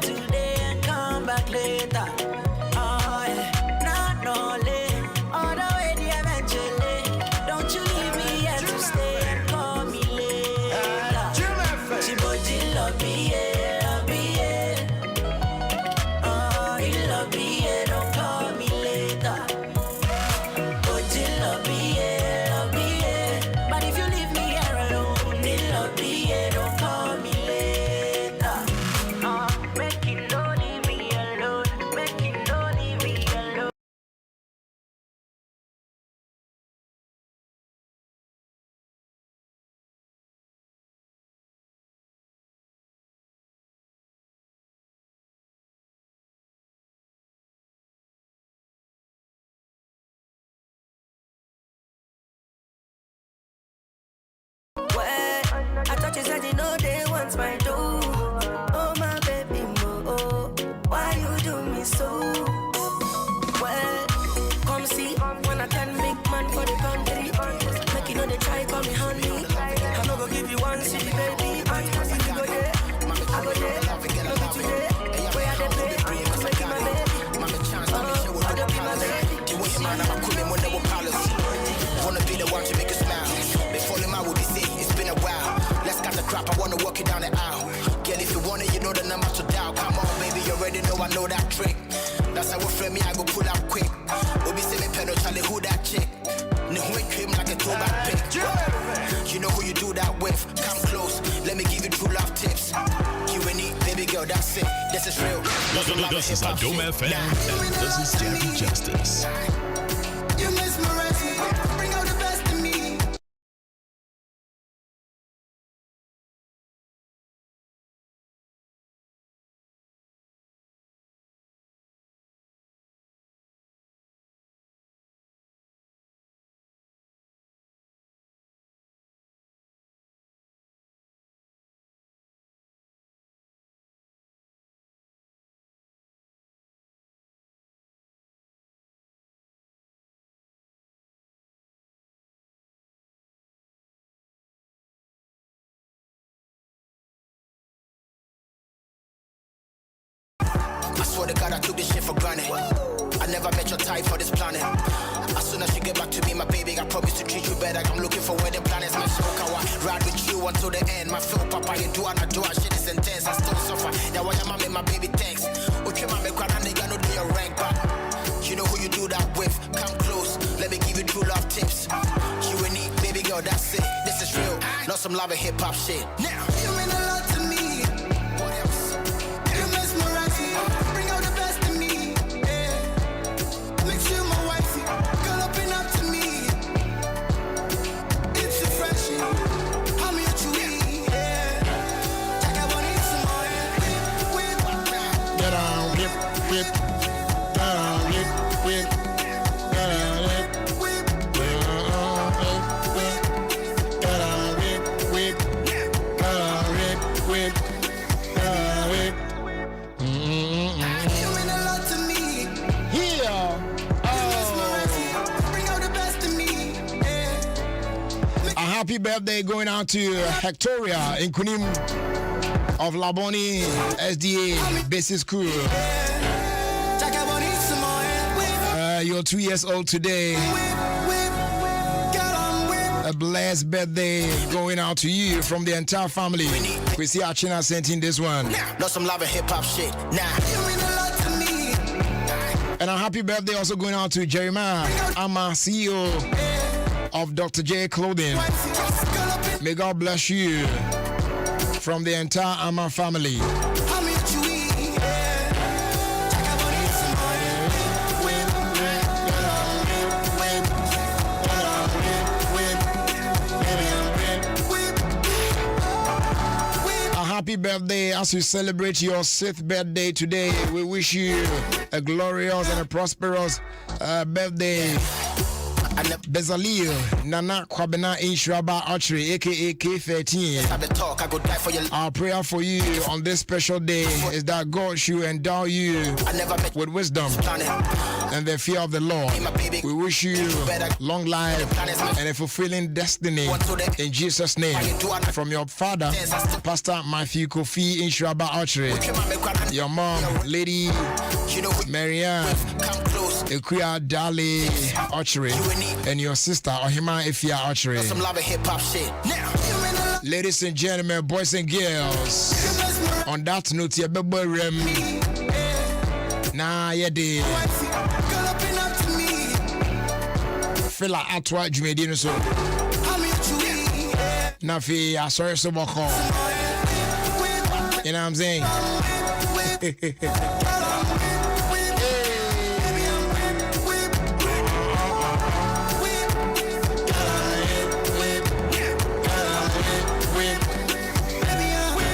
Wanna be the one to make you smile. Before the man will be sick, it's been a while. Let's cut the crap, I wanna walk you down the aisle. Girl, if you want it, you know the number to dial. Come on, baby, you already know I know that trick. That's how we frame me, I go pull up quick. Obi say me pen, Charlie, who that chick? No, we cream like a throwback pick. You know who you do that with. Come close, let me give you true love tips. Q&E, baby girl, that's it. This is real. This is Adom FM, and this is Jabby Justice. You mesmerize me, bring out the best in me. I swear to God, I took this shit for granted. I never met your type for this planet. As soon as you get back to me, my baby, I promise to treat you better. I'm looking for wedding planets. My smoke, I ride with you until the end. My feel, papa, you do and I do. Shit is intense, I still suffer. Now why am I my baby thanks? Okay, my cry, and nigga, no do your rank, but you know who you do that with. Come close, let me give you true love tips. Q&E, baby girl, that's it. This is real, not some love and hip hop shit. Now, you mean a lot to me. What else? You mesmerize me. Bring out the best in me. Yeah. Makes you my wifey. Girl, open up to me. It's refreshing. I'm your chewy. Yeah. Jack, I want to eat some more. Whip. Get on, whip, whip. Get on, whip, whip. Get on, whip. Get on, whip, whip. Get on, whip, whip. Get on, whip, whip. Get on, whip. You mean a lot to me. Here. Bring out the best in me. Yeah. A happy birthday going out to Hectoria in Kunim of Laboni SDA Basic School. Jack, I want to eat some more. You're 2 years old today. A blessed birthday going out to you from the entire family. We see Achina sent in this one. Not some love and hip hop shit. Nah. You mean a lot to me. And a happy birthday also going out to Jeremiah Ama, CEO of Dr. J Clothing. May God bless you from the entire Ama family. Happy birthday as you celebrate your 6th birthday today. We wish you a glorious and a prosperous birthday. Bezalil Nana Kwabena Inshraba Archery, aka K13. Our prayer for you on this special day is that God should endow you with wisdom and the fear of the Lord. We wish you long life and a fulfilling destiny in Jesus' name. From your father, Pastor Matthew Kofi Inshraba Archery, your mom, Lady Marianne Ekuya Dali Archery, and your sister Ohima Efia Archery. Ladies and gentlemen, boys and girls, on that note, you better rem. Nah, yeah, de. Fela atwa jumedi no so. Na fi asori so boko. You know what I'm saying?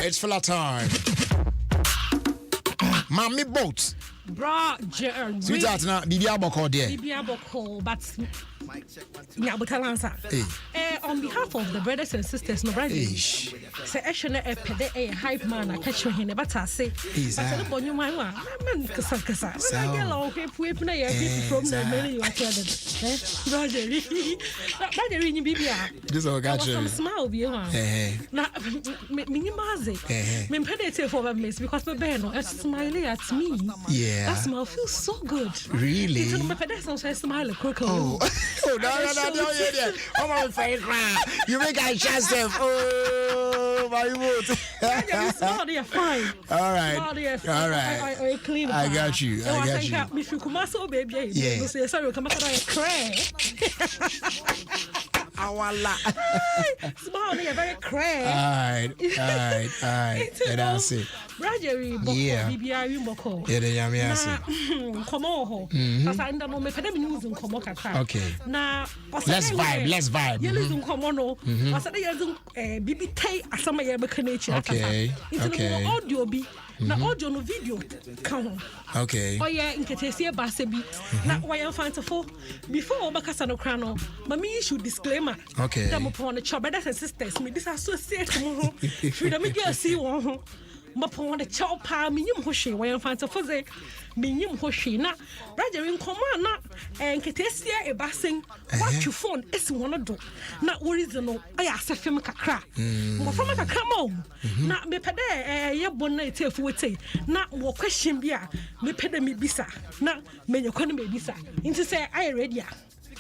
It's full of time. Mommy boat. Bro, Sweetheart, now, Bibi Aboko there. Bibi Aboko, but On behalf of the brothers and sisters, no brother. Say actually a hype man I catch him but I say I on you my man kasa. I get all people from the many Roger in Bibia. This all got you. Smile be one. Now minimaze. Me pedate for miss because my band is smiling at me. Yeah. That smile feels so good. Really? It's my pedestal says smile quick. Oh my face. You make a chance of my vote. Fine. All right. I clean. I got you. If you come so baby, you say sorry, come back and cry. Small, they are very cray. All right. That's it. Brajery, BBI Moko. Come on, as I know, me pay news in Komokaka. Okay. Now, let's vibe. You listen, Komono. I said, BBT, as some of your mechanic. Okay. It's audio be. Na audio no video come. Okay. Oh yeah, in Ketesia Basebi. Na why I'm fancy for before Obakasa no crano. Mami issue disclaimer. Okay. Them upon the child brothers and sisters. Me this associate tomorrow. Freedom media see one. Mapon the child pa minyum hoshi why I'm fancy for the minyum hoshi na. Brother in command na and Ketesia a basing. What you phone is one do. Na original. I ask a film kakra. From a cramo. Na me pede ya bonnet fuete. Na wo question bia me pede me bisa. Na me nyokoni me bisa. Into say I ready.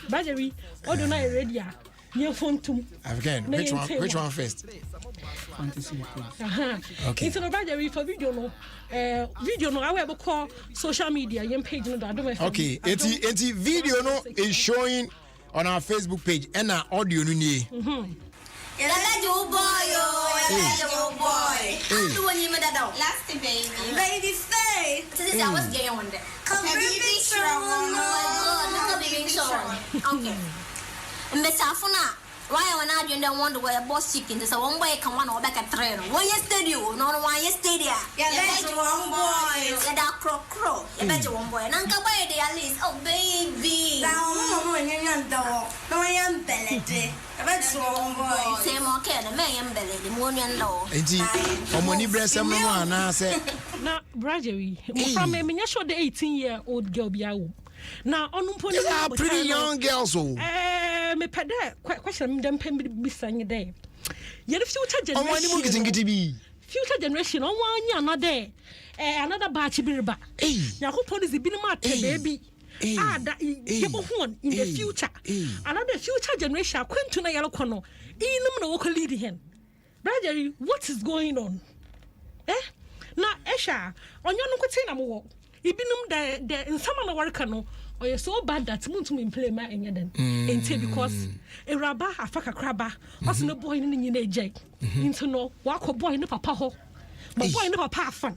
Badgery, or do not ready. Your phone to African. Which one first? Okay. It's about the for video no. Video no. I will call social media. Your page no. Okay. It's video no is showing on our Facebook page and our audio no ni. Last baby face. This is I was getting on there. Come baby strong. Oh my God, baby strong. Okay. Mbesafuna. Why am I doing that one to wear a boss chicken? There's a one way come on or back at train. One yesterday, not one yesterday. Yeah, that's one boy. Let that crow. You bet you one boy. And Uncle Bay, they at least. Oh, baby. Now, no, I am belly. I bet you one boy. Same okay, the man belly, the moon and low. Indeed, money breast and one. I said, now, Brajery, from a miniature the 18-year-old girl be now, on these are pretty young girls. Me pede question them pay me be saying day. Yet the future generation. Future generation on 1 year another. Another batch be ba. Now who policy be mad baby. That one in the future. Another future generation quent to na yellow kono. Inum no ko lead him. Brother, what is going on? Na Esha, on your no kotina mo. Ibinum the in some of work no. Or you're so bad that Muntum play my engine. And because a rabba, a fuck a crabber, was no boy in the jay. Into no walk or boy in the papa ho. But boy in the papa fun.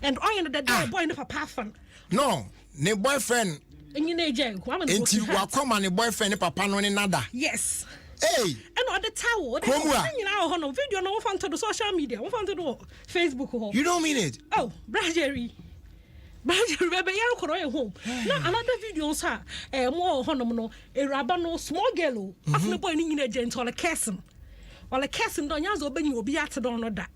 And I ended that day boy in the papa fun. No, ne boyfriend. And you know, Jay, and you walk come on a boyfriend, papa, no another. Yes. Hey, and on the tower, hanging out on a video, no one to the social media, one to the Facebook. You don't mean it? Oh, Brajery. But you remember, you're going home. Now, another video, sir, more honourable, a rabano small girl, of no boy in a gent or a castle. Or a castle, don't you open you will be at the door that.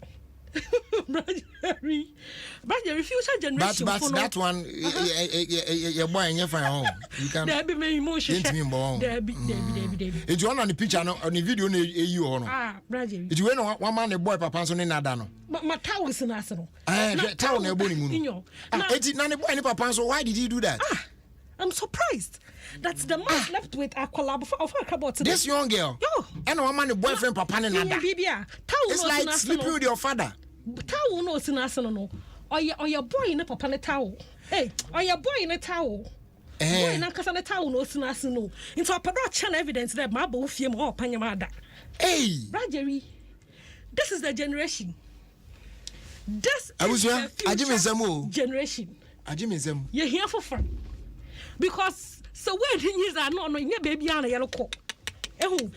But your future generation. But that one, your boy in your home. You can. There be my emotion. There be. It's one on the picture, on the video, you on. Ah, Brajery. It's when one man, a boy, papa, on another. But my tower is an arsenal. Town, a bonny moon. It's not a boy, papa, so why did he do that? I'm surprised. That's the man left with a collab of a about this young girl. Yo, and one man, a boyfriend, papa, and another. It's like sleeping with your father. Towel no in arsenal. Or your boy in a papa in a towel. Hey, or your boy in a towel. Boy in a casa town no in arsenal. Into a production evidence that my boy film or Panyamada. Hey, Brajery, this is the generation. This is the future generation. You're here for fun. Because so where things are not knowing your baby on a yellow coat. Young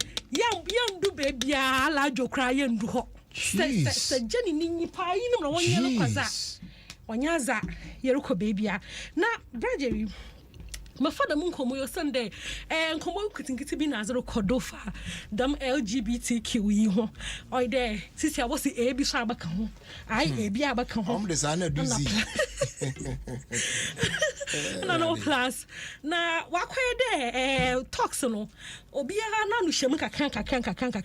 do baby, I like your crying do hot. Say Jenny Nini Pie, you know, 1 year. Wanyaza, Yeroko baby. Now, Brajery, my father munkomo yo Sunday and komo kitingiti bi na zero kodofa dam LGBTQ yi ho oi there sisi I was the A bi so abaka ho ai A bi abaka ho the sana do see no class na wakwe there talks no obiara na no hwem kakra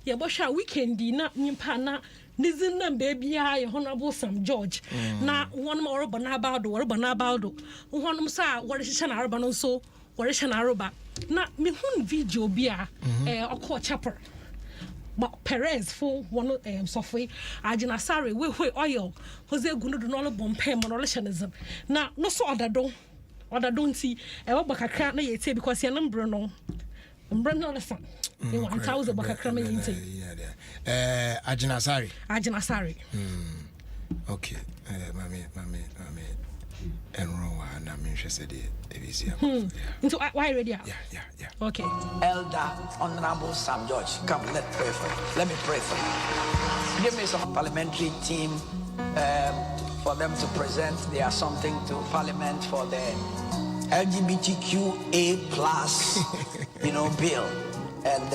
ye bo hwa weekend na nyimpa na Nizin baby, Honorable Sam George. Na one more Banabado, or Banabado. One sa, what is an Araban so, what is an Aruba. Na me hun video bia, or court chapter. But Perez for one software, Ajina Sari, we oil, Jose Gundo do not bomb pay monolationism. Na no so other don't see a baka can't say because you're number no. Brenda Lesson. 1,000 baka krama yinte. Ajina Sari. Okay. Mami. Enro na me interested e. Into why ready? Yeah. Okay. Elder Honorable Sam George, come, let's pray for you. Let me pray for you. Give me some parliamentary team for them to present their something to Parliament for the LGBTQA plus, bill. And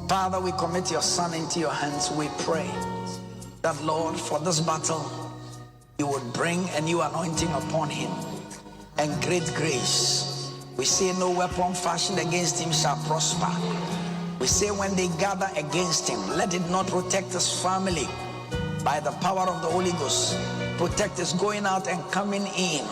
Father, we commit your son into your hands. We pray that, Lord, for this battle, you would bring a new anointing upon him and great grace. We say no weapon fashioned against him shall prosper. We say when they gather against him, let it not protect his family. By the power of the Holy Ghost, protect his going out and coming in.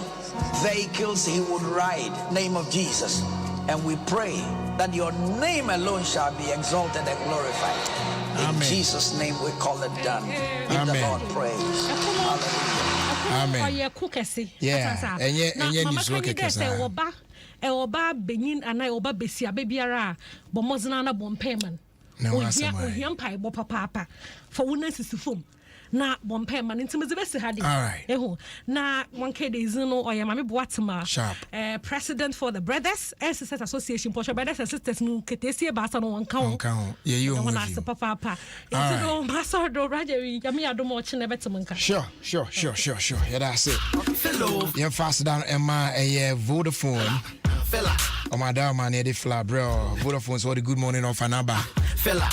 Vehicles he would ride, name of Jesus. And we pray that your name alone shall be exalted and glorified. Amen. In Jesus' name we call it done. Give the Lord praise. Amen. Yeah. And oba benin ana oba besia bebiara bomozna na bompayman. Ohia pai bo papa for wona sisifom. Na bompayman intimate besi hadi. Eho na one days no oyama me boatema. President for the Brothers SSS Association Portia Brothers and Sisters no ketesie basa no wanka. Yeah, you want to papa. It's no master do rajeri yami adomo chi na betemanka. Sure. Yeah, that's it. Hello. You fast down Emma a Vodafone. Fella. Oh my damn man, the fla, bro. Vodafone so the good morning offer number. Fella.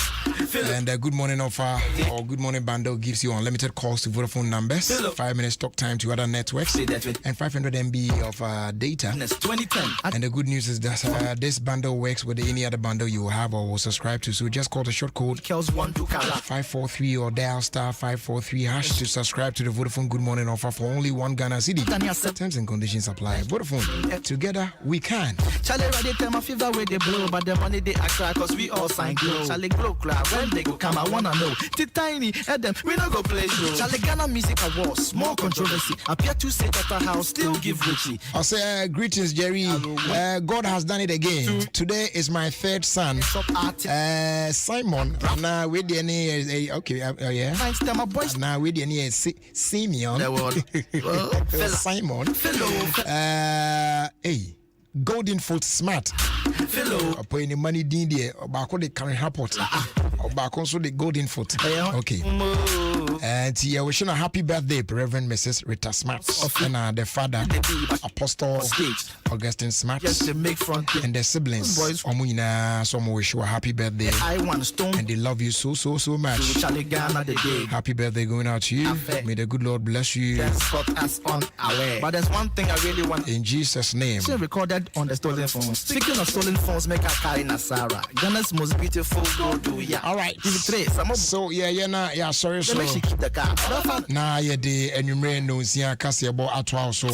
And the good morning offer or good morning bundle gives you unlimited calls to Vodafone numbers, 5 minutes talk time to other networks, and 500 MB of data. And the good news is that this bundle works with any other bundle you have or will subscribe to. So just call the short code 543 or dial star 543 hash to subscribe to the Vodafone good morning offer for only 1 Ghana cedi. Terms and conditions apply. Vodafone, together we can. Charlie, ready tell my fever where they blow, but the money they cry cause we all sign glow. Charlie glow cry when they go come, I wanna know. Tiny, Adam, we not go play show. Charlie Ghana Music Awards, more controversy. Appear to say that house still give Richie. I'll say greetings, Jerry. God has done it again. Today is my third son, Simon. Now with the name, okay, yeah. Now with the name Simeon. Simon. Hey. Golden Foot Smart. Upon any money din there, about the current report. About also the Golden Foot. Okay. And we wish a happy birthday, Reverend Mrs. Rita Smart, and the father, Apostle Augustine Smart, and the siblings. Omuna, some wish you a happy birthday. And they love you so much. Happy birthday going out to you. May the good Lord bless you. But there's one thing I really want. In Jesus' name. She recorded on the stolen phones. Speaking of stolen phones, make a carry Nasara. Ghana's most beautiful go ya. All right. So yeah, sorry. So she keep the car. Nah, yeah, the enumerate no sia kasi abo atwa so.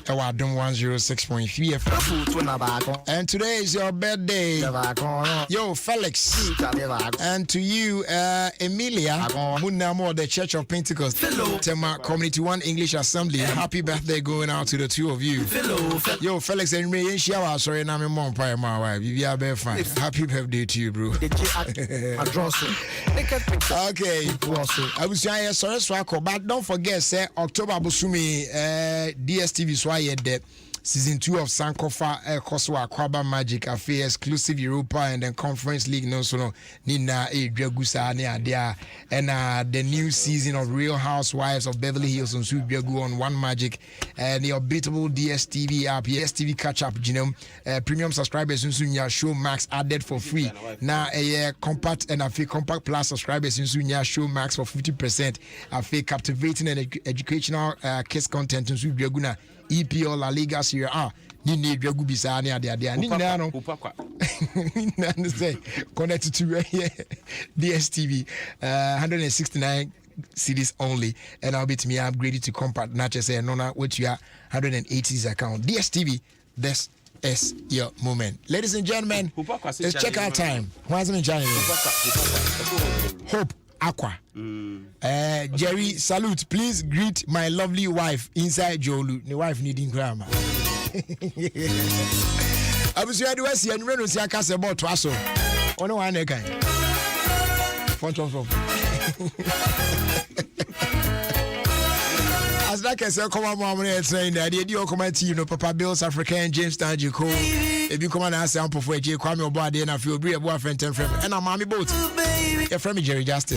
Ewa dum 106.3 FM. And today is your birthday. Yo, Felix. And to you, Emilia, Munamo, the Church of Pentecost, Tema Community 1 English Assembly. Happy birthday going out to the two of you. Yo, Felix and me, sorry, na me mom pa my wife. You are very fine. Happy birthday to you, bro. Okay. I was saying sorry, but don't forget, say October Busumi DSTV so I had season 2 of Sankofa Koswa Kwaba Magic Afe exclusive Europa and then Conference League no so no Nina Dwagusa ne adea and the new season of Real Housewives of Beverly Hills on Subyagu on One Magic and the unbeatable DSTV app, DSTV catch up genome premium subscribers in Show Max added for free. Now a compact and Afe Compact Plus subscribers in Show Max for 50%. Afe captivating and educational case content in Subyagu EPL La Liga Serie A ni ne dwagu bisa ne ade ade ni nyina no na say connected to DSTV 169 cities only and I'll be to me upgraded to compact natchez say no na what you are 180s account DSTV. This is your moment, ladies and gentlemen. It's check out time. What's in January? Hope Aqua. Jerry, salute. Please greet my lovely wife inside Jolu. The wife needing grammar. I was here to see and run see a cast about Twasso. Oh, no, one again. As like I said, come on, mom, saying that the idea come to you know, Papa Bill's African James Tangico. If you come and ask sample for a J. Kwame Obade and I feel brave boyfriend and I'm mommy boat. Your friend Jerry Justice.